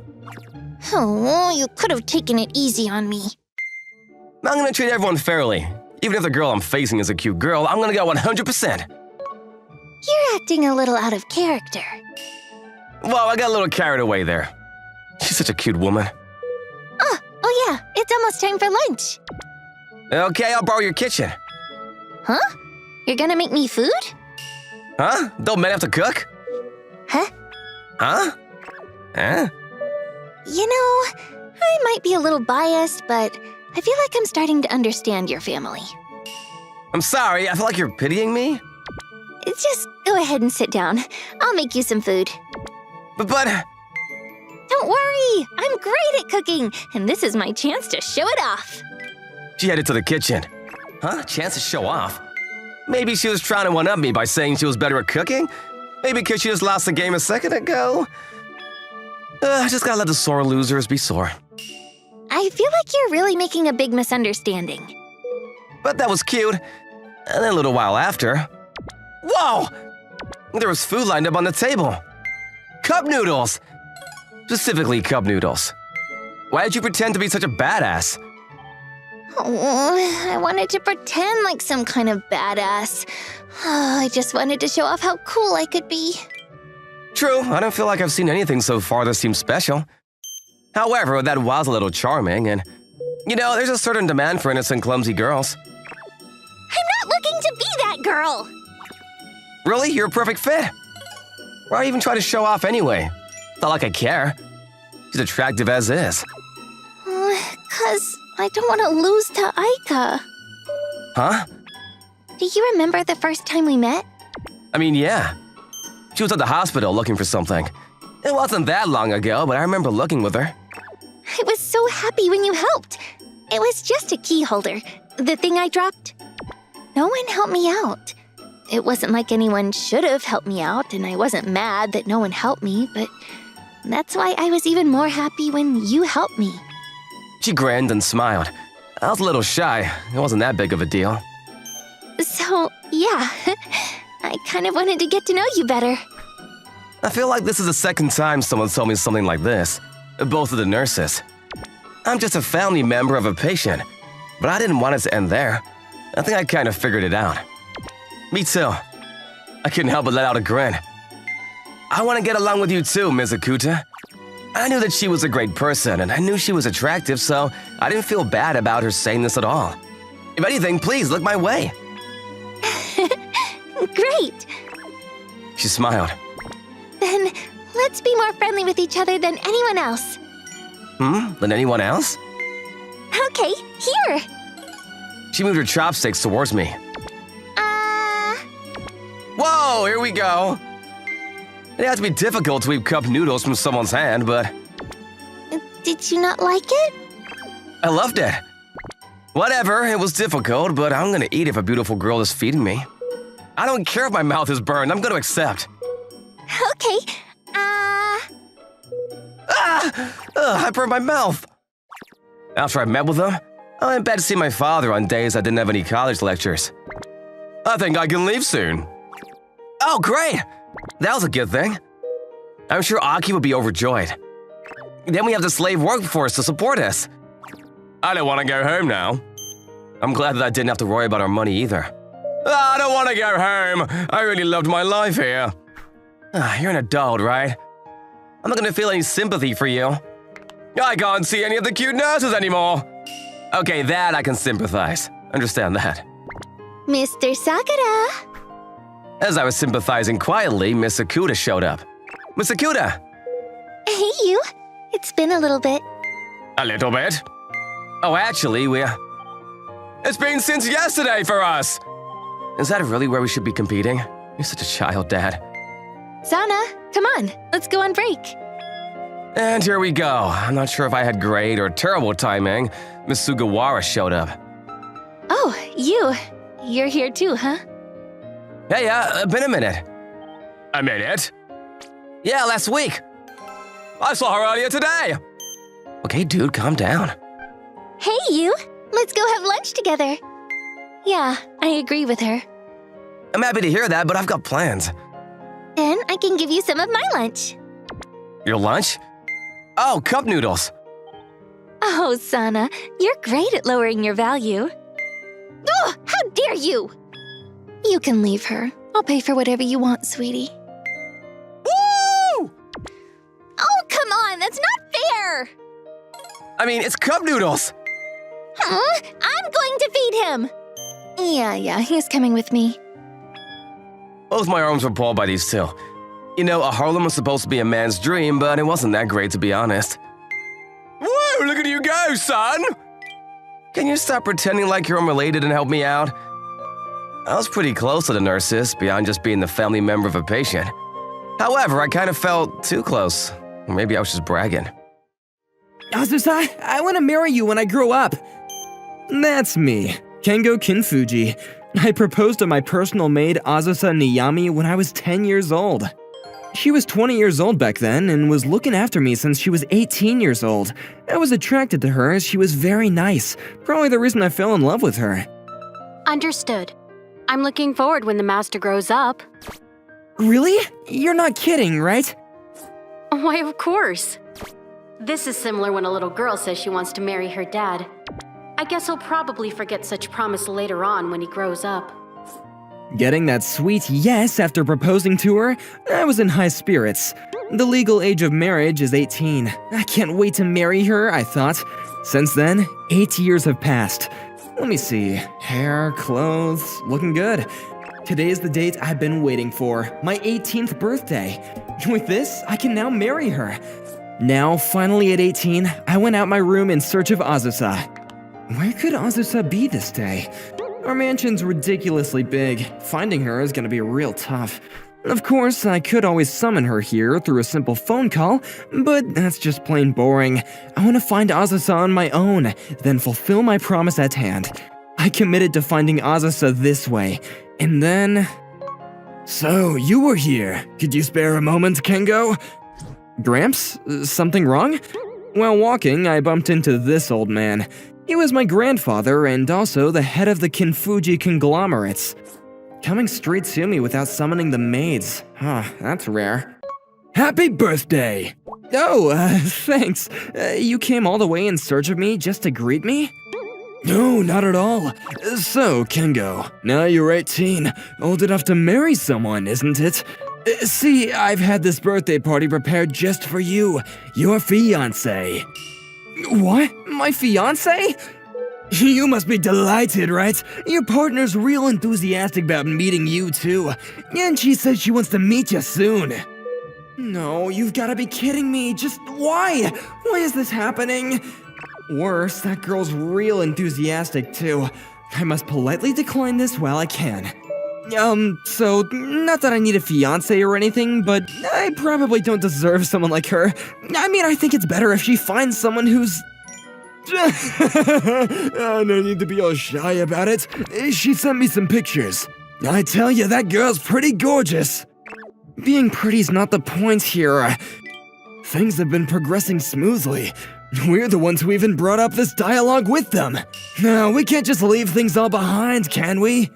Oh, you could have taken it easy on me. I'm gonna treat everyone fairly. Even if the girl I'm facing is a cute girl, I'm gonna go 100%. You're acting a little out of character. Well, I got a little carried away there. She's such a cute woman. Oh yeah, it's almost time for lunch. Okay, I'll borrow your kitchen. Huh? You're gonna make me food? Huh? Don't men have to cook? Huh? Huh? Huh? You know, I might be a little biased, but I feel like I'm starting to understand your family. I'm sorry, I feel like you're pitying me. Just go ahead and sit down. I'll make you some food. But... Don't worry, I'm great at cooking, and this is my chance to show it off. She headed to the kitchen. Huh? Chance to show off? Maybe she was trying to one-up me by saying she was better at cooking? Maybe because she just lost the game a second ago? Just gotta let the sore losers be sore. I feel like you're really making a big misunderstanding. But that was cute. And then a little while after... Whoa! There was food lined up on the table. Cup noodles! Specifically cup noodles. Why did you pretend to be such a badass? Oh, I wanted to pretend like some kind of badass. I just wanted to show off how cool I could be. True, I don't feel like I've seen anything so far that seems special. However, that was a little charming, and... You know, there's a certain demand for innocent, clumsy girls. I'm not looking to be that girl! Really? You're a perfect fit. Why even try to show off anyway? Not like I care. She's attractive as is. 'Cause I don't want to lose to Aika. Huh? Do you remember the first time we met? I mean, yeah. She was at the hospital looking for something. It wasn't that long ago, but I remember looking with her. I was so happy when you helped. It was just a key holder, the thing I dropped. No one helped me out. It wasn't like anyone should have helped me out, and I wasn't mad that no one helped me, but that's why I was even more happy when you helped me. She grinned and smiled. I was a little shy. It wasn't that big of a deal. So, yeah, I kind of wanted to get to know you better. I feel like this is the second time someone told me something like this. Both of the nurses. I'm just a family member of a patient, but I didn't want it to end there. I think I kind of figured it out. Me too. I couldn't help but let out a grin. I want to get along with you too, Ms. Akuta. I knew that she was a great person, and I knew she was attractive, so I didn't feel bad about her saying this at all. If anything, please look my way. Great! She smiled. Then let's be more friendly with each other than anyone else. Than anyone else? Okay, here! She moved her chopsticks towards me. Whoa, here we go. It has to be difficult to eat cup noodles from someone's hand, but... Did you not like it? I loved it. Whatever, it was difficult, but I'm gonna eat if a beautiful girl is feeding me. I don't care if my mouth is burned, I'm gonna accept. Okay, I burned my mouth. After I met with them, I went back to see my father on days I didn't have any college lectures. I think I can leave soon. Oh, great! That was a good thing. I'm sure Aki would be overjoyed. Then we have the slave workforce to support us. I don't want to go home now. I'm glad that I didn't have to worry about our money either. I don't want to go home. I really loved my life here. You're an adult, right? I'm not going to feel any sympathy for you. I can't see any of the cute nurses anymore. Okay, that I can sympathize. Understand that. Mr. Sakura! As I was sympathizing quietly, Miss Akuta showed up. Miss Akuta! Hey, you. It's been a little bit. A little bit? Oh, actually, It's been since yesterday for us! Is that really where we should be competing? You're such a child, Dad. Sana, come on. Let's go on break. And here we go. I'm not sure if I had great or terrible timing. Miss Sugawara showed up. Oh, you. You're here too, huh? Hey, been a minute. A minute? Yeah, last week. I saw her earlier today. Okay, dude, calm down. Hey, you. Let's go have lunch together. Yeah, I agree with her. I'm happy to hear that, but I've got plans. Then I can give you some of my lunch. Your lunch? Oh, cup noodles. Oh, Sana, you're great at lowering your value. Oh, how dare you! You can leave her. I'll pay for whatever you want, sweetie. Woo! Oh, come on, that's not fair! I mean, it's cup noodles. Huh? I'm going to feed him! Yeah, he's coming with me. Both my arms were pulled by these two. You know, a Harlem was supposed to be a man's dream, but it wasn't that great, to be honest. Whoa, look at you go, son! Can you stop pretending like you're unrelated and help me out? I was pretty close to the nurses, beyond just being the family member of a patient. However, I kind of felt too close. Or maybe I was just bragging. Azusa, I want to marry you when I grow up. That's me, Kengo Kinfuji. I proposed to my personal maid Azusa Niyami when I was 10 years old. She was 20 years old back then and was looking after me since she was 18 years old. I was attracted to her as she was very nice, probably the reason I fell in love with her. Understood. I'm looking forward when the master grows up. Really? You're not kidding, right? Why, of course. This is similar when a little girl says she wants to marry her dad. I guess he'll probably forget such promise later on when he grows up. Getting that sweet yes after proposing to her, I was in high spirits. The legal age of marriage is 18. I can't wait to marry her, I thought. Since then, 8 years have passed. Let me see. Hair, clothes, looking good. Today is the date I've been waiting for, my 18th birthday. With this, I can now marry her. Now, finally at 18, I went out my room in search of Azusa. Where could Azusa be this day? Our mansion's ridiculously big. Finding her is gonna be real tough. Of course, I could always summon her here through a simple phone call, but that's just plain boring. I want to find Azusa on my own, then fulfill my promise at hand. I committed to finding Azusa this way, and then... So, you were here. Could you spare a moment, Kengo? Gramps? Something wrong? While walking, I bumped into this old man. He was my grandfather and also the head of the Kinfuji conglomerates. Coming straight to me without summoning the maids. Huh, that's rare. Happy birthday! Oh, thanks. You came all the way in search of me just to greet me? No, not at all. So, Kengo, now you're 18, old enough to marry someone, isn't it? See, I've had this birthday party prepared just for you, your fiancé. What? My fiance? You must be delighted, right? Your partner's real enthusiastic about meeting you too, and she says she wants to meet you soon. No, you've gotta be kidding me. Just why? Why is this happening? Worse, that girl's real enthusiastic too. I must politely decline this while I can. So, not that I need a fiance or anything, but I probably don't deserve someone like her. I mean, I think it's better if she finds someone who's... No need to be all shy about it. She sent me some pictures. I tell you, that girl's pretty gorgeous. Being pretty's not the point here. Things have been progressing smoothly. We're the ones who even brought up this dialogue with them. Now, we can't just leave things all behind, can we?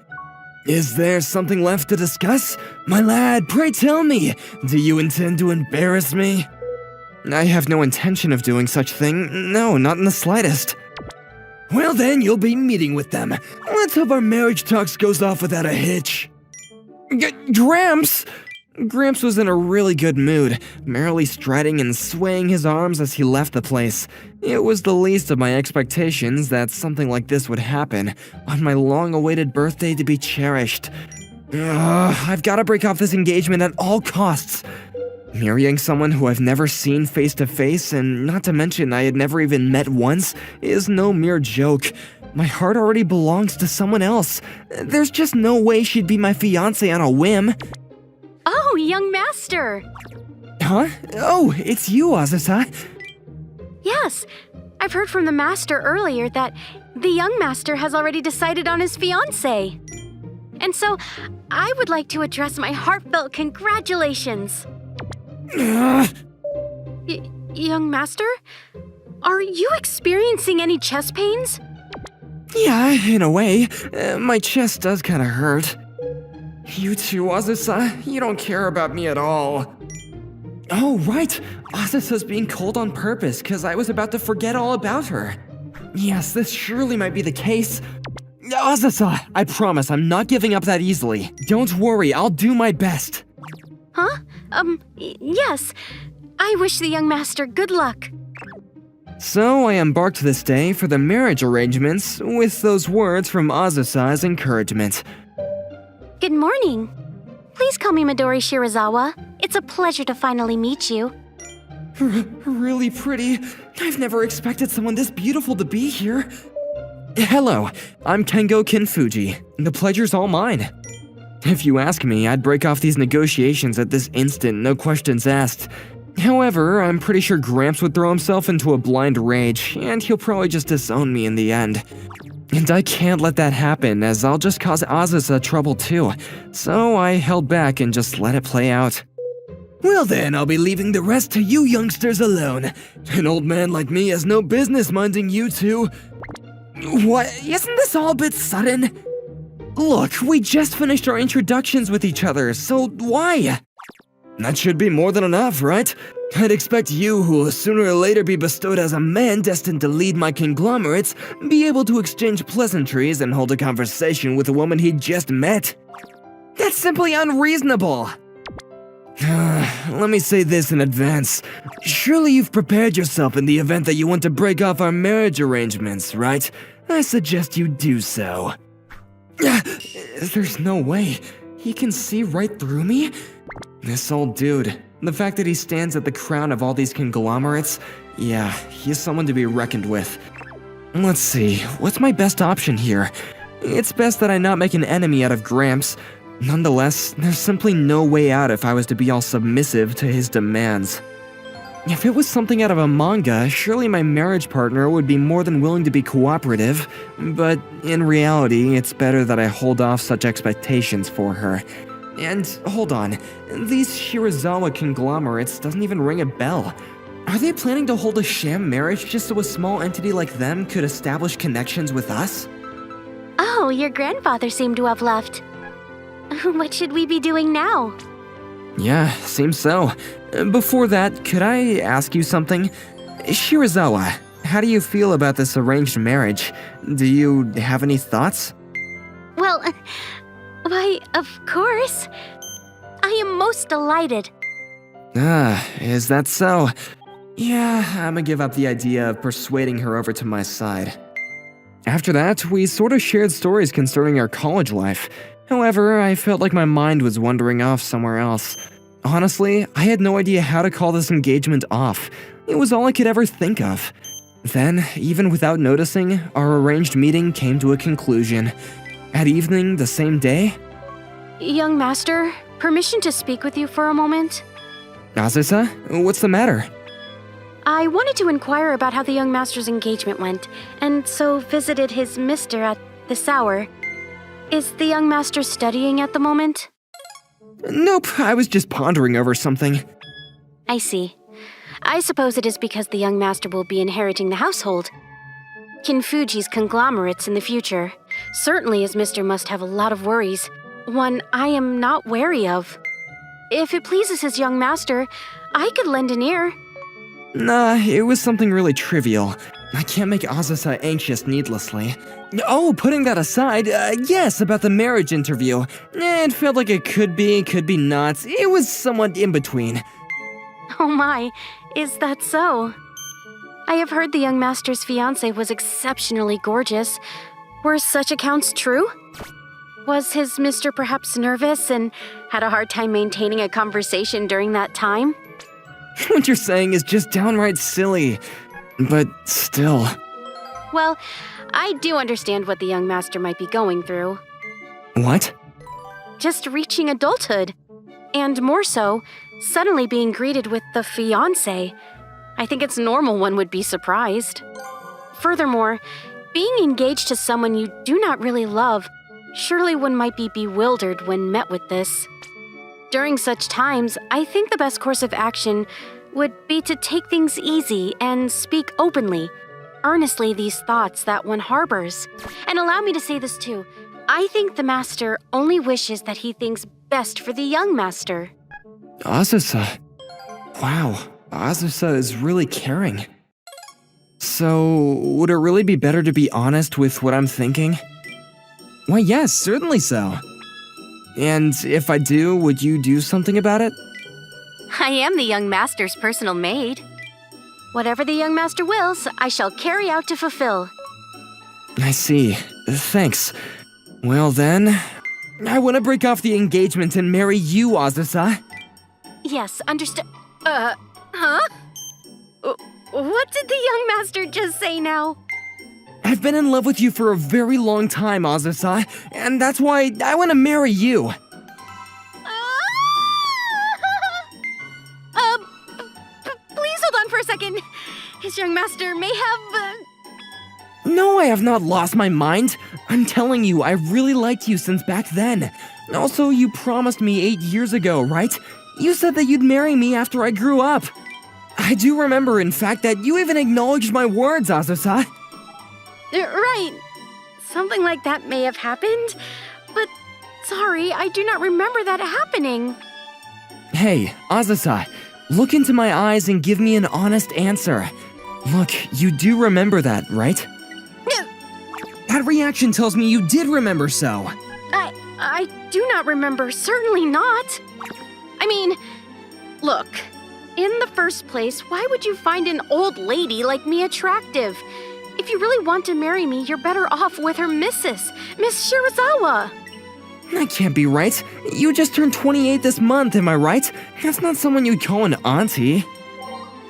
Is there something left to discuss? My lad, pray tell me, do you intend to embarrass me? I have no intention of doing such thing. No, not in the slightest. Well then, you'll be meeting with them. Let's hope our marriage talks goes off without a hitch. Gramps! Gramps was in a really good mood, merrily striding and swaying his arms as he left the place. It was the least of my expectations that something like this would happen, on my long-awaited birthday to be cherished. I've gotta break off this engagement at all costs. Marrying someone who I've never seen face to face, and not to mention I had never even met once, is no mere joke. My heart already belongs to someone else. There's just no way she'd be my fiancé on a whim. Oh, young master! Huh? Oh, it's you, Azusa. Yes, I've heard from the master earlier that the young master has already decided on his fiancé. And so, I would like to address my heartfelt congratulations. Young master? Are you experiencing any chest pains? Yeah, in a way. My chest does kinda hurt. You too, Azusa? You don't care about me at all. Oh, right! Azusa's being cold on purpose, because I was about to forget all about her. Yes, this surely might be the case. Azusa, I promise I'm not giving up that easily. Don't worry, I'll do my best. Huh? Yes. I wish the young master good luck. So I embarked this day for the marriage arrangements with those words from Azusa as encouragement. Good morning. Please call me Midori Shirazawa. It's a pleasure to finally meet you. Really pretty. I've never expected someone this beautiful to be here. Hello, I'm Kengo Kinfuji. The pleasure's all mine. If you ask me, I'd break off these negotiations at this instant, no questions asked. However, I'm pretty sure Gramps would throw himself into a blind rage, and he'll probably just disown me in the end. And I can't let that happen, as I'll just cause Azusa trouble too. So I held back and just let it play out. Well then, I'll be leaving the rest to you youngsters alone. An old man like me has no business minding you two. What? Isn't this all a bit sudden? Look, we just finished our introductions with each other, so why? That should be more than enough, right? I'd expect you, who will sooner or later be bestowed as a man destined to lead my conglomerates, be able to exchange pleasantries and hold a conversation with a woman he just met. That's simply unreasonable. Let me say this in advance. Surely you've prepared yourself in the event that you want to break off our marriage arrangements, right? I suggest you do so. There's no way. He can see right through me? This old dude. The fact that he stands at the crown of all these conglomerates, yeah, he's someone to be reckoned with. Let's see, what's my best option here? It's best that I not make an enemy out of Gramps. Nonetheless, there's simply no way out if I was to be all submissive to his demands. If it was something out of a manga, surely my marriage partner would be more than willing to be cooperative, but in reality, it's better that I hold off such expectations for her. And hold on, these Shirazawa conglomerates doesn't even ring a bell. Are they planning to hold a sham marriage just so a small entity like them could establish connections with us? Oh, your grandfather seemed to have left. What should we be doing now? Yeah, seems so. Before that, could I ask you something? Shirazawa, how do you feel about this arranged marriage? Do you have any thoughts? Well, why, of course. I am most delighted. Is that so? Yeah, I'ma give up the idea of persuading her over to my side. After that, we sort of shared stories concerning our college life. However, I felt like my mind was wandering off somewhere else. Honestly, I had no idea how to call this engagement off. It was all I could ever think of. Then, even without noticing, our arranged meeting came to a conclusion. At evening the same day... Young master, permission to speak with you for a moment? Azusa, what's the matter? I wanted to inquire about how the young master's engagement went, and so visited his mister at this hour. Is the young master studying at the moment? Nope, I was just pondering over something. I see. I suppose it is because the young master will be inheriting the household. Kinfuji's conglomerates in the future. Certainly his mister must have a lot of worries, one I am not wary of. If it pleases his young master, I could lend an ear. Nah, it was something really trivial. I can't make Azusa anxious needlessly. Oh, putting that aside, yes, about the marriage interview. It felt like it could be not. It was somewhat in between. Oh my, is that so? I have heard the young master's fiancée was exceptionally gorgeous. Were such accounts true? Was his mister perhaps nervous and had a hard time maintaining a conversation during that time? What you're saying is just downright silly. But still. Well, I do understand what the young master might be going through. What? Just reaching adulthood. And more so, suddenly being greeted with the fiancé. I think it's normal one would be surprised. Furthermore, being engaged to someone you do not really love, surely one might be bewildered when met with this. During such times, I think the best course of action would be to take things easy and speak openly, earnestly these thoughts that one harbors. And allow me to say this too, I think the master only wishes that he thinks best for the young master. Azusa. Wow, Azusa is really caring. So, would it really be better to be honest with what I'm thinking? Why, yes, certainly so. And if I do, would you do something about it? I am the young master's personal maid. Whatever the young master wills, I shall carry out to fulfill. I see. Thanks. Well then, I want to break off the engagement and marry you, Azusa. Yes, understood. Huh? What did the young master just say now? I've been in love with you for a very long time, Azusa, and that's why I want to marry you. Please hold on for a second. His young master may have... No, I have not lost my mind. I'm telling you, I really liked you since back then. Also, you promised me 8 years ago, right? You said that you'd marry me after I grew up. I do remember, in fact, that you even acknowledged my words, Azusa. Right. Something like that may have happened, but sorry, I do not remember that happening. Hey, Azusa, look into my eyes and give me an honest answer. Look, you do remember that, right? That reaction tells me you did remember so. I do not remember, certainly not. I mean, look, in the first place, why would you find an old lady like me attractive? If you really want to marry me, you're better off with her Miss Shirazawa. That can't be right. You just turned 28 this month, am I right? That's not someone you'd call an auntie.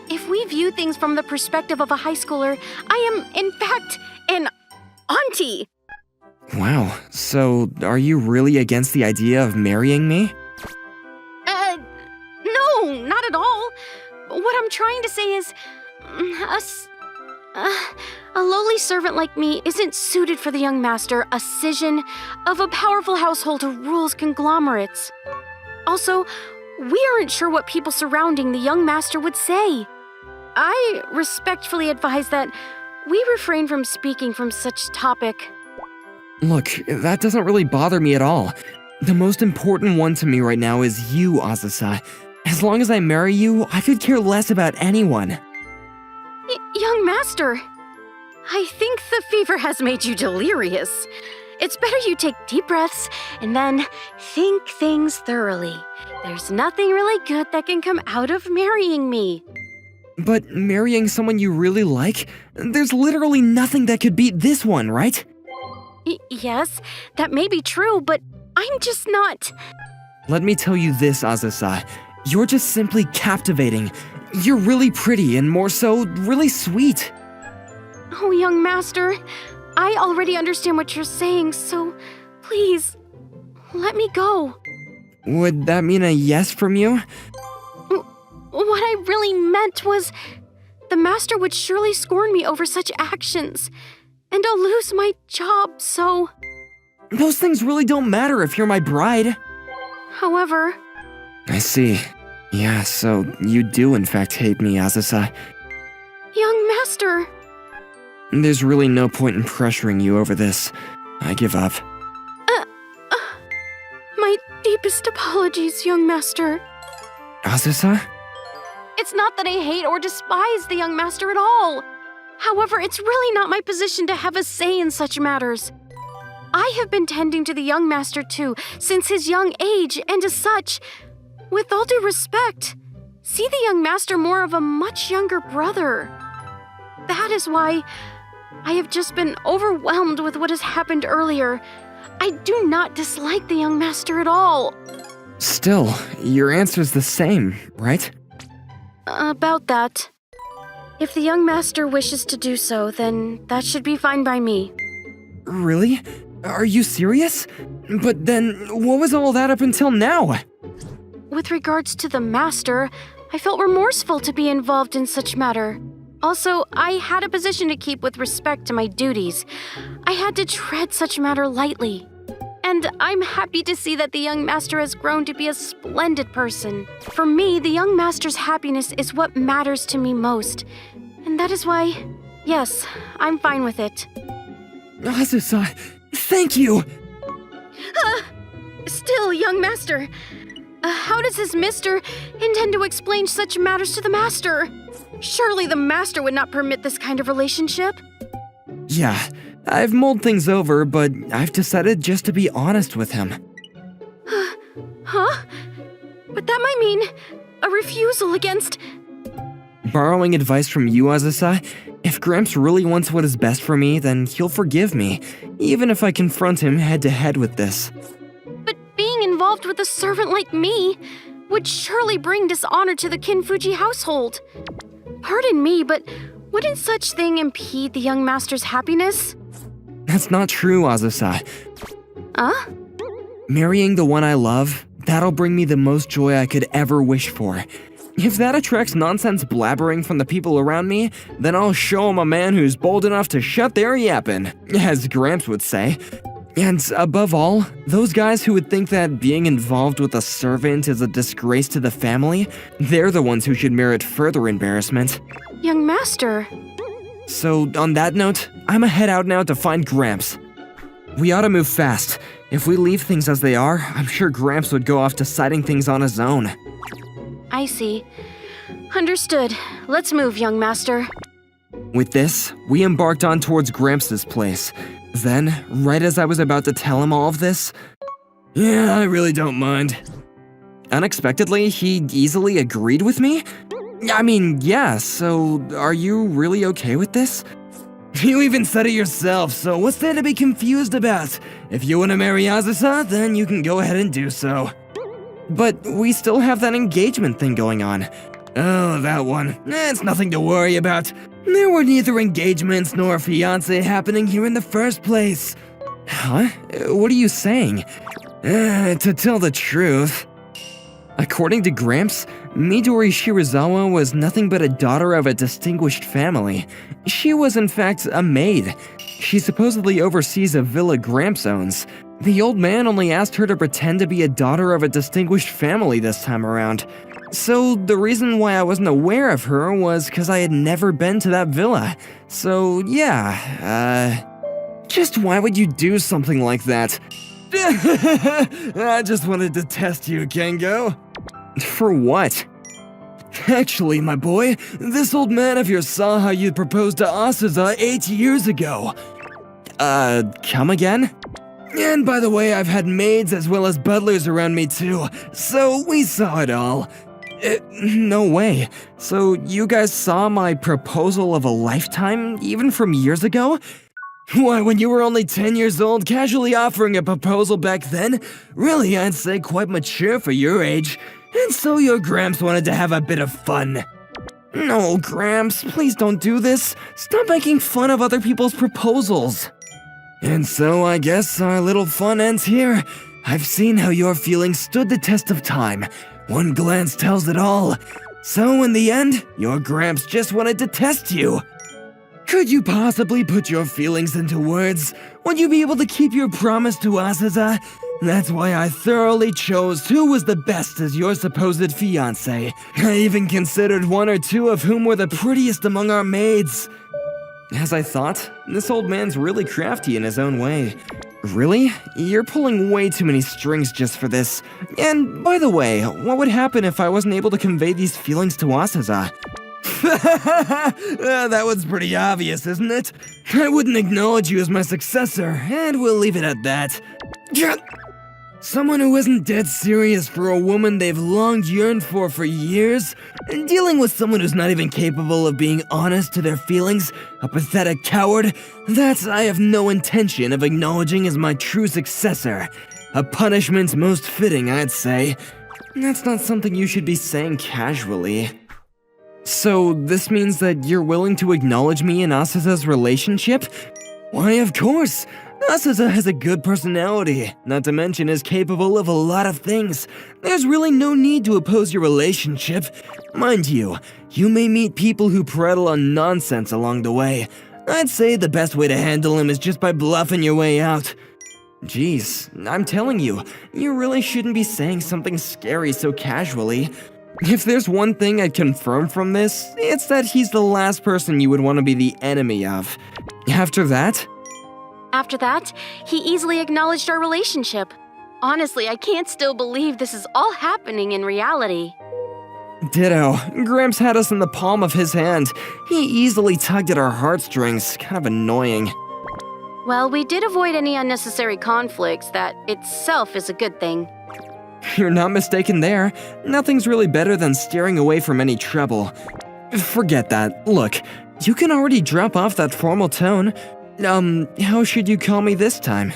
If we view things from the perspective of a high schooler, I am, in fact, an auntie. Wow, so are you really against the idea of marrying me? No, not at all. What I'm trying to say is, a lowly servant like me isn't suited for the young master, a scion of a powerful household who rules conglomerates. Also, we aren't sure what people surrounding the young master would say. I respectfully advise that we refrain from speaking from such topic. Look, that doesn't really bother me at all. The most important one to me right now is you, Azusa. As long as I marry you, I could care less about anyone. Young master, I think the fever has made you delirious. It's better you take deep breaths and then think things thoroughly. There's nothing really good that can come out of marrying me. But marrying someone you really like? There's literally nothing that could beat this one, right? Yes, that may be true, but I'm just not. Let me tell you this, Azusa. You're just simply captivating. You're really pretty and more so, really sweet. Oh, young master, I already understand what you're saying, so please, let me go. Would that mean a yes from you? What I really meant was, the master would surely scorn me over such actions, and I'll lose my job, so... Those things really don't matter if you're my bride. However... I see. Yeah, so you do in fact hate me, Azusa. Young master... There's really no point in pressuring you over this. I give up. My deepest apologies, young master. Azusa? It's not that I hate or despise the young master at all. However, it's really not my position to have a say in such matters. I have been tending to the young master too, since his young age, and as such, with all due respect, see the young master more of a much younger brother. That is why I have just been overwhelmed with what has happened earlier. I do not dislike the young master at all. Still, your answer's the same, right? About that. If the young master wishes to do so, then that should be fine by me. Really? Are you serious? But then, what was all that up until now? With regards to the master, I felt remorseful to be involved in such matter. Also, I had a position to keep with respect to my duties. I had to tread such matter lightly. And I'm happy to see that the young master has grown to be a splendid person. For me, the young master's happiness is what matters to me most. And that is why, yes, I'm fine with it. Azusa, thank you! Still, young master, how does his mister intend to explain such matters to the master? Surely the master would not permit this kind of relationship? Yeah, I've mulled things over, but I've decided just to be honest with him. Huh? But that might mean a refusal against... Borrowing advice from you, Azusa, if Gramps really wants what is best for me, then he'll forgive me, even if I confront him head-to-head with this. But being involved with a servant like me would surely bring dishonor to the Kinfuji household. Pardon me, but wouldn't such thing impede the young master's happiness? That's not true, Azusa. Huh? Marrying the one I love, that'll bring me the most joy I could ever wish for. If that attracts nonsense blabbering from the people around me, then I'll show 'em a man who's bold enough to shut their yappin', as Gramps would say. And above all, those guys who would think that being involved with a servant is a disgrace to the family, they're the ones who should merit further embarrassment. Young master. So, on that note, I'ma head out now to find Gramps. We ought to move fast. If we leave things as they are, I'm sure Gramps would go off deciding things on his own. I see. Understood. Let's move, young master. With this, we embarked on towards Gramps' place. Then, right as I was about to tell him all of this, "Yeah, I really don't mind." Unexpectedly, he easily agreed with me? I mean, yeah, so are you really okay with this? You even said it yourself, so what's there to be confused about? If you want to marry Azusa, then you can go ahead and do so. But we still have that engagement thing going on. Oh, that one. It's nothing to worry about. There were neither engagements nor a fiancé happening here in the first place. Huh? What are you saying? To tell the truth. According to Gramps, Midori Shirazawa was nothing but a daughter of a distinguished family. She was in fact a maid. She supposedly oversees a villa Gramps owns. The old man only asked her to pretend to be a daughter of a distinguished family this time around. So the reason why I wasn't aware of her was because I had never been to that villa. So yeah, just why would you do something like that? I just wanted to test you, Kengo. For what? Actually, my boy, this old man of yours saw how you proposed to Azusa 8 years ago. Come again? And by the way, I've had maids as well as butlers around me too, so we saw it all. No way. So you guys saw my proposal of a lifetime, even from years ago? Why, when you were only 10 years old, casually offering a proposal back then? Really, I'd say quite mature for your age. And so your Gramps wanted to have a bit of fun. No, Gramps, please don't do this. Stop making fun of other people's proposals. And so I guess our little fun ends here. I've seen how your feelings stood the test of time. One glance tells it all. So in the end, your Gramps just wanted to test you. Could you possibly put your feelings into words? Would you be able to keep your promise to Azusa? That's why I thoroughly chose who was the best as your supposed fiancé. I even considered one or two of whom were the prettiest among our maids. As I thought, this old man's really crafty in his own way. Really? You're pulling way too many strings just for this. And by the way, what would happen if I wasn't able to convey these feelings to Azusa? That one's pretty obvious, isn't it? I wouldn't acknowledge you as my successor, and we'll leave it at that. Someone who isn't dead serious for a woman they've long yearned for years, and dealing with someone who's not even capable of being honest to their feelings, a pathetic coward, that I have no intention of acknowledging as my true successor. A punishment most fitting, I'd say. That's not something you should be saying casually. So, this means that you're willing to acknowledge me and Azusa's relationship? Why, of course! Azusa has a good personality, not to mention is capable of a lot of things. There's really no need to oppose your relationship. Mind you, you may meet people who prattle on nonsense along the way. I'd say the best way to handle him is just by bluffing your way out. Jeez, I'm telling you, you really shouldn't be saying something scary so casually. If there's one thing I'd confirm from this, it's that he's the last person you would want to be the enemy of. After that, he easily acknowledged our relationship. Honestly, I can't still believe this is all happening in reality. ditto. Gramps had us in the palm of his hand. He easily tugged at our heartstrings, kind of annoying. Well, we did avoid any unnecessary conflicts. That itself is a good thing. You're not mistaken there. Nothing's really better than steering away from any trouble. Forget that. Look, you can already drop off that formal tone. How should you call me this time?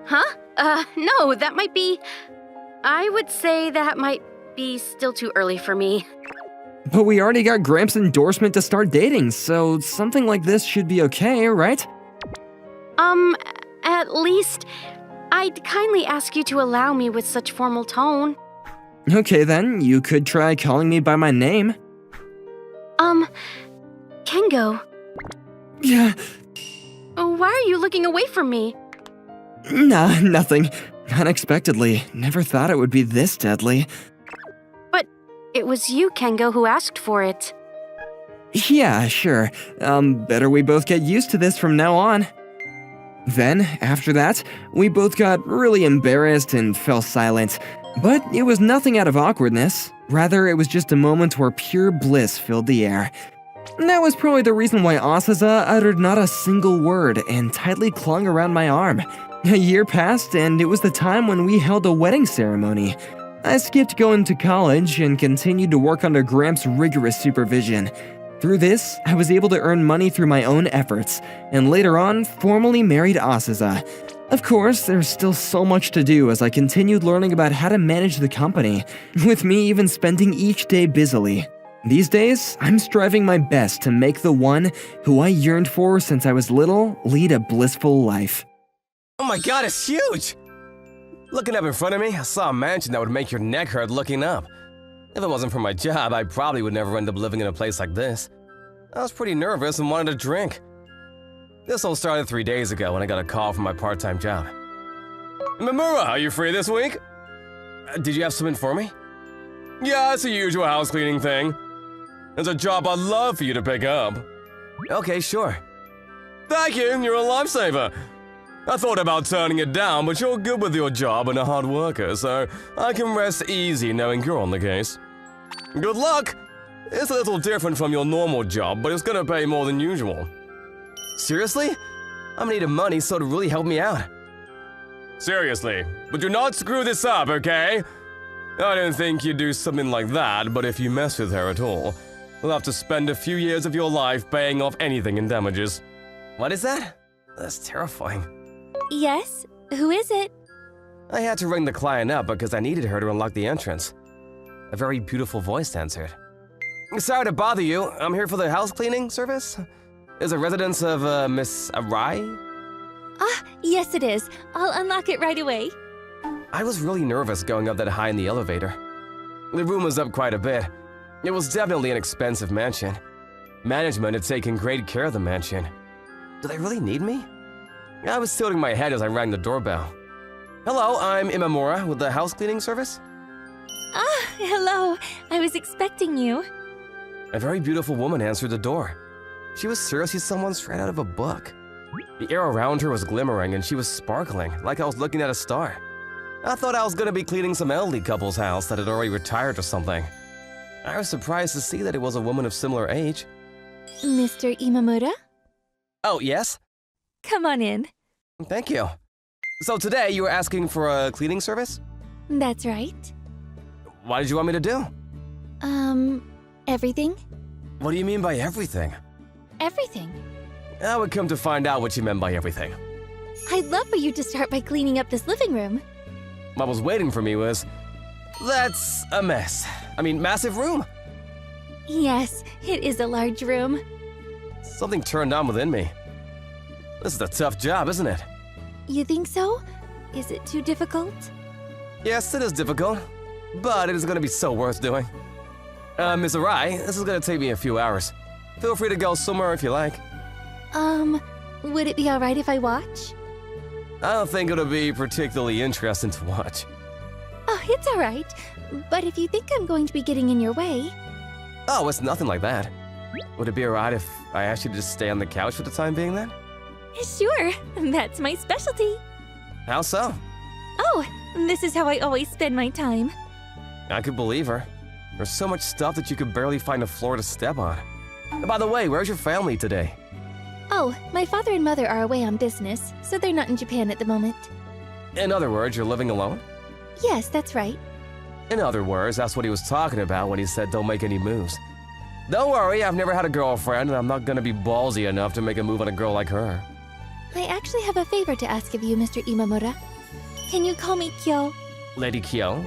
Huh? No, that might be... I would say that might be still too early for me. But we already got Gramps' endorsement to start dating, so something like this should be okay, right? At least, I'd kindly ask you to allow me with such formal tone. Okay then, you could try calling me by my name. Kengo, Yeah, why are you looking away from me? nah, nothing. Unexpectedly, never thought it would be this deadly. But it was you, Kengo, who asked for it. Yeah, sure. Better we both get used to this from now on. Then, after that, we both got really embarrassed and fell silent. But it was nothing out of awkwardness. Rather, it was just a moment where pure bliss filled the air. That was probably the reason why Asaza uttered not a single word and tightly clung around my arm. A year passed, and it was the time when we held a wedding ceremony. I skipped going to college and continued to work under Gramps' rigorous supervision. Through this, I was able to earn money through my own efforts, and later on, formally married Asaza. Of course, there's still so much to do as I continued learning about how to manage the company, with me even spending each day busily. These days, I'm striving my best to make the one who I yearned for since I was little lead a blissful life. Oh my god, it's huge! Looking up in front of me, I saw a mansion that would make your neck hurt looking up. If it wasn't for my job, I probably would never end up living in a place like this. I was pretty nervous and wanted a drink. This all started 3 days ago when I got a call from my part-time job. Mamura, are you free this week? Did you have something for me? Yeah, it's the usual house cleaning thing. It's a job I'd love for you to pick up. Okay, sure. Thank you, you're a lifesaver. I thought about turning it down, but you're good with your job and a hard worker, so I can rest easy knowing you're on the case. Good luck! It's a little different from your normal job, but it's gonna pay more than usual. Seriously? I'm needing money, so to really help me out. Seriously, but do not screw this up, okay? I didn't think you'd do something like that, but if you mess with her at all, you'll have to spend a few years of your life paying off anything in damages. What is that? That's terrifying. Yes? Who is it? I had to ring the client up because I needed her to unlock the entrance. A very beautiful voice answered. Sorry to bother you. I'm here for the house cleaning service. Is it residence of, Miss Arai? Ah, yes it is. I'll unlock it right away. I was really nervous going up that high in the elevator. The room was up quite a bit. It was definitely an expensive mansion. Management had taken great care of the mansion. Do they really need me? I was tilting my head as I rang the doorbell. Hello, I'm Imamura with the house cleaning service. Ah, hello. I was expecting you. A very beautiful woman answered the door. She was seriously someone straight out of a book. The air around her was glimmering and she was sparkling, like I was looking at a star. I thought I was gonna be cleaning some elderly couple's house that had already retired or something. I was surprised to see that it was a woman of similar age. Mr. Imamura? Oh, yes? Come on in. Thank you. So today you were asking for a cleaning service? That's right. What did you want me to do? Everything? What do you mean by everything? Everything. I would come to find out what you meant by everything. I'd love for you to start by cleaning up this living room. What was waiting for me was... That's a mess. I mean, massive room. Yes, it is a large room. Something turned on within me. This is a tough job, isn't it? You think so? Is it too difficult? Yes, it is difficult, but it is going to be so worth doing. Miss Arai, this is going to take me a few hours. Feel free to go somewhere if you like. Would it be alright if I watch? I don't think it'll be particularly interesting to watch. Oh, it's alright. But if you think I'm going to be getting in your way... Oh, it's nothing like that. Would it be alright if I asked you to just stay on the couch for the time being then? Sure, that's my specialty. How so? Oh, this is how I always spend my time. I could believe her. There's so much stuff that you could barely find a floor to step on. And by the way, where's your family today? Oh, my father and mother are away on business, so they're not in Japan at the moment. In other words, you're living alone? Yes, that's right. In other words, that's what he was talking about when he said don't make any moves. Don't worry, I've never had a girlfriend, and I'm not gonna be ballsy enough to make a move on a girl like her. I actually have a favor to ask of you, Mr. Imamura. Can you call me Kyo? Lady Kyo?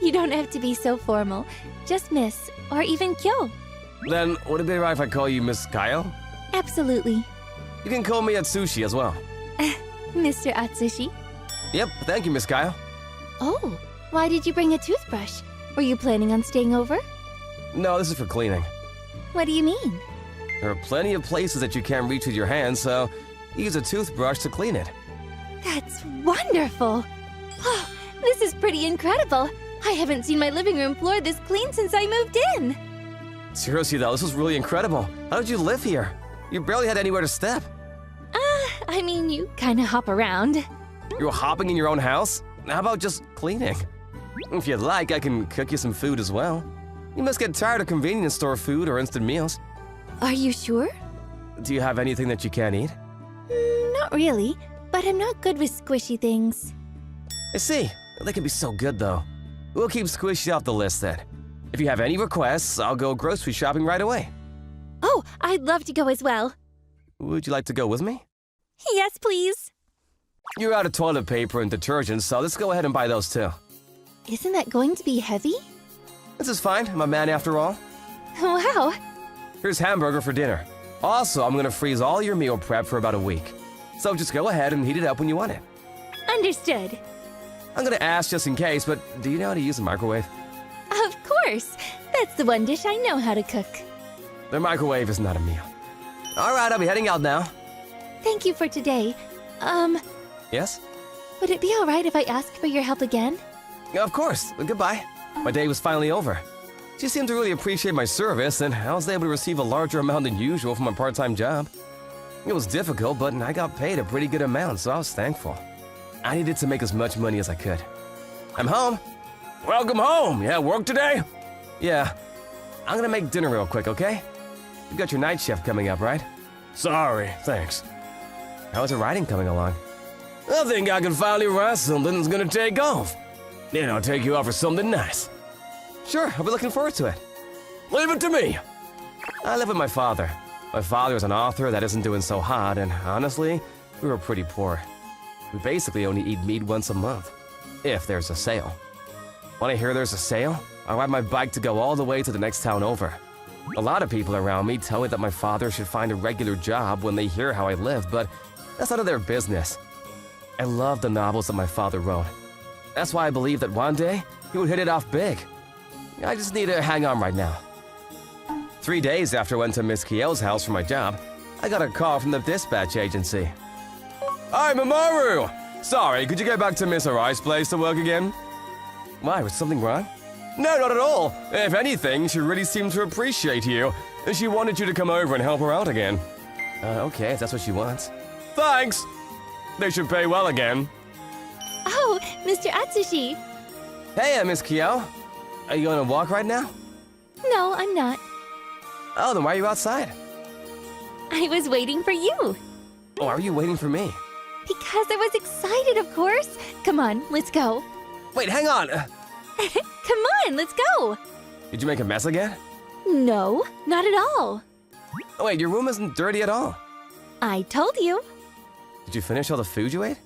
You don't have to be so formal. Just Miss, or even Kyo. Then, would it be right if I call you Miss Kyle? Absolutely. You can call me Atsushi as well. Mr. Atsushi? Yep, thank you, Miss Kyle. Oh, Why did you bring a toothbrush? Were you planning on staying over? No, this is for cleaning. What do you mean? There are plenty of places that you can't reach with your hands, so use a toothbrush to clean it. That's wonderful! Oh, this is pretty incredible! I haven't seen my living room floor this clean since I moved in! Seriously though, this was really incredible. How did you live here? You barely had anywhere to step. I mean, you kinda hop around. You were hopping in your own house? How about just cleaning? If you'd like, I can cook you some food as well. You must get tired of convenience store food or instant meals. Are you sure? Do you have anything that you can't eat? Not really, but I'm not good with squishy things. I see. They can be so good though. We'll keep squishy off the list then. If you have any requests, I'll go grocery shopping right away. Oh, I'd love to go as well. Would you like to go with me? Yes, please. You're out of toilet paper and detergent, so let's go ahead and buy those too. Isn't that going to be heavy? This is fine, I'm a man after all. Wow. Here's hamburger for dinner. Also, I'm gonna freeze all your meal prep for about a week. So just go ahead and heat it up when you want it. Understood. I'm gonna ask just in case, but do you know how to use a microwave? Of course. That's the one dish I know how to cook. The microwave is not a meal. Alright, I'll be heading out now. Thank you for today. Yes? Would it be alright if I asked for your help again? Of course. Goodbye. My day was finally over. She seemed to really appreciate my service, and I was able to receive a larger amount than usual for my part-time job. It was difficult, but I got paid a pretty good amount, so I was thankful. I needed to make as much money as I could. I'm home. Welcome home. Yeah, work today? Yeah. I'm gonna make dinner real quick, okay? You got your night shift coming up, right? Sorry, thanks. How's the writing coming along? I think I can finally write something that's gonna take off. Then I'll take you out for something nice. Sure, I'll be looking forward to it. Leave it to me. I live with my father. My father is an author that isn't doing so hot, and honestly, we were pretty poor. We basically only eat meat once a month, if there's a sale. When I hear there's a sale, I ride my bike to go all the way to the next town over. A lot of people around me tell me that my father should find a regular job when they hear how I live, but that's none of their business. I love the novels that my father wrote. That's why I believe that one day he would hit it off big. I just need to hang on right now. 3 days after I went to Miss Kiel's house for my job, I got a call from the dispatch agency. Hi, Mamoru! Sorry, could you get back to Miss Arai's place to work again? Why, was something wrong? No, not at all. If anything, she really seemed to appreciate you. She wanted you to come over and help her out again. Okay, if that's what she wants. Thanks! They should pay well again. Oh, Mr. Atsushi. Hey, Miss Kiel. Are you on a walk right now? No, I'm not. Oh, then why are you outside? I was waiting for you. Oh, why are you waiting for me? Because I was excited, of course. Come on, let's go. Wait, hang on! Come on, let's go. Did you make a mess again? No, not at all. Oh, wait, your room isn't dirty at all. I told you. Did you finish all the food you ate?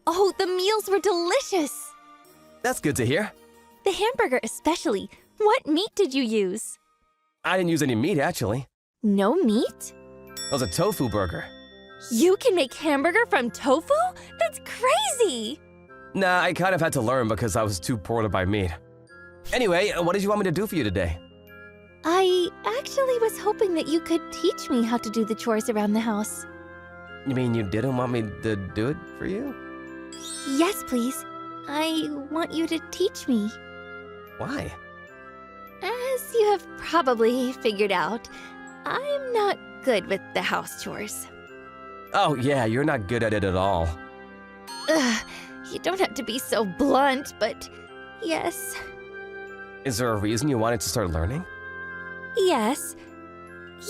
Oh, the meals were delicious. That's good to hear. The hamburger especially. What meat did you use? I didn't use any meat, actually. No meat? It was a tofu burger. You can make hamburger from tofu? That's crazy! Nah, I kind of had to learn because I was too poor to buy meat. Anyway, what did you want me to do for you today? I actually was hoping that you could teach me how to do the chores around the house. You mean you didn't want me to do it for you? Yes, please. I want you to teach me. Why? As you have probably figured out, I'm not good with the house chores. Oh, yeah, you're not good at it at all. Ugh, you don't have to be so blunt, but yes. Is there a reason you wanted to start learning? Yes.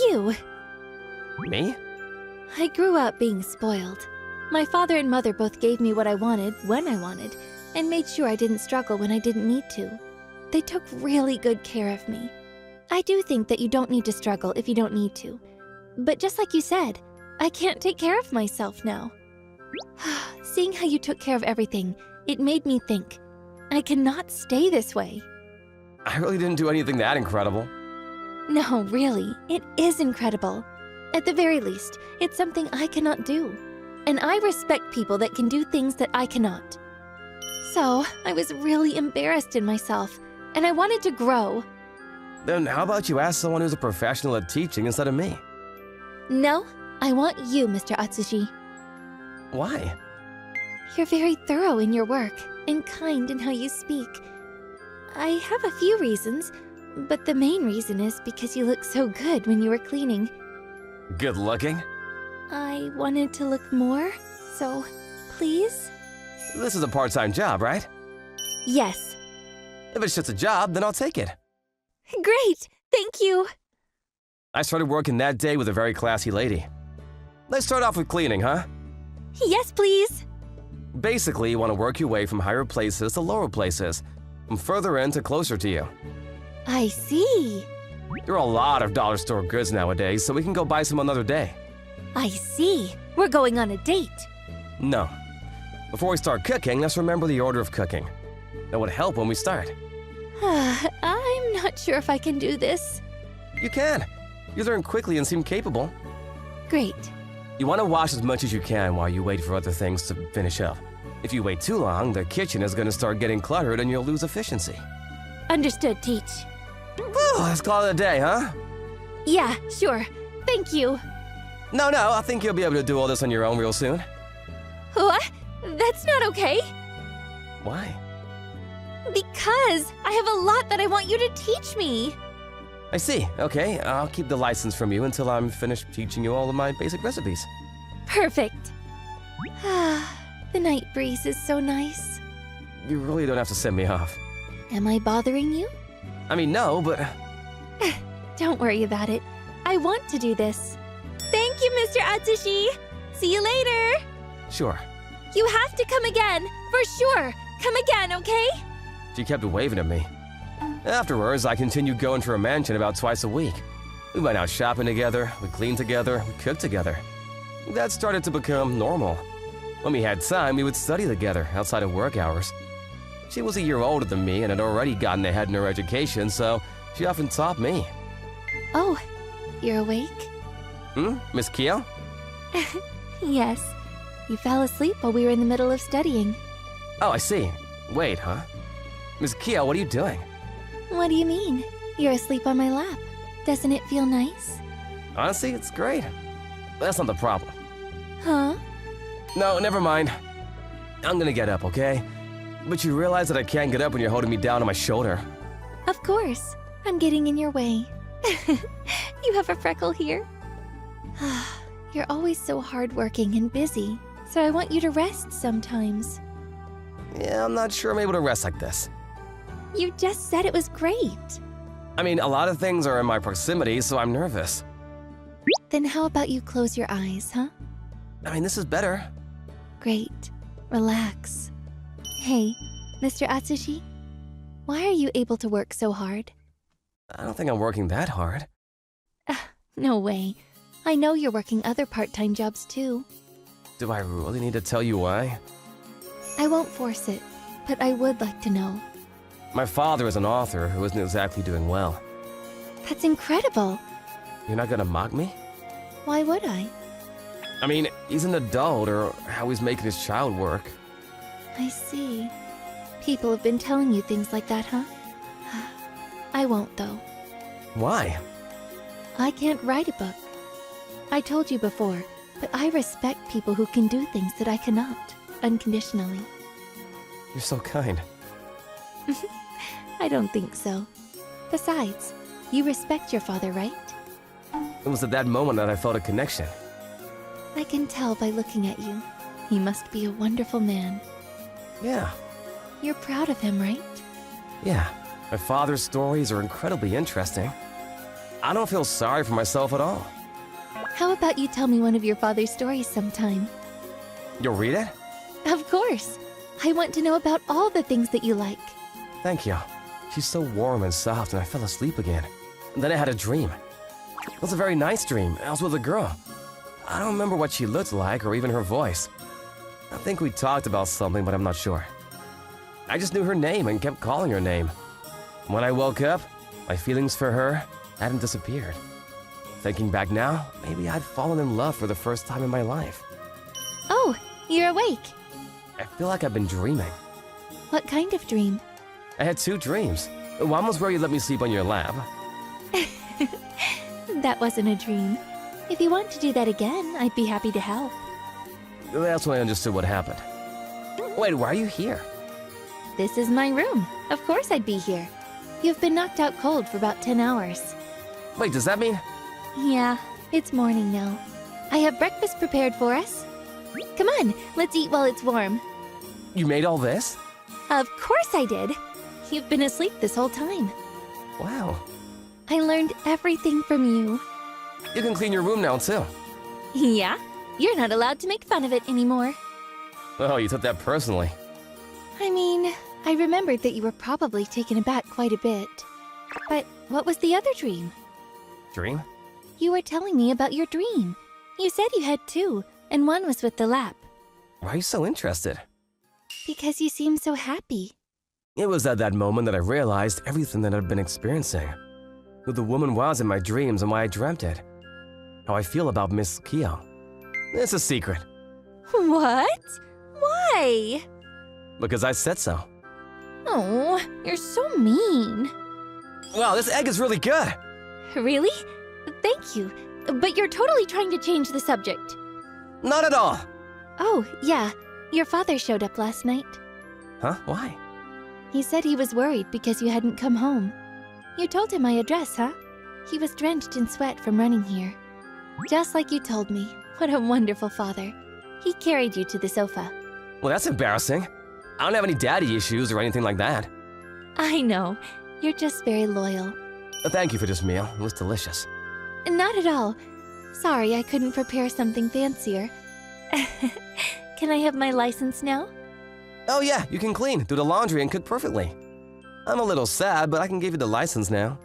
You. Me? I grew up being spoiled. My father and mother both gave me what I wanted, when I wanted, and made sure I didn't struggle when I didn't need to. They took really good care of me. I do think that you don't need to struggle if you don't need to. But just like you said, I can't take care of myself now. Seeing how you took care of everything, it made me think, I cannot stay this way. I really didn't do anything that incredible. No, really, it is incredible. At the very least, it's something I cannot do. And I respect people that can do things that I cannot. So, I was really embarrassed in myself, and I wanted to grow. Then how about you ask someone who's a professional at teaching instead of me? No, I want you, Mr. Atsushi. Why? You're very thorough in your work, and kind in how you speak. I have a few reasons, but the main reason is because you look so good when you were cleaning. Good looking? I wanted to look more, so please? This is a part-time job, right? Yes. If it's just a job, then I'll take it. Great! Thank you! I started working that day with a very classy lady. Let's start off with cleaning, huh? Yes, please! Basically, you want to work your way from higher places to lower places, from further in to closer to you. I see. There are a lot of dollar store goods nowadays, so we can go buy some another day. I see. We're going on a date. No. Before we start cooking, let's remember the order of cooking. That would help when we start. I'm not sure if I can do this. You can. You learn quickly and seem capable. Great. You want to wash as much as you can while you wait for other things to finish up. If you wait too long, the kitchen is going to start getting cluttered and you'll lose efficiency. Understood, Teach. Whew, let's call it a day, huh? Yeah, sure. Thank you. No, I think you'll be able to do all this on your own real soon. What? That's not okay. Why? Because I have a lot that I want you to teach me. I see. Okay, I'll keep the license from you until I'm finished teaching you all of my basic recipes. Perfect. The night breeze is so nice. You really don't have to send me off. Am I bothering you? I mean, no, but... Don't worry about it. I want to do this. Thank you, Mr. Atsushi. See you later. Sure. You have to come again, for sure. Come again, okay? She kept waving at me. Afterwards, I continued going to her mansion about twice a week. We went out shopping together, we cleaned together, we cooked together. That started to become normal. When we had time, we would study together outside of work hours. She was a year older than me and had already gotten ahead in her education, so she often taught me. Oh, you're awake? Miss Kyo? Yes. You fell asleep while we were in the middle of studying. Oh, I see. Wait, huh? Miss Kyo, what are you doing? What do you mean? You're asleep on my lap. Doesn't it feel nice? Honestly, it's great. That's not the problem. Huh? No, never mind. I'm gonna get up, okay? But you realize that I can't get up when you're holding me down on my shoulder. Of course. I'm getting in your way. You have a freckle here. You're always so hardworking and busy, so I want you to rest sometimes. Yeah, I'm not sure I'm able to rest like this. You just said it was great. I mean, a lot of things are in my proximity, so I'm nervous. Then how about you close your eyes, huh? I mean, this is better. Great. Relax. Hey, Mr. Atsushi, why are you able to work so hard? I don't think I'm working that hard. No way. I know you're working other part-time jobs too. Do I really need to tell you why? I won't force it, but I would like to know. My father is an author who isn't exactly doing well. That's incredible. You're not gonna mock me? Why would I? I mean, he's an adult, or how he's making his child work. I see. People have been telling you things like that, huh? I won't, though. Why? I can't write a book. I told you before, but I respect people who can do things that I cannot, unconditionally. You're so kind. I don't think so. Besides, you respect your father, right? It was at that moment that I felt a connection. I can tell by looking at you. He must be a wonderful man. Yeah. You're proud of him, right? Yeah. My father's stories are incredibly interesting. I don't feel sorry for myself at all. How about you tell me one of your father's stories sometime? You'll read it? Of course. I want to know about all the things that you like. Thank you. She's so warm and soft, and I fell asleep again. And then I had a dream. It was a very nice dream. I was with a girl. I don't remember what she looked like or even her voice. I think we talked about something, but I'm not sure. I just knew her name and kept calling her name. When I woke up, my feelings for her hadn't disappeared. Thinking back now, maybe I'd fallen in love for the first time in my life. Oh, you're awake. I feel like I've been dreaming. What kind of dream? I had 2 dreams. One was where you let me sleep on your lap. That wasn't a dream. If you want to do that again, I'd be happy to help. That's when I understood what happened. Wait, why are you here? This is my room. Of course I'd be here. You've been knocked out cold for about 10 hours. Wait, does that mean? Yeah, it's morning now. I have breakfast prepared for us. Come on, let's eat while it's warm. You made all this? Of course I did. You've been asleep this whole time. Wow. I learned everything from you. You can clean your room now, too. Yeah? You're not allowed to make fun of it anymore. Oh, you took that personally. I mean, I remembered that you were probably taken aback quite a bit. But what was the other dream? Dream? You were telling me about your dream. You said you had 2, and one was with the lap. Why are you so interested? Because you seem so happy. It was at that moment that I realized everything that I'd been experiencing. Who the woman was in my dreams and why I dreamt it. How I feel about Miss Kyo. It's a secret. What? Why? Because I said so. Oh, you're so mean. Wow, this egg is really good. Really? Thank you. But you're totally trying to change the subject. Not at all. Oh, yeah. Your father showed up last night. Huh? Why? He said he was worried because you hadn't come home. You told him my address, huh? He was drenched in sweat from running here. Just like you told me. What a wonderful father. He carried you to the sofa. Well, that's embarrassing. I don't have any daddy issues or anything like that. I know. You're just very loyal. Thank you for this meal. It was delicious. Not at all. Sorry I couldn't prepare something fancier. Can I have my license now? Oh yeah, you can clean, do the laundry, and cook perfectly. I'm a little sad, but I can give you the license now.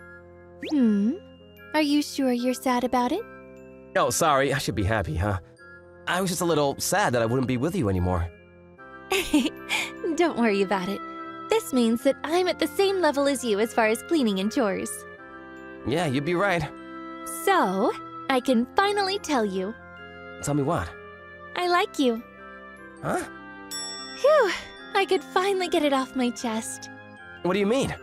Are you sure you're sad about it? Oh, sorry, I should be happy, huh? I was just a little sad that I wouldn't be with you anymore. Don't worry about it. This means that I'm at the same level as you as far as cleaning and chores. Yeah, you'd be right. So, I can finally tell you. Tell me what? I like you. Huh? Phew, I could finally get it off my chest. What do you mean?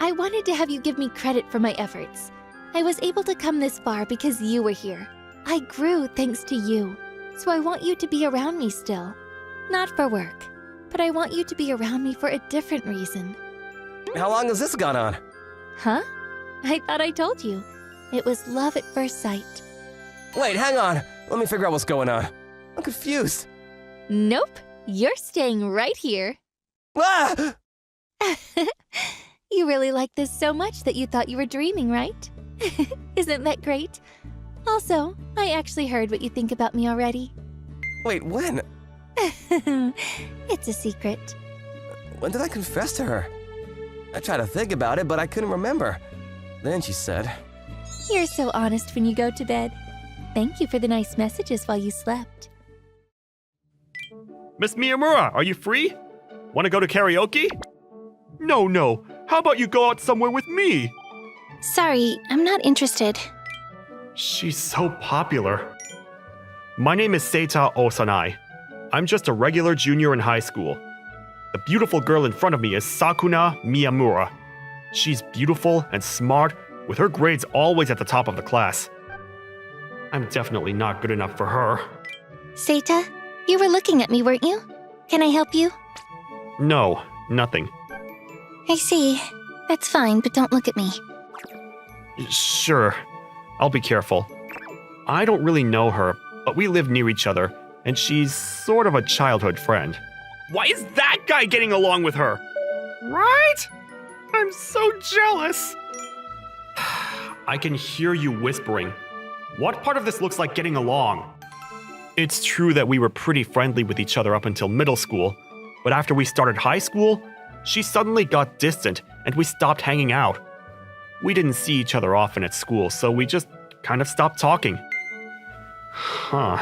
I wanted to have you give me credit for my efforts. I was able to come this far because you were here. I grew thanks to you. So I want you to be around me still. Not for work, but I want you to be around me for a different reason. How long has this gone on? Huh? I thought I told you. It was love at first sight. Wait, hang on. Let me figure out what's going on. I'm confused. Nope. You're staying right here. Ah! You really like this so much that you thought you were dreaming, right? Isn't that great? Also, I actually heard what you think about me already. Wait, when? It's a secret. When did I confess to her? I tried to think about it, but I couldn't remember. Then she said, You're so honest when you go to bed. Thank you for the nice messages while you slept. Miss Miyamura, are you free? Want to go to karaoke? No. How about you go out somewhere with me? Sorry, I'm not interested. She's so popular. My name is Seita Osanai. I'm just a regular junior in high school. The beautiful girl in front of me is Sakuna Miyamura. She's beautiful and smart, with her grades always at the top of the class. I'm definitely not good enough for her. Seita, you were looking at me, weren't you? Can I help you? No, nothing. I see. That's fine, but don't look at me. Sure, I'll be careful. I don't really know her, but we live near each other, and she's sort of a childhood friend. Why is that guy getting along with her? Right? I'm so jealous. I can hear you whispering. What part of this looks like getting along? It's true that we were pretty friendly with each other up until middle school, but after we started high school, she suddenly got distant and we stopped hanging out. We didn't see each other often at school, so we just kind of stopped talking. Huh.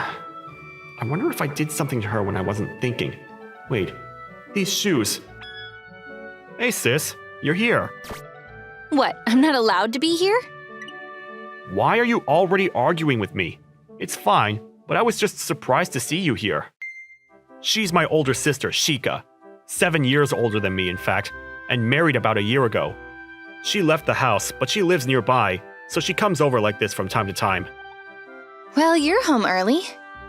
I wonder if I did something to her when I wasn't thinking. Wait, these shoes. Hey sis, you're here. What, I'm not allowed to be here? Why are you already arguing with me? It's fine, but I was just surprised to see you here. She's my older sister, Shika. 7 years older than me, in fact, and married about a year ago. She left the house, but she lives nearby, so she comes over like this from time to time. Well, you're home early.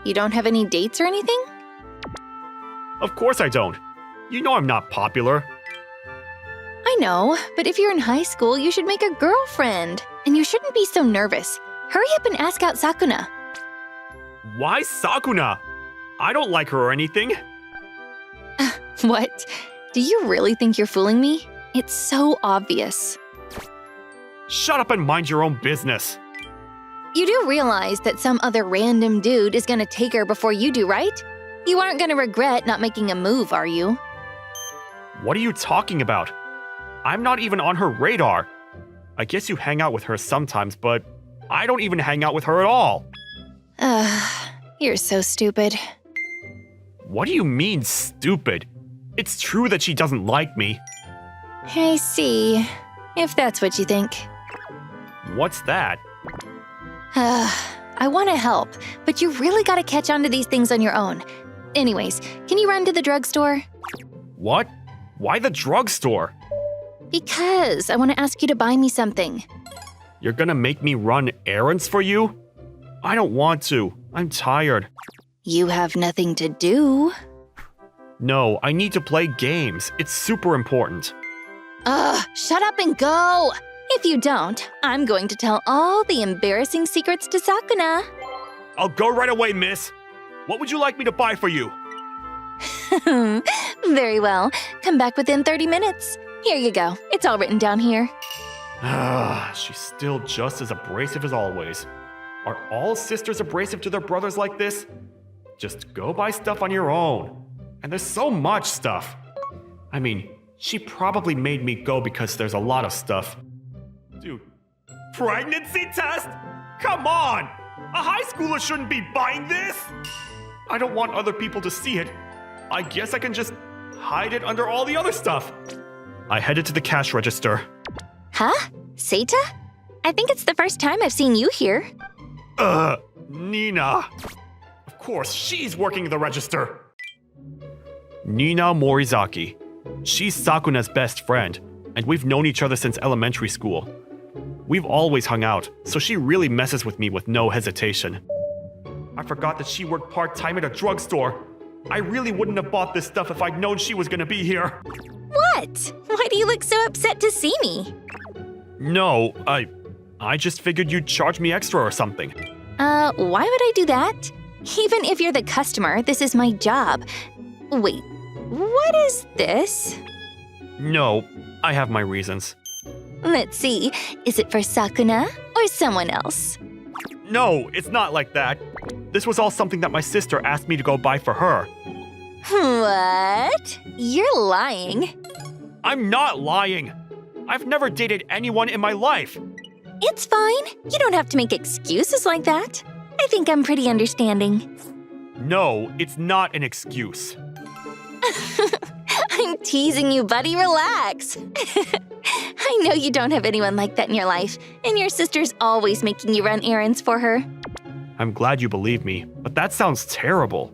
You don't have any dates or anything? Of course I don't. You know I'm not popular. I know, but if you're in high school, you should make a girlfriend. And you shouldn't be so nervous. Hurry up and ask out Sakuna. Why Sakuna? I don't like her or anything. What? Do you really think you're fooling me? It's so obvious. Shut up and mind your own business. You do realize that some other random dude is gonna take her before you do, right? You aren't gonna regret not making a move, are you? What are you talking about? I'm not even on her radar. I guess you hang out with her sometimes, but I don't even hang out with her at all. You're so stupid. What do you mean, stupid? It's true that she doesn't like me. I see. If that's what you think. What's that? I want to help, but you really gotta catch on to these things on your own. Anyways, can you run to the drugstore? What? Why the drugstore? Because I want to ask you to buy me something. You're gonna make me run errands for you? I don't want to. I'm tired. You have nothing to do. No, I need to play games. It's super important. Shut up and go! If you don't, I'm going to tell all the embarrassing secrets to Sakuna. I'll go right away, miss. What would you like me to buy for you? Very well. Come back within 30 minutes. Here you go. It's all written down here. She's still just as abrasive as always. Are all sisters abrasive to their brothers like this? Just go buy stuff on your own. And there's so much stuff. I mean, she probably made me go because there's a lot of stuff. Dude, pregnancy test? Come on! A high schooler shouldn't be buying this! I don't want other people to see it. I guess I can just hide it under all the other stuff. I headed to the cash register. Huh? Seita? I think it's the first time I've seen you here. Nina. Of course, she's working the register. Nina Morizaki. She's Sakuna's best friend, and we've known each other since elementary school. We've always hung out, so she really messes with me with no hesitation. I forgot that she worked part-time at a drugstore. I really wouldn't have bought this stuff if I'd known she was gonna be here. What? Why do you look so upset to see me? No, I just figured you'd charge me extra or something. Why would I do that? Even if you're the customer, this is my job. Wait, what is this? No, I have my reasons. Let's see, is it for Sakuna or someone else? No, it's not like that. This was all something that my sister asked me to go buy for her. What? You're lying. I'm not lying. I've never dated anyone in my life. It's fine. You don't have to make excuses like that. I think I'm pretty understanding. No, it's not an excuse. I'm teasing you, buddy. Relax. I know you don't have anyone like that in your life, and your sister's always making you run errands for her. I'm glad you believe me, but that sounds terrible.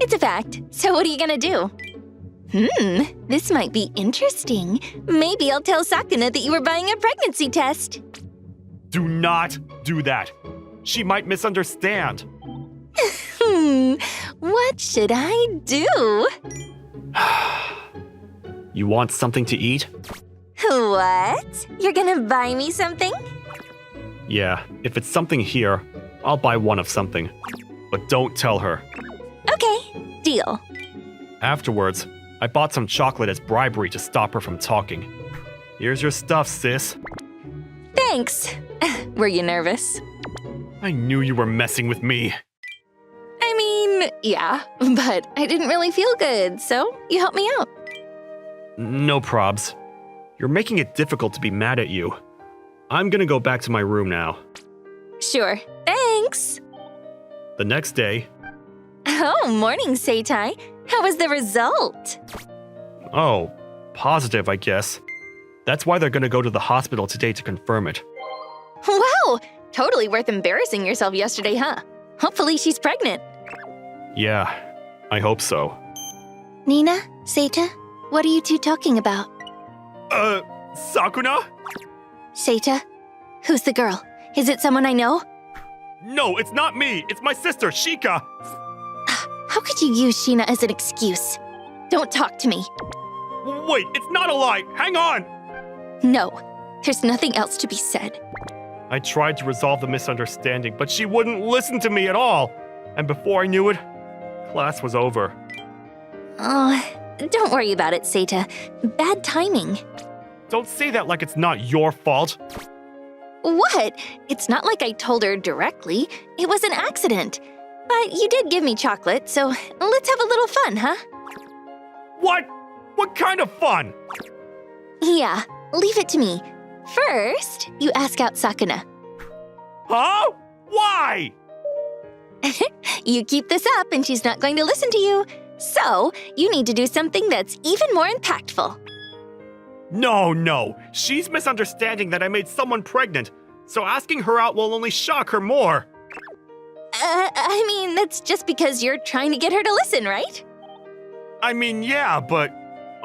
It's a fact. So what are you gonna do? This might be interesting. Maybe I'll tell Sakuna that you were buying a pregnancy test. Do not do that. She might misunderstand. What should I do? You want something to eat? What? You're gonna buy me something? Yeah, if it's something here, I'll buy one of something. But don't tell her. Okay, deal. Afterwards, I bought some chocolate as bribery to stop her from talking. Here's your stuff, sis. Thanks. Were you nervous? I knew you were messing with me. I mean, yeah, but I didn't really feel good, so you helped me out. No probs. You're making it difficult to be mad at you. I'm gonna go back to my room now. Sure, thanks. The next day... Oh, morning, Seitai. How was the result? Oh, positive, I guess. That's why they're gonna go to the hospital today to confirm it. Wow! Totally worth embarrassing yourself yesterday, huh? Hopefully she's pregnant. Yeah, I hope so. Nina, Seita, what are you two talking about? Sakuna? Seita, who's the girl? Is it someone I know? No, it's not me. It's my sister, Shika. How could you use Sheena as an excuse? Don't talk to me. Wait, it's not a lie. Hang on. No, there's nothing else to be said. I tried to resolve the misunderstanding, but she wouldn't listen to me at all. And before I knew it, class was over. Oh, don't worry about it, Seita. Bad timing. Don't say that like it's not your fault. What? It's not like I told her directly. It was an accident. But you did give me chocolate, so let's have a little fun, huh? What? What kind of fun? Yeah, leave it to me. First, you ask out Sakuna. Huh? Why? You keep this up and she's not going to listen to you. So, you need to do something that's even more impactful. No. She's misunderstanding that I made someone pregnant, so asking her out will only shock her more. I mean, that's just because you're trying to get her to listen, right? I mean, yeah, but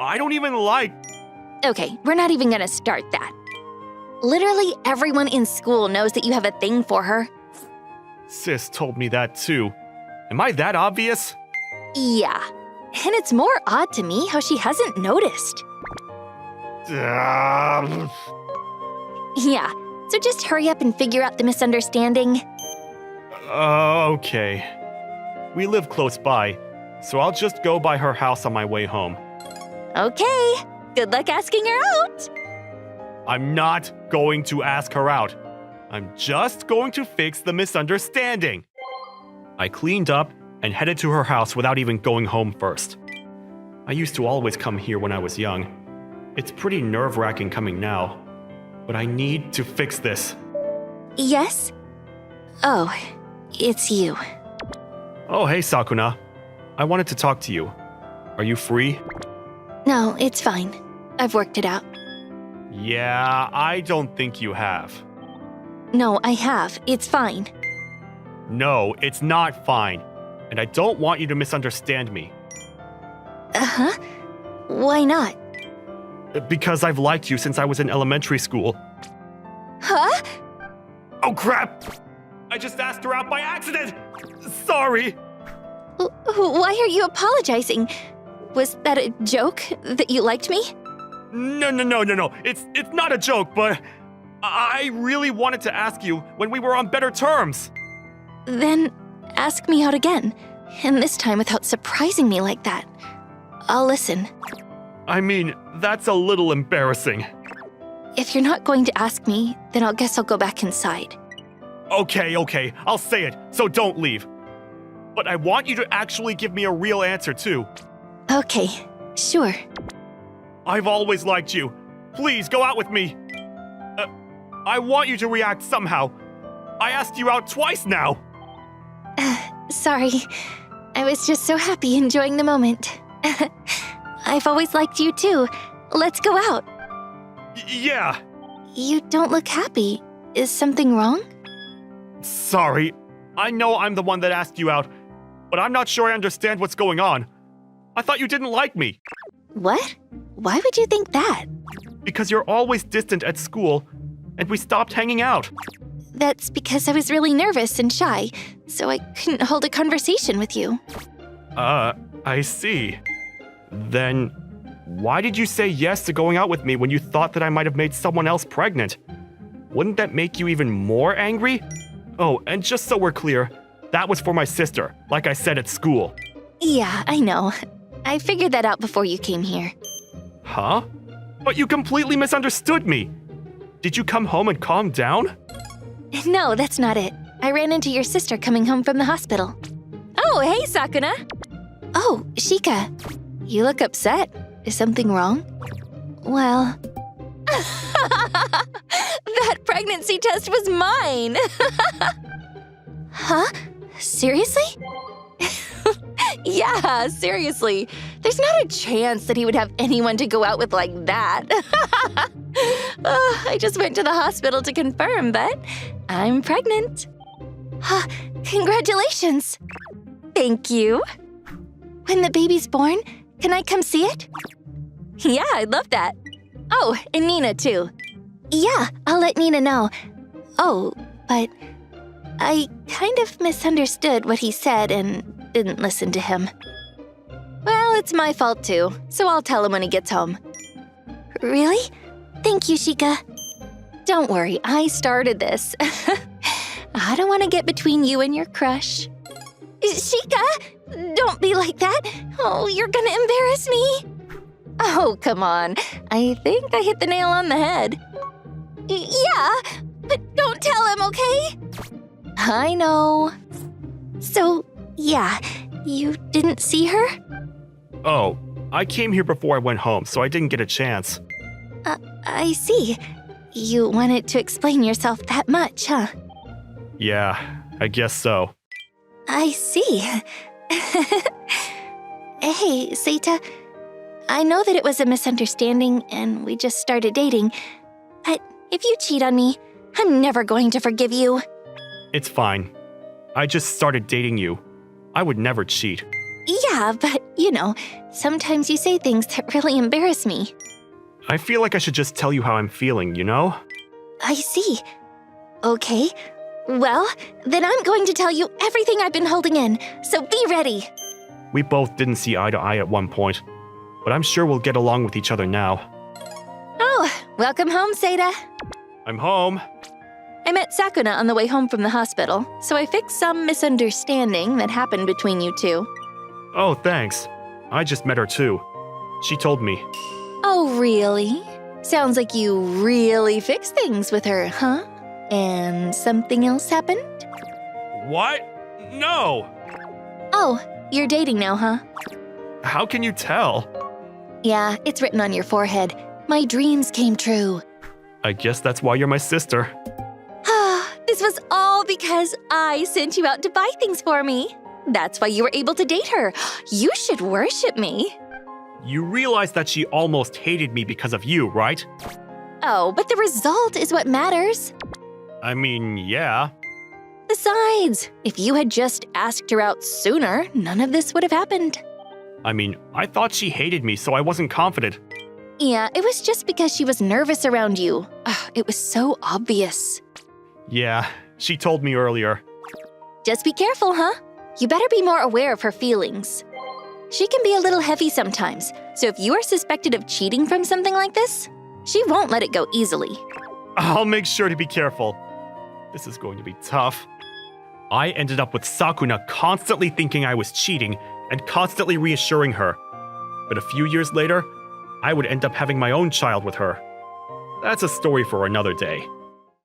I don't even like... Okay, we're not even gonna start that. Literally everyone in school knows that you have a thing for her. Sis told me that too. Am I that obvious? Yeah. And it's more odd to me how she hasn't noticed. Yeah, so just hurry up and figure out the misunderstanding. Okay. We live close by, so I'll just go by her house on my way home. Okay, good luck asking her out. I'm not going to ask her out. I'm just going to fix the misunderstanding. I cleaned up and headed to her house without even going home first. I used to always come here when I was young. It's pretty nerve-wracking coming now, but I need to fix this. Yes? Oh, it's you. Oh, hey, Sakuna. I wanted to talk to you. Are you free? No, it's fine. I've worked it out. Yeah, I don't think you have. No, I have. It's fine. No, it's not fine. And I don't want you to misunderstand me. Uh-huh. Why not? Because I've liked you since I was in elementary school. Huh? Oh, crap! I just asked her out by accident! Sorry! Why are you apologizing? Was that a joke that you liked me? No. It's not a joke, but I really wanted to ask you when we were on better terms. Then ask me out again, and this time without surprising me like that. I'll listen. I mean, that's a little embarrassing. If you're not going to ask me, then I guess I'll go back inside. Okay, I'll say it, so don't leave. But I want you to actually give me a real answer, too. Okay, sure. I've always liked you. Please, go out with me. I want you to react somehow. I asked you out twice now. Sorry. I was just so happy enjoying the moment. I've always liked you too. Let's go out. Yeah. You don't look happy. Is something wrong? Sorry. I know I'm the one that asked you out, but I'm not sure I understand what's going on. I thought you didn't like me. What? Why would you think that? Because you're always distant at school, and we stopped hanging out. That's because I was really nervous and shy, so I couldn't hold a conversation with you. I see. Then, why did you say yes to going out with me when you thought that I might have made someone else pregnant? Wouldn't that make you even more angry? Oh, and just so we're clear, that was for my sister, like I said at school. Yeah, I know. I figured that out before you came here. Huh? But you completely misunderstood me. Did you come home and calm down? No, that's not it. I ran into your sister coming home from the hospital. Oh, hey, Sakuna. Oh, Shika. You look upset. Is something wrong? Well... That pregnancy test was mine. Huh? Seriously? Yeah, seriously. There's not a chance that he would have anyone to go out with like that. I just went to the hospital to confirm, but I'm pregnant. Congratulations! Thank you. When the baby's born, Can I come see it? Yeah, I'd love that. Oh, and Nina too. Yeah, I'll let Nina know. Oh, but I kind of misunderstood what he said and didn't listen to him. Well, it's my fault too, so I'll tell him when he gets home. Really? Thank you, Shika. Don't worry, I started this. I don't want to get between you and your crush. Shika, don't be like that. Oh, you're gonna embarrass me. Oh, come on. I think I hit the nail on the head. Yeah, but don't tell him, okay? I know. So, yeah, you didn't see her? Oh, I came here before I went home, so I didn't get a chance. I see. You wanted to explain yourself that much, huh? Yeah, I guess so. I see. Hey, Seita. I know that it was a misunderstanding and we just started dating, but if you cheat on me, I'm never going to forgive you. It's fine. I just started dating you. I would never cheat. Yeah, but, sometimes you say things that really embarrass me. I feel like I should just tell you how I'm feeling, you know? I see. Okay. Well, then I'm going to tell you everything I've been holding in, so be ready. We both didn't see eye to eye at one point, but I'm sure we'll get along with each other now. Oh, welcome home, Seita. I'm home. I met Sakuna on the way home from the hospital, so I fixed some misunderstanding that happened between you two. Oh, thanks. I just met her too. She told me. Oh, really? Sounds like you really fixed things with her, huh? And something else happened? What? No! Oh, you're dating now, huh? How can you tell? Yeah, it's written on your forehead. My dreams came true. I guess that's why you're my sister. This was all because I sent you out to buy things for me. That's why you were able to date her. You should worship me. You realize that she almost hated me because of you, right? Oh, but the result is what matters. I mean, yeah. Besides, if you had just asked her out sooner, none of this would have happened. I mean, I thought she hated me, so I wasn't confident. Yeah, it was just because she was nervous around you. Ugh, it was so obvious. Yeah, she told me earlier. Just be careful, huh? You better be more aware of her feelings. She can be a little heavy sometimes, so if you are suspected of cheating from something like this, she won't let it go easily. I'll make sure to be careful. This is going to be tough. I ended up with Sakuna constantly thinking I was cheating and constantly reassuring her. But a few years later, I would end up having my own child with her. That's a story for another day.